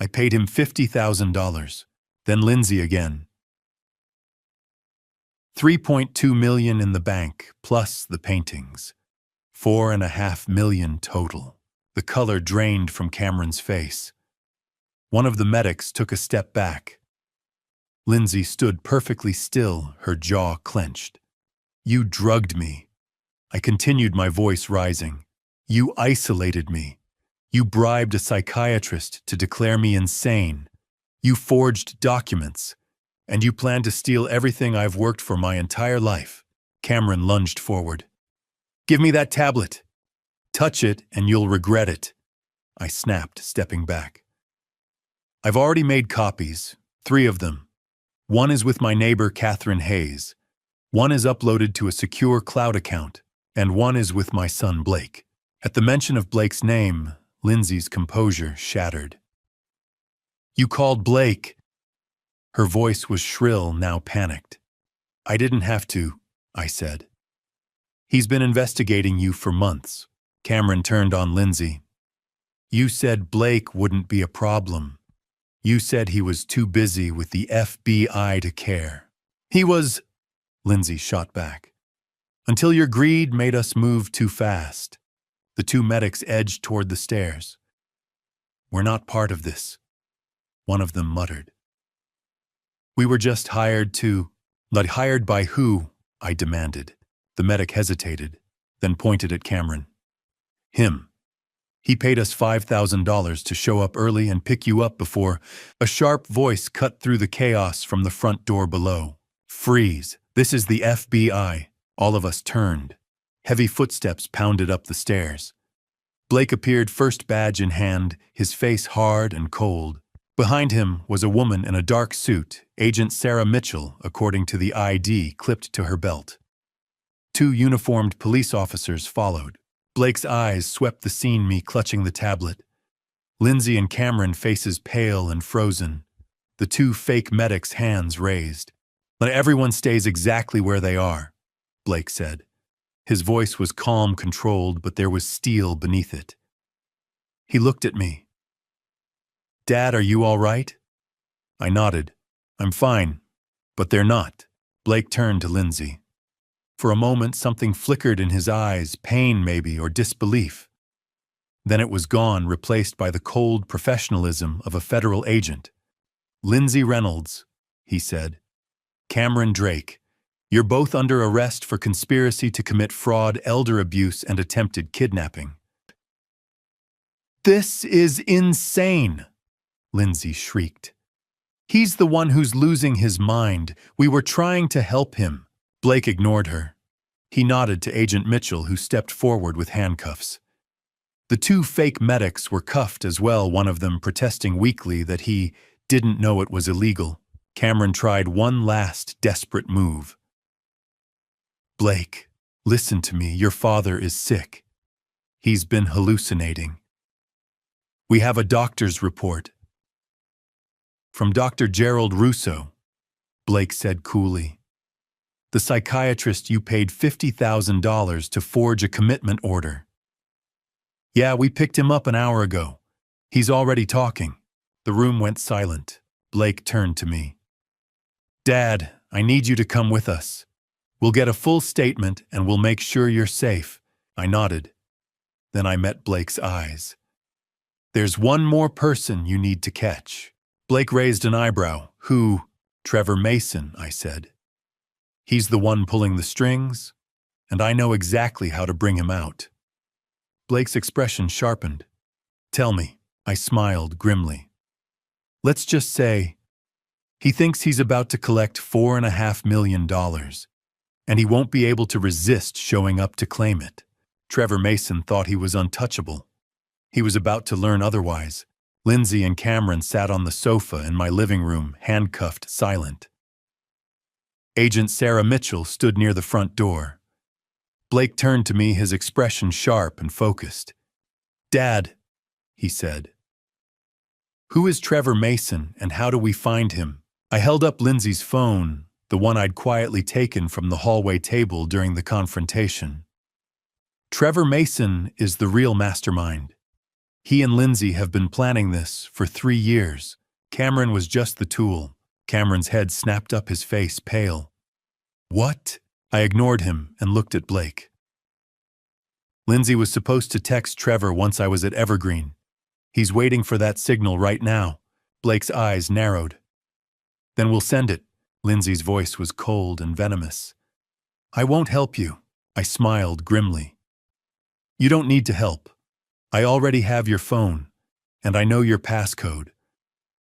I paid him $50,000. Then Lindsay again. $3.2 million in the bank, plus the paintings. $4.5 million total." The color drained from Cameron's face. One of the medics took a step back. Lindsay stood perfectly still, her jaw clenched. "You drugged me." I continued, my voice rising. "You isolated me. You bribed a psychiatrist to declare me insane. You forged documents. And you plan to steal everything I've worked for my entire life." Cameron lunged forward. "Give me that tablet. Touch it and you'll regret it." I snapped, stepping back. "I've already made copies, 3 of them. One is with my neighbor, Catherine Hayes. One is uploaded to a secure cloud account. And one is with my son Blake. At the mention of Blake's name, Lindsay's composure shattered. You called Blake? Her voice was shrill, now panicked. I didn't have to, I said. He's been investigating you for months. Cameron turned on Lindsay. You said Blake wouldn't be a problem. You said he was too busy with the FBI to care. He was, Lindsay shot back. Until your greed made us move too fast. The two medics edged toward the stairs. We're not part of this, one of them muttered. We were just hired to... But hired by who? I demanded. The medic hesitated, then pointed at Cameron. Him. He paid us $5,000 to show up early and pick you up before... A sharp voice cut through the chaos from the front door below. Freeze. This is the FBI. All of us turned. Heavy footsteps pounded up the stairs. Blake appeared first, badge in hand, his face hard and cold. Behind him was a woman in a dark suit, Agent Sarah Mitchell, according to the ID clipped to her belt. Two uniformed police officers followed. Blake's eyes swept the scene, me clutching the tablet. Lindsay and Cameron, faces pale and frozen. The two fake medics' hands raised. Let everyone stays exactly where they are, Blake said. His voice was calm, controlled, but there was steel beneath it. He looked at me. Dad, are you all right? I nodded. I'm fine, but they're not. Blake turned to Lindsay. For a moment, something flickered in his eyes, pain maybe, or disbelief. Then it was gone, replaced by the cold professionalism of a federal agent. Lindsay Reynolds, he said. Cameron Drake, you're both under arrest for conspiracy to commit fraud, elder abuse, and attempted kidnapping. This is insane, Lindsay shrieked. He's the one who's losing his mind. We were trying to help him. Blake ignored her. He nodded to Agent Mitchell, who stepped forward with handcuffs. The two fake medics were cuffed as well, one of them protesting weakly that he didn't know it was illegal. Cameron tried one last desperate move. Blake, listen to me. Your father is sick. He's been hallucinating. We have a doctor's report. From Dr. Gerald Russo, Blake said coolly. The psychiatrist you paid $50,000 to forge a commitment order. Yeah, we picked him up an hour ago. He's already talking. The room went silent. Blake turned to me. Dad, I need you to come with us. We'll get a full statement and we'll make sure you're safe. I nodded. Then I met Blake's eyes. There's one more person you need to catch. Blake raised an eyebrow. Who? Trevor Mason, I said. He's the one pulling the strings, and I know exactly how to bring him out. Blake's expression sharpened. Tell me, I smiled grimly. Let's just say, he thinks he's about to collect $4.5 million, and he won't be able to resist showing up to claim it. Trevor Mason thought he was untouchable. He was about to learn otherwise. Lindsay and Cameron sat on the sofa in my living room, handcuffed, silent. Agent Sarah Mitchell stood near the front door. Blake turned to me, his expression sharp and focused. Dad, he said. Who is Trevor Mason and how do we find him? I held up Lindsay's phone, the one I'd quietly taken from the hallway table during the confrontation. Trevor Mason is the real mastermind. He and Lindsay have been planning this for 3 years. Cameron was just the tool. Cameron's head snapped up, his face pale. What? I ignored him and looked at Blake. Lindsay was supposed to text Trevor once I was at Evergreen. He's waiting for that signal right now. Blake's eyes narrowed. Then we'll send it. Lindsay's voice was cold and venomous. I won't help you. I smiled grimly. You don't need to help. I already have your phone, and I know your passcode.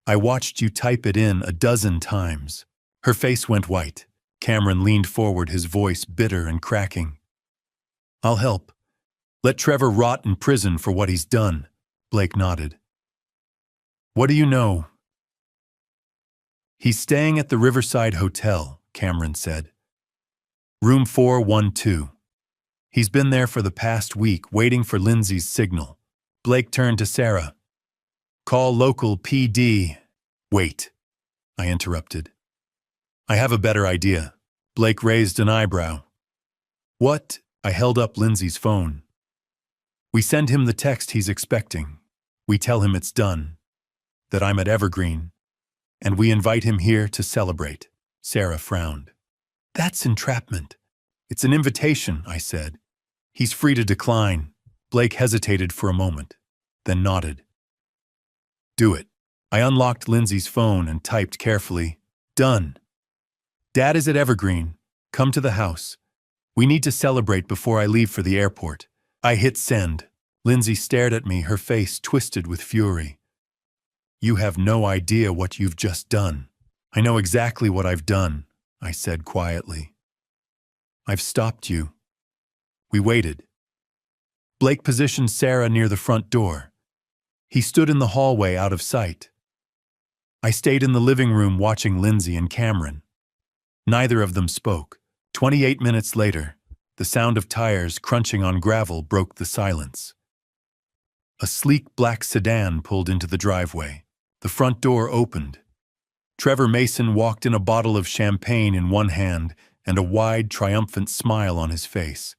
I watched you type it in 12 times. Her face went white. Cameron leaned forward, his voice bitter and cracking. I'll help. Let Trevor rot in prison for what he's done. Blake nodded. What do you know? He's staying at the Riverside Hotel, Cameron said. Room 412. He's been there for the past week, waiting for Lindsay's signal. Blake turned to Sarah. Call local PD. Wait, I interrupted. I have a better idea. Blake raised an eyebrow. What? I held up Lindsay's phone. We send him the text he's expecting. We tell him it's done, that I'm at Evergreen, and we invite him here to celebrate. Sarah frowned. That's entrapment. It's an invitation, I said. He's free to decline. Blake hesitated for a moment, then nodded. Do it. I unlocked Lindsay's phone and typed carefully, Done. Dad is at Evergreen. Come to the house. We need to celebrate before I leave for the airport. I hit send. Lindsay stared at me, her face twisted with fury. You have no idea what you've just done. I know exactly what I've done, I said quietly. I've stopped you. We waited. Blake positioned Sarah near the front door. He stood in the hallway out of sight. I stayed in the living room watching Lindsay and Cameron. Neither of them spoke. 28 minutes later, the sound of tires crunching on gravel broke the silence. A sleek black sedan pulled into the driveway. The front door opened. Trevor Mason walked in, a bottle of champagne in one hand and a wide, triumphant smile on his face.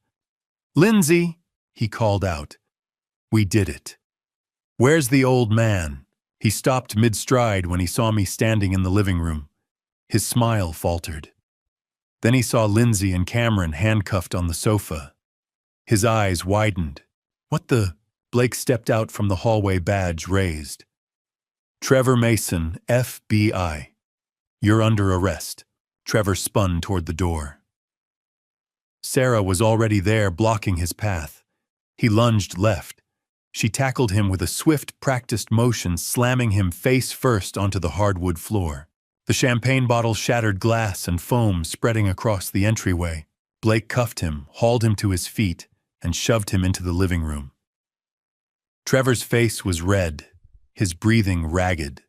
Lindsay, he called out. We did it. Where's the old man? He stopped mid-stride when he saw me standing in the living room. His smile faltered. Then he saw Lindsay and Cameron handcuffed on the sofa. His eyes widened. What the? Blake stepped out from the hallway, badge raised. Trevor Mason, FBI. You're under arrest. Trevor spun toward the door. Sarah was already there, blocking his path. He lunged left. She tackled him with a swift, practiced motion, slamming him face first onto the hardwood floor. The champagne bottle shattered glass and foam spreading across the entryway. Blake cuffed him, hauled him to his feet, and shoved him into the living room. Trevor's face was red, his breathing ragged.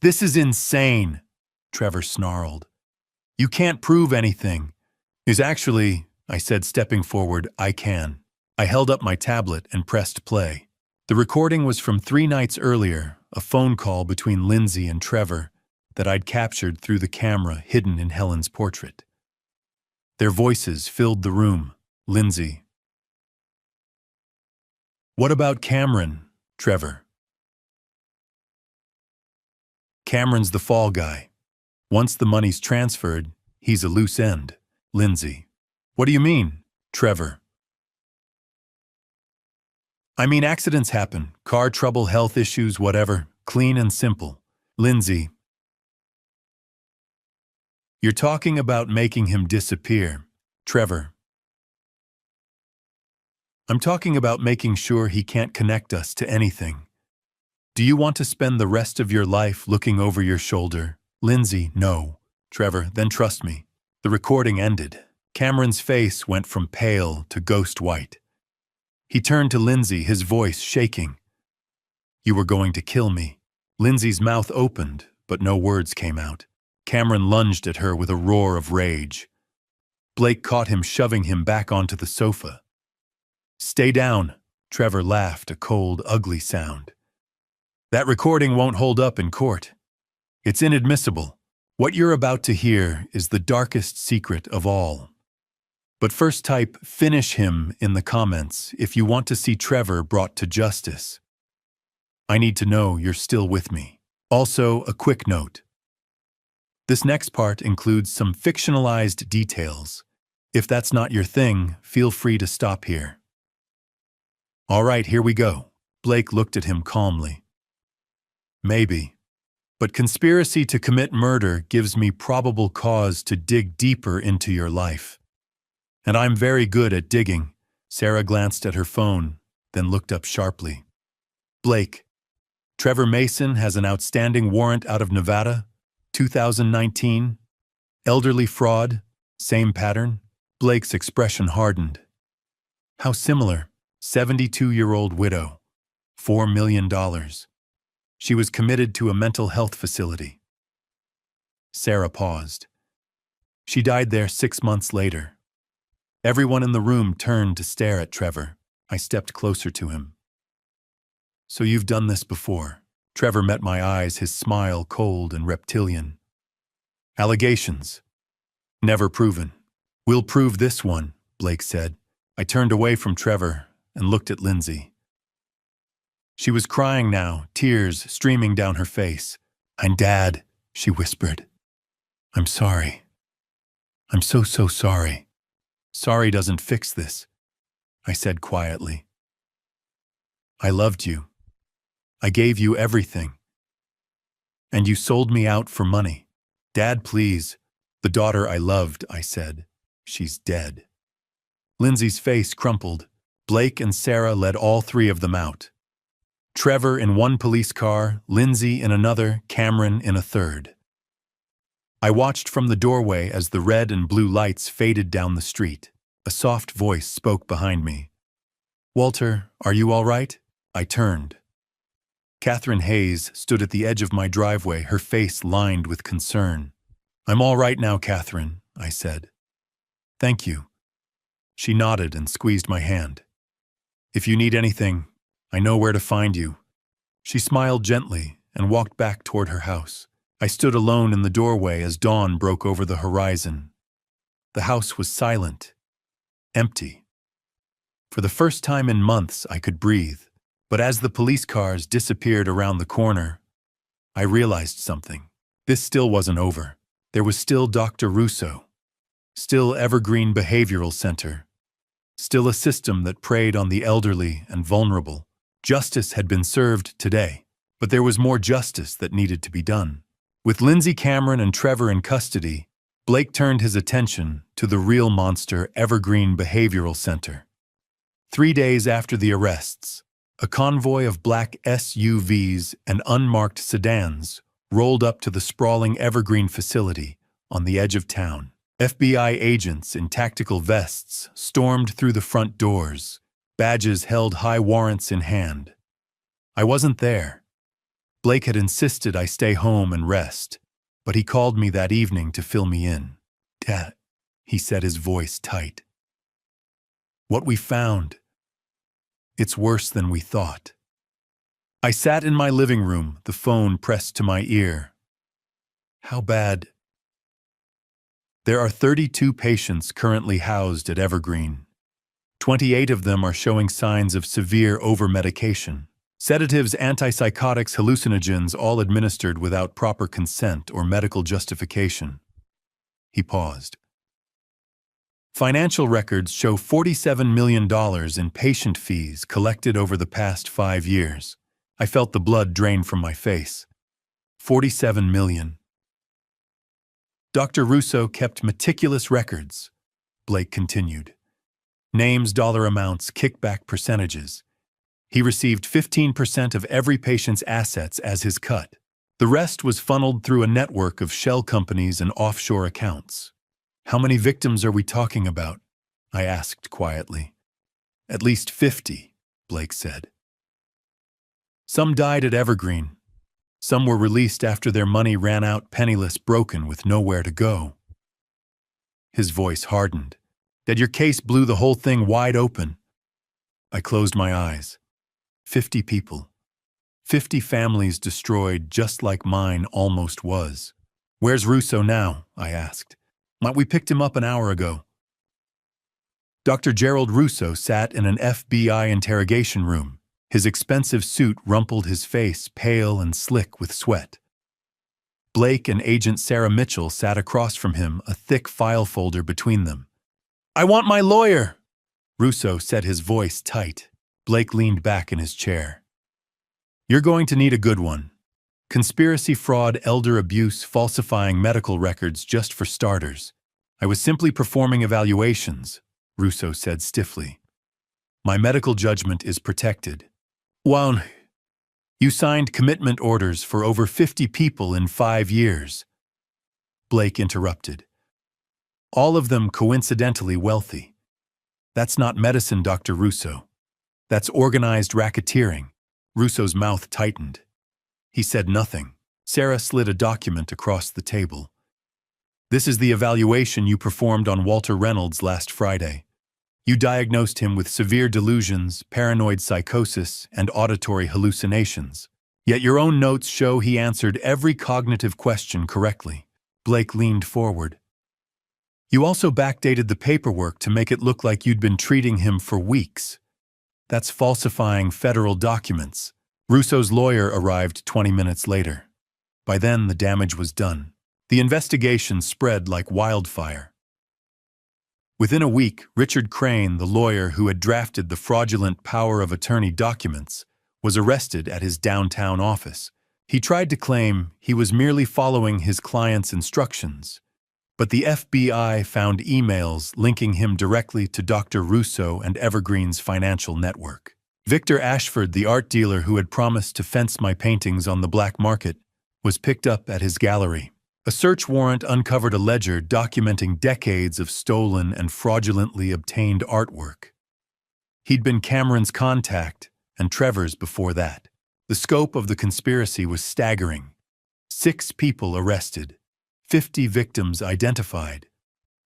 This is insane, Trevor snarled. You can't prove anything. Actually, I said, stepping forward, I can. I held up my tablet and pressed play. The recording was from 3 nights earlier, a phone call between Lindsay and Trevor that I'd captured through the camera hidden in Helen's portrait. Their voices filled the room. Lindsay. What about Cameron, Trevor? Cameron's the fall guy. Once the money's transferred, he's a loose end. Lindsay. What do you mean, Trevor? I mean, accidents happen. Car trouble, health issues, whatever. Clean and simple. Lindsay. You're talking about making him disappear, Trevor. I'm talking about making sure he can't connect us to anything. Do you want to spend the rest of your life looking over your shoulder? Lindsay, no. Trevor, then trust me. The recording ended. Cameron's face went from pale to ghost white. He turned to Lindsay, his voice shaking. You were going to kill me. Lindsay's mouth opened, but no words came out. Cameron lunged at her with a roar of rage. Blake caught him, shoving him back onto the sofa. Stay down, Trevor laughed, a cold, ugly sound. That recording won't hold up in court. It's inadmissible. What you're about to hear is the darkest secret of all. But first type "finish him" in the comments if you want to see Trevor brought to justice. I need to know you're still with me. Also, a quick note. This next part includes some fictionalized details. If that's not your thing, feel free to stop here. All right, here we go. Blake looked at him calmly. Maybe. But conspiracy to commit murder gives me probable cause to dig deeper into your life. And I'm very good at digging. Sarah glanced at her phone, then looked up sharply. Blake, Trevor Mason has an outstanding warrant out of Nevada, 2019. Elderly fraud, same pattern. Blake's expression hardened. How similar. 72-year-old widow. $4 million. She was committed to a mental health facility. Sarah paused. She died there 6 months later. Everyone in the room turned to stare at Trevor. I stepped closer to him. So you've done this before. Trevor met my eyes, his smile cold and reptilian. Allegations. Never proven. We'll prove this one, Blake said. I turned away from Trevor and looked at Lindsay. She was crying now, tears streaming down her face. "I'm Dad," she whispered. "I'm sorry. I'm so sorry." "Sorry doesn't fix this," I said quietly. "I loved you. I gave you everything. And you sold me out for money. Dad, please. The daughter I loved," I said. "She's dead." Lindsay's face crumpled. Blake and Sarah led all three of them out. Trevor in one police car, Lindsay in another, Cameron in a third. I watched from the doorway as the red and blue lights faded down the street. A soft voice spoke behind me. "Walter, are you all right?" I turned. Catherine Hayes stood at the edge of my driveway, her face lined with concern. "I'm all right now, Catherine," I said. "Thank you." She nodded and squeezed my hand. "If you need anything, I know where to find you." She smiled gently and walked back toward her house. I stood alone in the doorway as dawn broke over the horizon. The house was silent, empty. For the first time in months, I could breathe. But as the police cars disappeared around the corner, I realized something. This still wasn't over. There was still Dr. Russo, still Evergreen Behavioral Center, still a system that preyed on the elderly and vulnerable. Justice had been served today, but there was more justice that needed to be done. With Lindsay, Cameron, and Trevor in custody, Blake turned his attention to the real monster, Evergreen Behavioral Center. 3 days after the arrests, a convoy of black SUVs and unmarked sedans rolled up to the sprawling Evergreen facility on the edge of town. FBI agents in tactical vests stormed through the front doors. Badges held high warrants in hand. I wasn't there. Blake had insisted I stay home and rest, but he called me that evening to fill me in. "Dad," he said, his voice tight. "What we found, it's worse than we thought." I sat in my living room, the phone pressed to my ear. "How bad?" "There are 32 patients currently housed at Evergreen. 28 of them are showing signs of severe over-medication. Sedatives, antipsychotics, hallucinogens, all administered without proper consent or medical justification." He paused. "Financial records show $47 million in patient fees collected over the past 5 years. I felt the blood drain from my face. 47 million. Dr. Russo kept meticulous records, Blake continued. Names, dollar amounts, kickback percentages. He received 15% of every patient's assets as his cut. The rest was funneled through a network of shell companies and offshore accounts. "How many victims are we talking about?" I asked quietly. "At least 50, Blake said. Some died at Evergreen. Some were released after their money ran out, penniless, broken, with nowhere to go." His voice hardened. "Dad, your case blew the whole thing wide open." I closed my eyes. 50 people. 50 families destroyed, just like mine almost was. "Where's Russo now?" I asked. "We picked him up an hour ago." Dr. Gerald Russo sat in an FBI interrogation room. His expensive suit rumpled his face, pale and slick with sweat. Blake and Agent Sarah Mitchell sat across from him, a thick file folder between them. "I want my lawyer!" Russo said, his voice tight. Blake leaned back in his chair. "You're going to need a good one. Conspiracy, fraud, elder abuse, falsifying medical records, just for starters." "I was simply performing evaluations," Russo said stiffly. "My medical judgment is protected." "Well, you signed commitment orders for over 50 people in 5 years." Blake interrupted. "All of them coincidentally wealthy. That's not medicine, Dr. Russo. That's organized racketeering." Russo's mouth tightened. He said nothing. Sarah slid a document across the table. "This is the evaluation you performed on Walter Reynolds last Friday. You diagnosed him with severe delusions, paranoid psychosis, and auditory hallucinations. Yet your own notes show he answered every cognitive question correctly. Blake leaned forward. You also backdated the paperwork to make it look like you'd been treating him for weeks. That's falsifying federal documents. Russo's lawyer arrived 20 minutes later. By then, the damage was done. The investigation spread like wildfire. Within a week, Richard Crane, the lawyer who had drafted the fraudulent power of attorney documents, was arrested at his downtown office. He tried to claim he was merely following his client's instructions, but the FBI found emails linking him directly to Dr. Russo and Evergreen's financial network. Victor Ashford, the art dealer who had promised to fence my paintings on the black market, was picked up at his gallery. A search warrant uncovered a ledger documenting decades of stolen and fraudulently obtained artwork. He'd been Cameron's contact, and Trevor's before that. The scope of the conspiracy was staggering. 6 people arrested, 50 victims identified,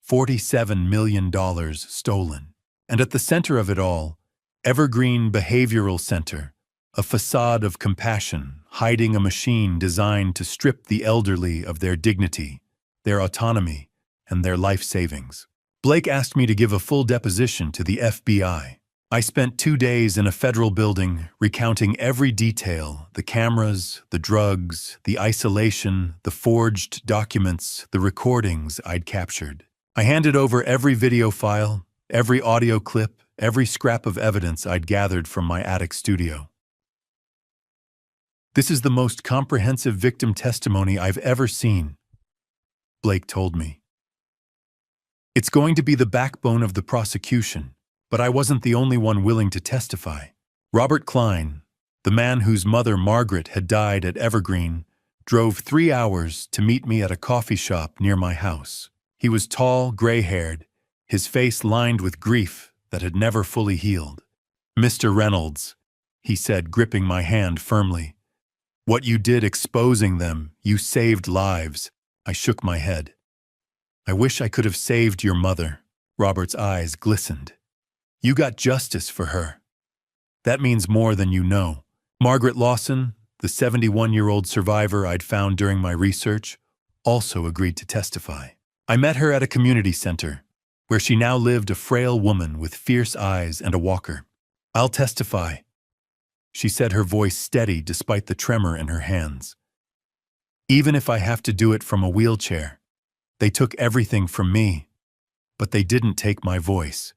$47 million stolen. And at the center of it all, Evergreen Behavioral Center, a facade of compassion, hiding a machine designed to strip the elderly of their dignity, their autonomy, and their life savings. Blake asked me to give a full deposition to the FBI. I spent 2 days in a federal building recounting every detail: the cameras, the drugs, the isolation, the forged documents, the recordings I'd captured. I handed over every video file, every audio clip, every scrap of evidence I'd gathered from my attic studio. "This is the most comprehensive victim testimony I've ever seen," Blake told me. "It's going to be the backbone of the prosecution." But I wasn't the only one willing to testify. Robert Klein, the man whose mother Margaret had died at Evergreen, drove 3 hours to meet me at a coffee shop near my house. He was tall, gray-haired, his face lined with grief that had never fully healed. "Mr. Reynolds," he said, gripping my hand firmly, "what you did exposing them, you saved lives." I shook my head. "I wish I could have saved your mother." Robert's eyes glistened. "You got justice for her. That means more than you know." Margaret Lawson, the 71-year-old survivor I'd found during my research, also agreed to testify. I met her at a community center, where she now lived, a frail woman with fierce eyes and a walker. "I'll testify," she said, her voice steady despite the tremor in her hands. "Even if I have to do it from a wheelchair. They took everything from me, but they didn't take my voice."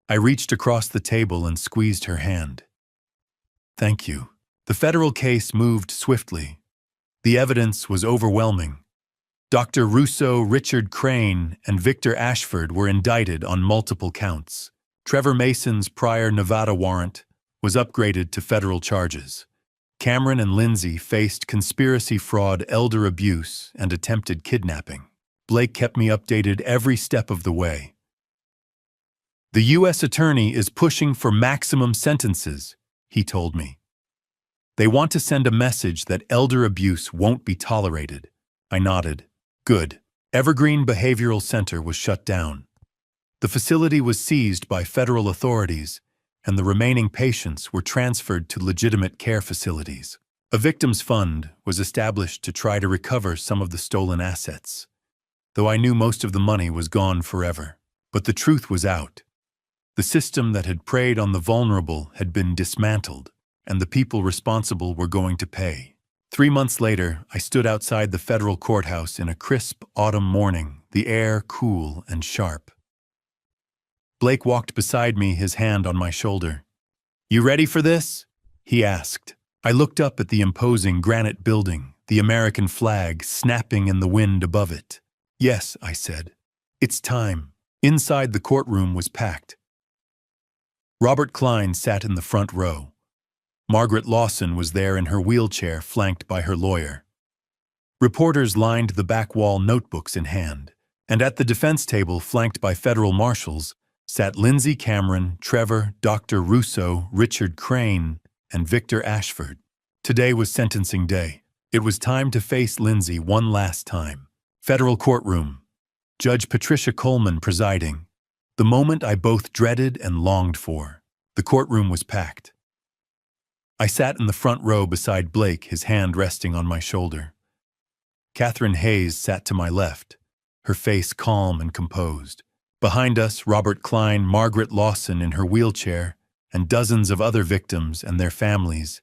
I reached across the table and squeezed her hand. "Thank you." The federal case moved swiftly. The evidence was overwhelming. Dr. Russo, Richard Crane, and Victor Ashford were indicted on multiple counts. Trevor Mason's prior Nevada warrant was upgraded to federal charges. Cameron and Lindsay faced conspiracy, fraud, elder abuse, and attempted kidnapping. Blake kept me updated every step of the way. "The U.S. Attorney is pushing for maximum sentences," he told me. "They want to send a message that elder abuse won't be tolerated." I nodded. "Good." Evergreen Behavioral Center was shut down. The facility was seized by federal authorities, and the remaining patients were transferred to legitimate care facilities. A victims fund was established to try to recover some of the stolen assets, though I knew most of the money was gone forever. But the truth was out. The system that had preyed on the vulnerable had been dismantled, and the people responsible were going to pay. 3 months later, I stood outside the federal courthouse in a crisp autumn morning, the air cool and sharp. Blake walked beside me, his hand on my shoulder. "You ready for this?" he asked. I looked up at the imposing granite building, the American flag snapping in the wind above it. "Yes," I said. "It's time." Inside, the courtroom was packed. Robert Klein sat in the front row. Margaret Lawson was there in her wheelchair, flanked by her lawyer. Reporters lined the back wall, notebooks in hand. And at the defense table, flanked by federal marshals, sat Lindsay Cameron, Trevor, Dr. Russo, Richard Crane, and Victor Ashford. Today was sentencing day. It was time to face Lindsay one last time. Federal courtroom. Judge Patricia Coleman presiding. The moment I both dreaded and longed for. The courtroom was packed. I sat in the front row beside Blake, his hand resting on my shoulder. Catherine Hayes sat to my left, her face calm and composed. Behind us, Robert Klein, Margaret Lawson in her wheelchair, and dozens of other victims and their families,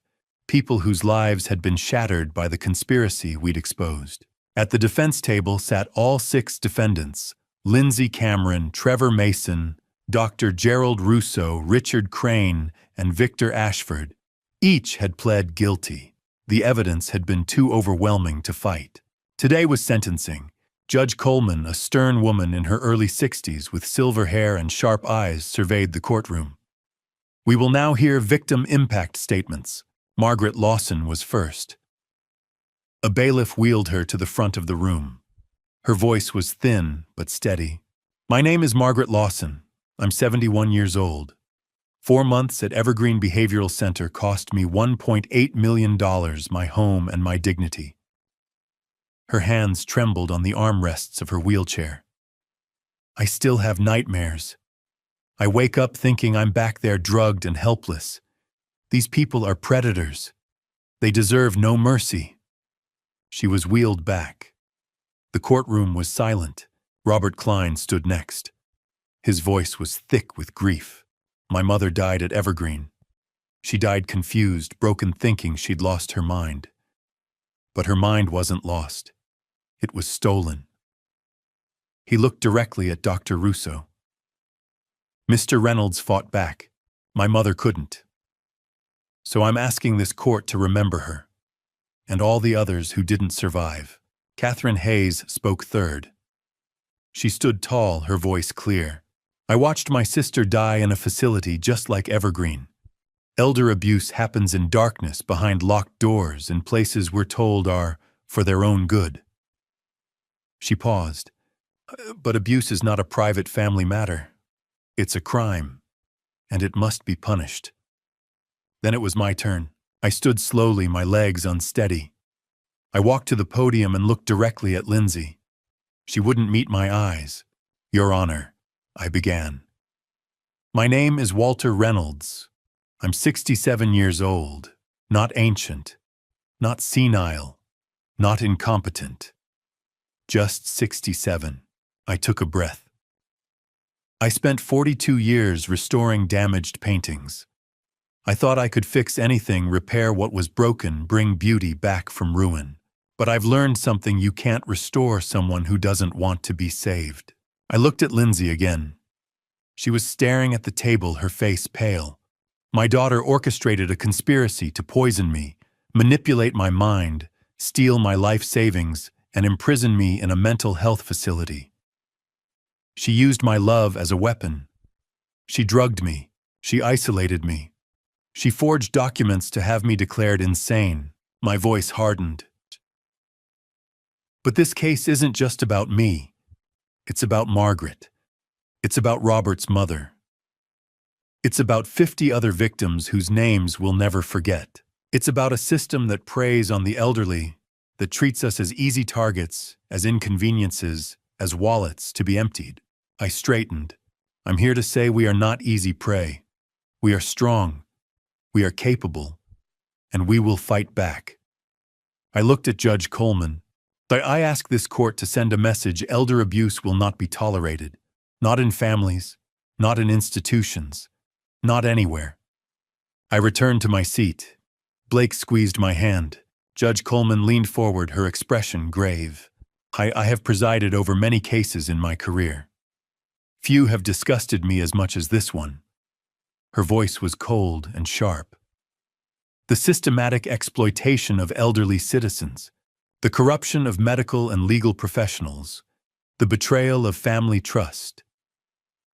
people whose lives had been shattered by the conspiracy we'd exposed. At the defense table sat all 6 defendants: Lindsay Cameron, Trevor Mason, Dr. Gerald Russo, Richard Crane, and Victor Ashford. Each had pled guilty. The evidence had been too overwhelming to fight. Today was sentencing. Judge Coleman, a stern woman in her early 60s with silver hair and sharp eyes, surveyed the courtroom. We will now hear victim impact statements. Margaret Lawson was first. A bailiff wheeled her to the front of the room. Her voice was thin but steady. My name is Margaret Lawson. I'm 71 years old. 4 months at Evergreen Behavioral Center cost me $1.8 million, my home and my dignity. Her hands trembled on the armrests of her wheelchair. I still have nightmares. I wake up thinking I'm back there drugged and helpless. These people are predators. They deserve no mercy. She was wheeled back. The courtroom was silent. Robert Klein stood next. His voice was thick with grief. My mother died at Evergreen. She died confused, broken, thinking she'd lost her mind. But her mind wasn't lost. It was stolen. He looked directly at Dr. Russo. Mr. Reynolds fought back. My mother couldn't. So I'm asking this court to remember her, and all the others who didn't survive. Catherine Hayes spoke third. She stood tall, her voice clear. I watched my sister die in a facility just like Evergreen. Elder abuse happens in darkness, behind locked doors, in places we're told are for their own good. She paused. But abuse is not a private family matter. It's a crime, and it must be punished. Then it was my turn. I stood slowly, my legs unsteady. I walked to the podium and looked directly at Lindsay. She wouldn't meet my eyes. Your Honor, I began. My name is Walter Reynolds. I'm 67 years old, not ancient, not senile, not incompetent. Just 67. I took a breath. I spent 42 years restoring damaged paintings. I thought I could fix anything, repair what was broken, bring beauty back from ruin. But I've learned something: you can't restore someone who doesn't want to be saved. I looked at Lindsay again. She was staring at the table, her face pale. My daughter orchestrated a conspiracy to poison me, manipulate my mind, steal my life savings, and imprison me in a mental health facility. She used my love as a weapon. She drugged me. She isolated me. She forged documents to have me declared insane. My voice hardened. But this case isn't just about me. It's about Margaret. It's about Robert's mother. It's about 50 other victims whose names we'll never forget. It's about a system that preys on the elderly, that treats us as easy targets, as inconveniences, as wallets to be emptied. I straightened. I'm here to say we are not easy prey. We are strong. We are capable. And we will fight back. I looked at Judge Coleman. I ask this court to send a message: elder abuse will not be tolerated. Not in families, not in institutions, not anywhere. I returned to my seat. Blake squeezed my hand. Judge Coleman leaned forward, her expression grave. I have presided over many cases in my career. Few have disgusted me as much as this one. Her voice was cold and sharp. The systematic exploitation of elderly citizens, the corruption of medical and legal professionals, the betrayal of family trust.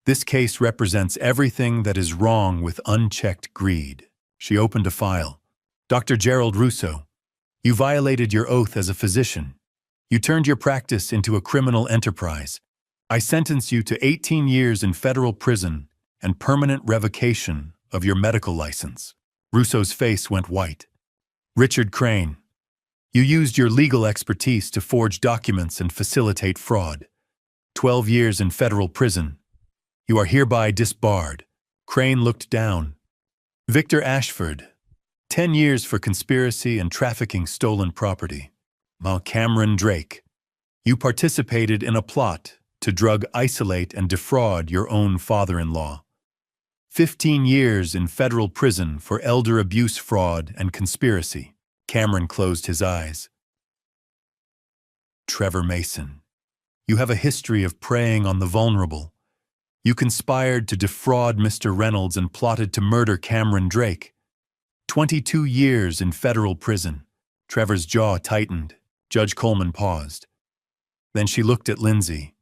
This case represents everything that is wrong with unchecked greed. She opened a file. Dr. Gerald Russo, you violated your oath as a physician. You turned your practice into a criminal enterprise. I sentence you to 18 years in federal prison and permanent revocation of your medical license. Russo's face went white. Richard Crane, you used your legal expertise to forge documents and facilitate fraud. 12 years in federal prison. You are hereby disbarred. Crane looked down. Victor Ashford, 10 years for conspiracy and trafficking stolen property. Cameron Drake, you participated in a plot to drug, isolate, and defraud your own father-in-law. 15 years in federal prison for elder abuse, fraud, and conspiracy. Cameron closed his eyes. Trevor Mason, you have a history of preying on the vulnerable. You conspired to defraud Mr. Reynolds and plotted to murder Cameron Drake. 22 years in federal prison. Trevor's jaw tightened. Judge Coleman paused. Then she looked at Lindsay.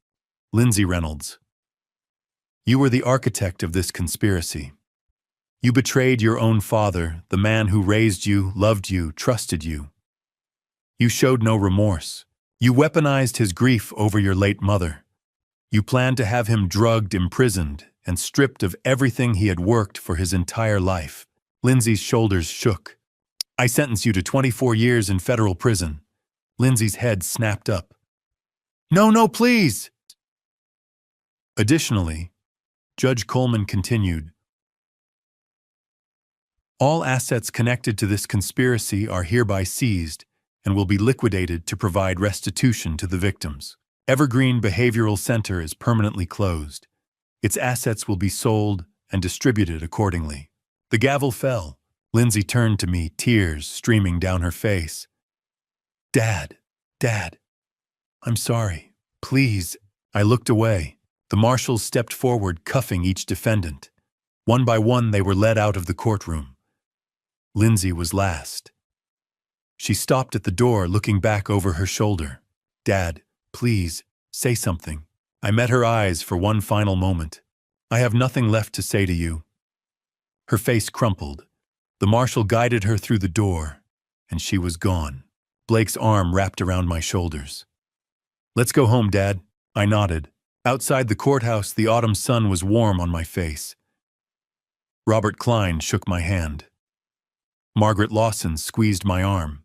Lindsay Reynolds. You were the architect of this conspiracy. You betrayed your own father, the man who raised you, loved you, trusted you. You showed no remorse. You weaponized his grief over your late mother. You planned to have him drugged, imprisoned, and stripped of everything he had worked for his entire life. Lindsay's shoulders shook. I sentence you to 24 years in federal prison. Lindsay's head snapped up. No, please! Additionally, Judge Coleman continued, all assets connected to this conspiracy are hereby seized and will be liquidated to provide restitution to the victims. Evergreen Behavioral Center is permanently closed. Its assets will be sold and distributed accordingly. The gavel fell. Lindsay turned to me, tears streaming down her face. Dad, I'm sorry. Please. I looked away. The marshals stepped forward, cuffing each defendant. One by one, they were led out of the courtroom. Lindsay was last. She stopped at the door, looking back over her shoulder. Dad, please, say something. I met her eyes for one final moment. I have nothing left to say to you. Her face crumpled. The marshal guided her through the door, and she was gone. Blake's arm wrapped around my shoulders. Let's go home, Dad. I nodded. Outside the courthouse, the autumn sun was warm on my face. Robert Klein shook my hand. Margaret Lawson squeezed my arm.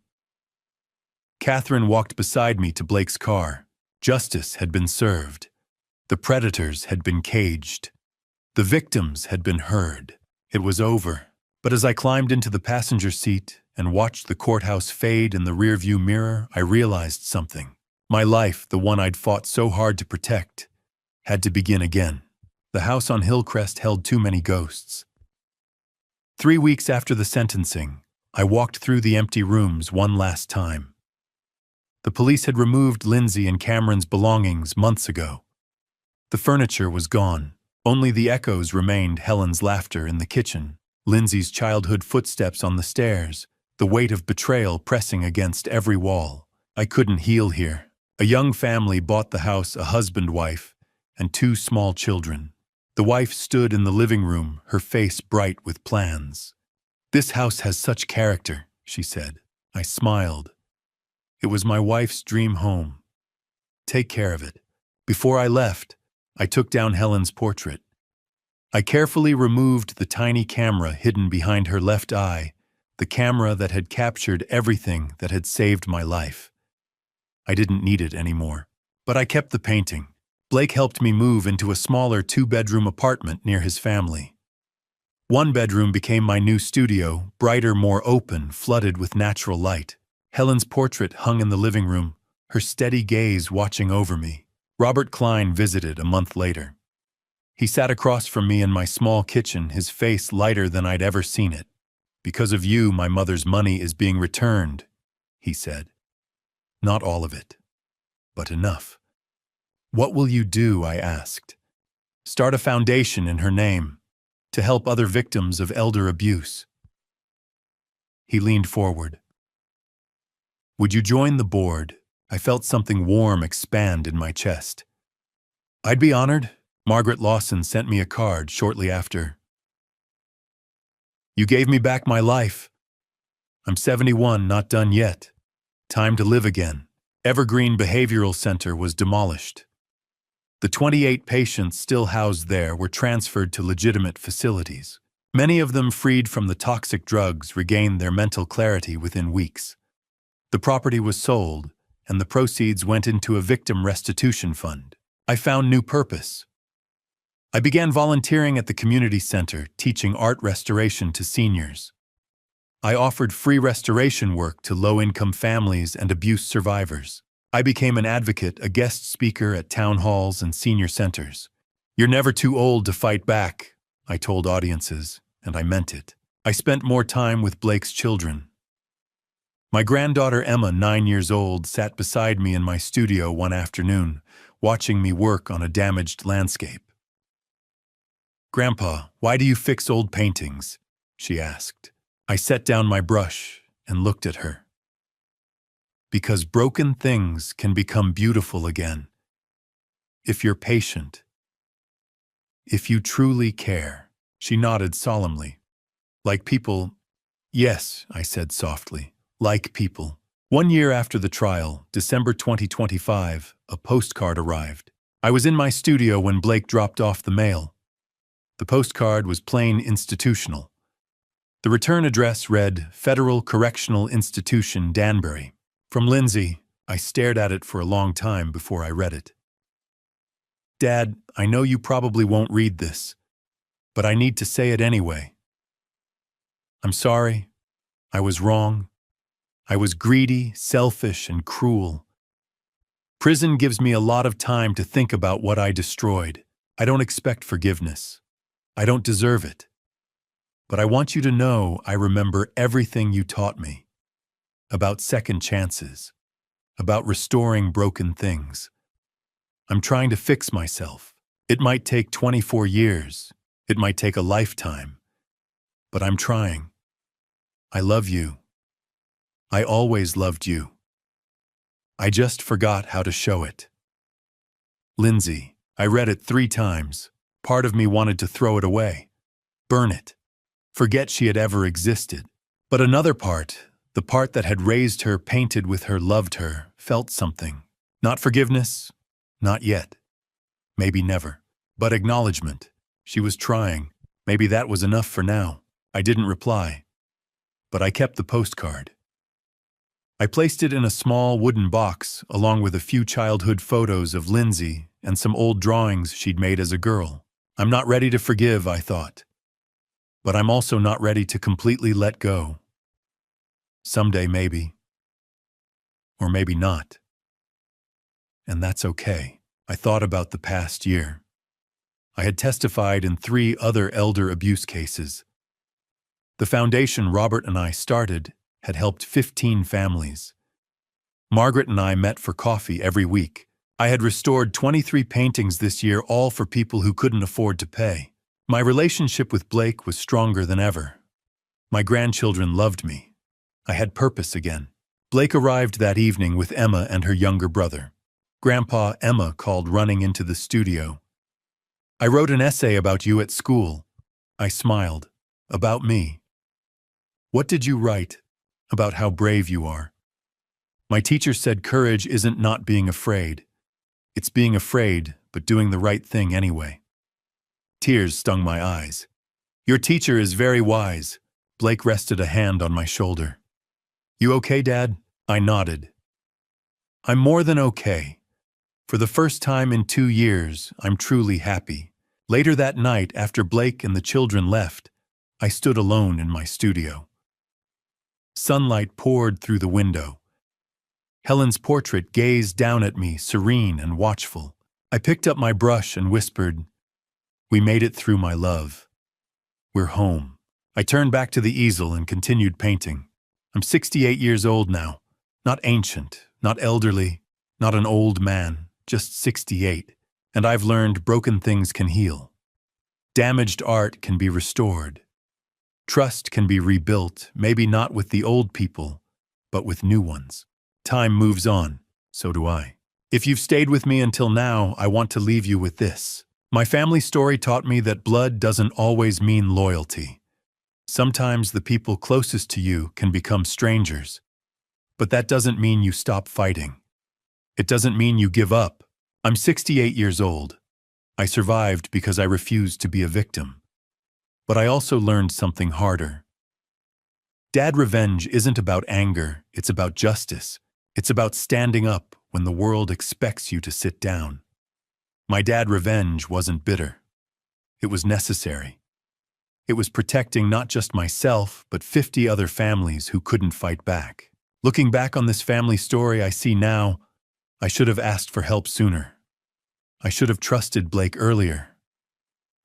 Catherine walked beside me to Blake's car. Justice had been served. The predators had been caged. The victims had been heard. It was over. But as I climbed into the passenger seat and watched the courthouse fade in the rearview mirror, I realized something. My life, the one I'd fought so hard to protect, had to begin again. The house on Hillcrest held too many ghosts. 3 weeks after the sentencing, I walked through the empty rooms one last time. The police had removed Lindsay and Cameron's belongings months ago. The furniture was gone. Only the echoes remained: Helen's laughter in the kitchen, Lindsay's childhood footsteps on the stairs, the weight of betrayal pressing against every wall. I couldn't heal here. A young family bought the house, a husband, wife, and 2 small children. The wife stood in the living room, her face bright with plans. This house has such character, she said. I smiled. It was my wife's dream home. Take care of it. Before I left, I took down Helen's portrait. I carefully removed the tiny camera hidden behind her left eye, the camera that had captured everything that had saved my life. I didn't need it anymore, but I kept the painting. Blake helped me move into a smaller 2-bedroom apartment near his family. 1 bedroom became my new studio, brighter, more open, flooded with natural light. Helen's portrait hung in the living room, her steady gaze watching over me. Robert Klein visited a month later. He sat across from me in my small kitchen, his face lighter than I'd ever seen it. Because of you, my mother's money is being returned, he said. Not all of it, but enough. What will you do? I asked. Start a foundation in her name to help other victims of elder abuse. He leaned forward. Would you join the board? I felt something warm expand in my chest. I'd be honored. Margaret Lawson sent me a card shortly after. You gave me back my life. I'm 71, not done yet. Time to live again. Evergreen Behavioral Center was demolished. The 28 patients still housed there were transferred to legitimate facilities. Many of them, freed from the toxic drugs, regained their mental clarity within weeks. The property was sold, and the proceeds went into a victim restitution fund. I found new purpose. I began volunteering at the community center, teaching art restoration to seniors. I offered free restoration work to low-income families and abuse survivors. I became an advocate, a guest speaker at town halls and senior centers. "You're never too old to fight back," I told audiences, and I meant it. I spent more time with Blake's children. My granddaughter Emma, 9 years old, sat beside me in my studio one afternoon, watching me work on a damaged landscape. "Grandpa, why do you fix old paintings?" she asked. I set down my brush and looked at her. "Because broken things can become beautiful again. If you're patient. If you truly care." She nodded solemnly. "Like people?" "Yes," I said softly. "Like people." 1 year after the trial, December 2025, a postcard arrived. I was in my studio when Blake dropped off the mail. The postcard was plain institutional. The return address read, Federal Correctional Institution, Danbury. From Lindsay. I stared at it for a long time before I read it. "Dad, I know you probably won't read this, but I need to say it anyway. I'm sorry. I was wrong. I was greedy, selfish, and cruel. Prison gives me a lot of time to think about what I destroyed. I don't expect forgiveness. I don't deserve it. But I want you to know I remember everything you taught me. About second chances. About restoring broken things. I'm trying to fix myself. It might take 24 years. It might take a lifetime. But I'm trying. I love you. I always loved you. I just forgot how to show it." Lindsay. I read it 3 times. Part of me wanted to throw it away. Burn it. Forget she had ever existed. But another part, the part that had raised her, painted with her, loved her, felt something. Not forgiveness. Not yet. Maybe never. But acknowledgement. She was trying. Maybe that was enough for now. I didn't reply. But I kept the postcard. I placed it in a small wooden box, along with a few childhood photos of Lindsay and some old drawings she'd made as a girl. I'm not ready to forgive, I thought. But I'm also not ready to completely let go. Someday, maybe. Or maybe not. And that's okay. I thought about the past year. I had testified in 3 other elder abuse cases. The foundation Robert and I started had helped 15 families. Margaret and I met for coffee every week. I had restored 23 paintings this year, all for people who couldn't afford to pay. My relationship with Blake was stronger than ever. My grandchildren loved me. I had purpose again. Blake arrived that evening with Emma and her younger brother. Grandpa, Emma called running into the studio. "I wrote an essay about you at school." I smiled. "About me." "What did you write?" "About how brave you are. My teacher said courage isn't not being afraid. It's being afraid, but doing the right thing anyway." Tears stung my eyes. "Your teacher is very wise." Blake rested a hand on my shoulder. "You okay, Dad?" I nodded. "I'm more than okay. For the first time in 2 years, I'm truly happy." Later that night, after Blake and the children left, I stood alone in my studio. Sunlight poured through the window. Helen's portrait gazed down at me, serene and watchful. I picked up my brush and whispered, "We made it through, my love. We're home." I turned back to the easel and continued painting. I'm 68 years old now. Not ancient, not elderly, not an old man, just 68. And I've learned broken things can heal. Damaged art can be restored. Trust can be rebuilt, maybe not with the old people, but with new ones. Time moves on, so do I. If you've stayed with me until now, I want to leave you with this. My family story taught me that blood doesn't always mean loyalty. Sometimes the people closest to you can become strangers. But that doesn't mean you stop fighting. It doesn't mean you give up. I'm 68 years old. I survived because I refused to be a victim. But I also learned something harder. Dad, revenge isn't about anger, it's about justice. It's about standing up when the world expects you to sit down. My dad, revenge wasn't bitter. It was necessary. It was protecting not just myself, but 50 other families who couldn't fight back. Looking back on this family story, I see now, I should have asked for help sooner. I should have trusted Blake earlier.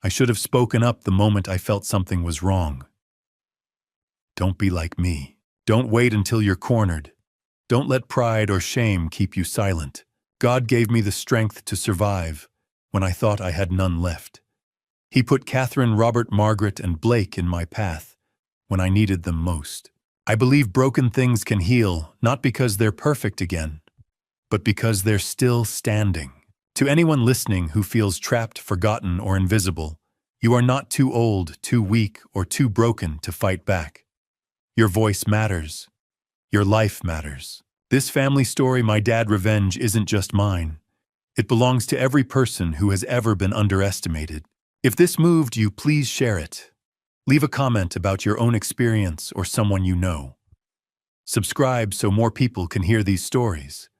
I should have spoken up the moment I felt something was wrong. Don't be like me. Don't wait until you're cornered. Don't let pride or shame keep you silent. God gave me the strength to survive when I thought I had none left. He put Catherine, Robert, Margaret, and Blake in my path when I needed them most. I believe broken things can heal, not because they're perfect again, but because they're still standing. To anyone listening who feels trapped, forgotten, or invisible, you are not too old, too weak, or too broken to fight back. Your voice matters. Your life matters. This family story, My Dad Revenge, isn't just mine. It belongs to every person who has ever been underestimated. If this moved you, please share it. Leave a comment about your own experience or someone you know. Subscribe so more people can hear these stories.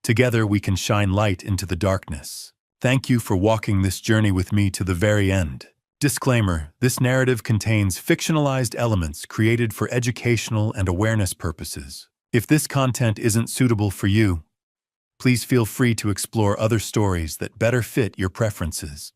Together we can shine light into the darkness. Thank you for walking this journey with me to the very end. Disclaimer: this narrative contains fictionalized elements created for educational and awareness purposes. If this content isn't suitable for you, please feel free to explore other stories that better fit your preferences.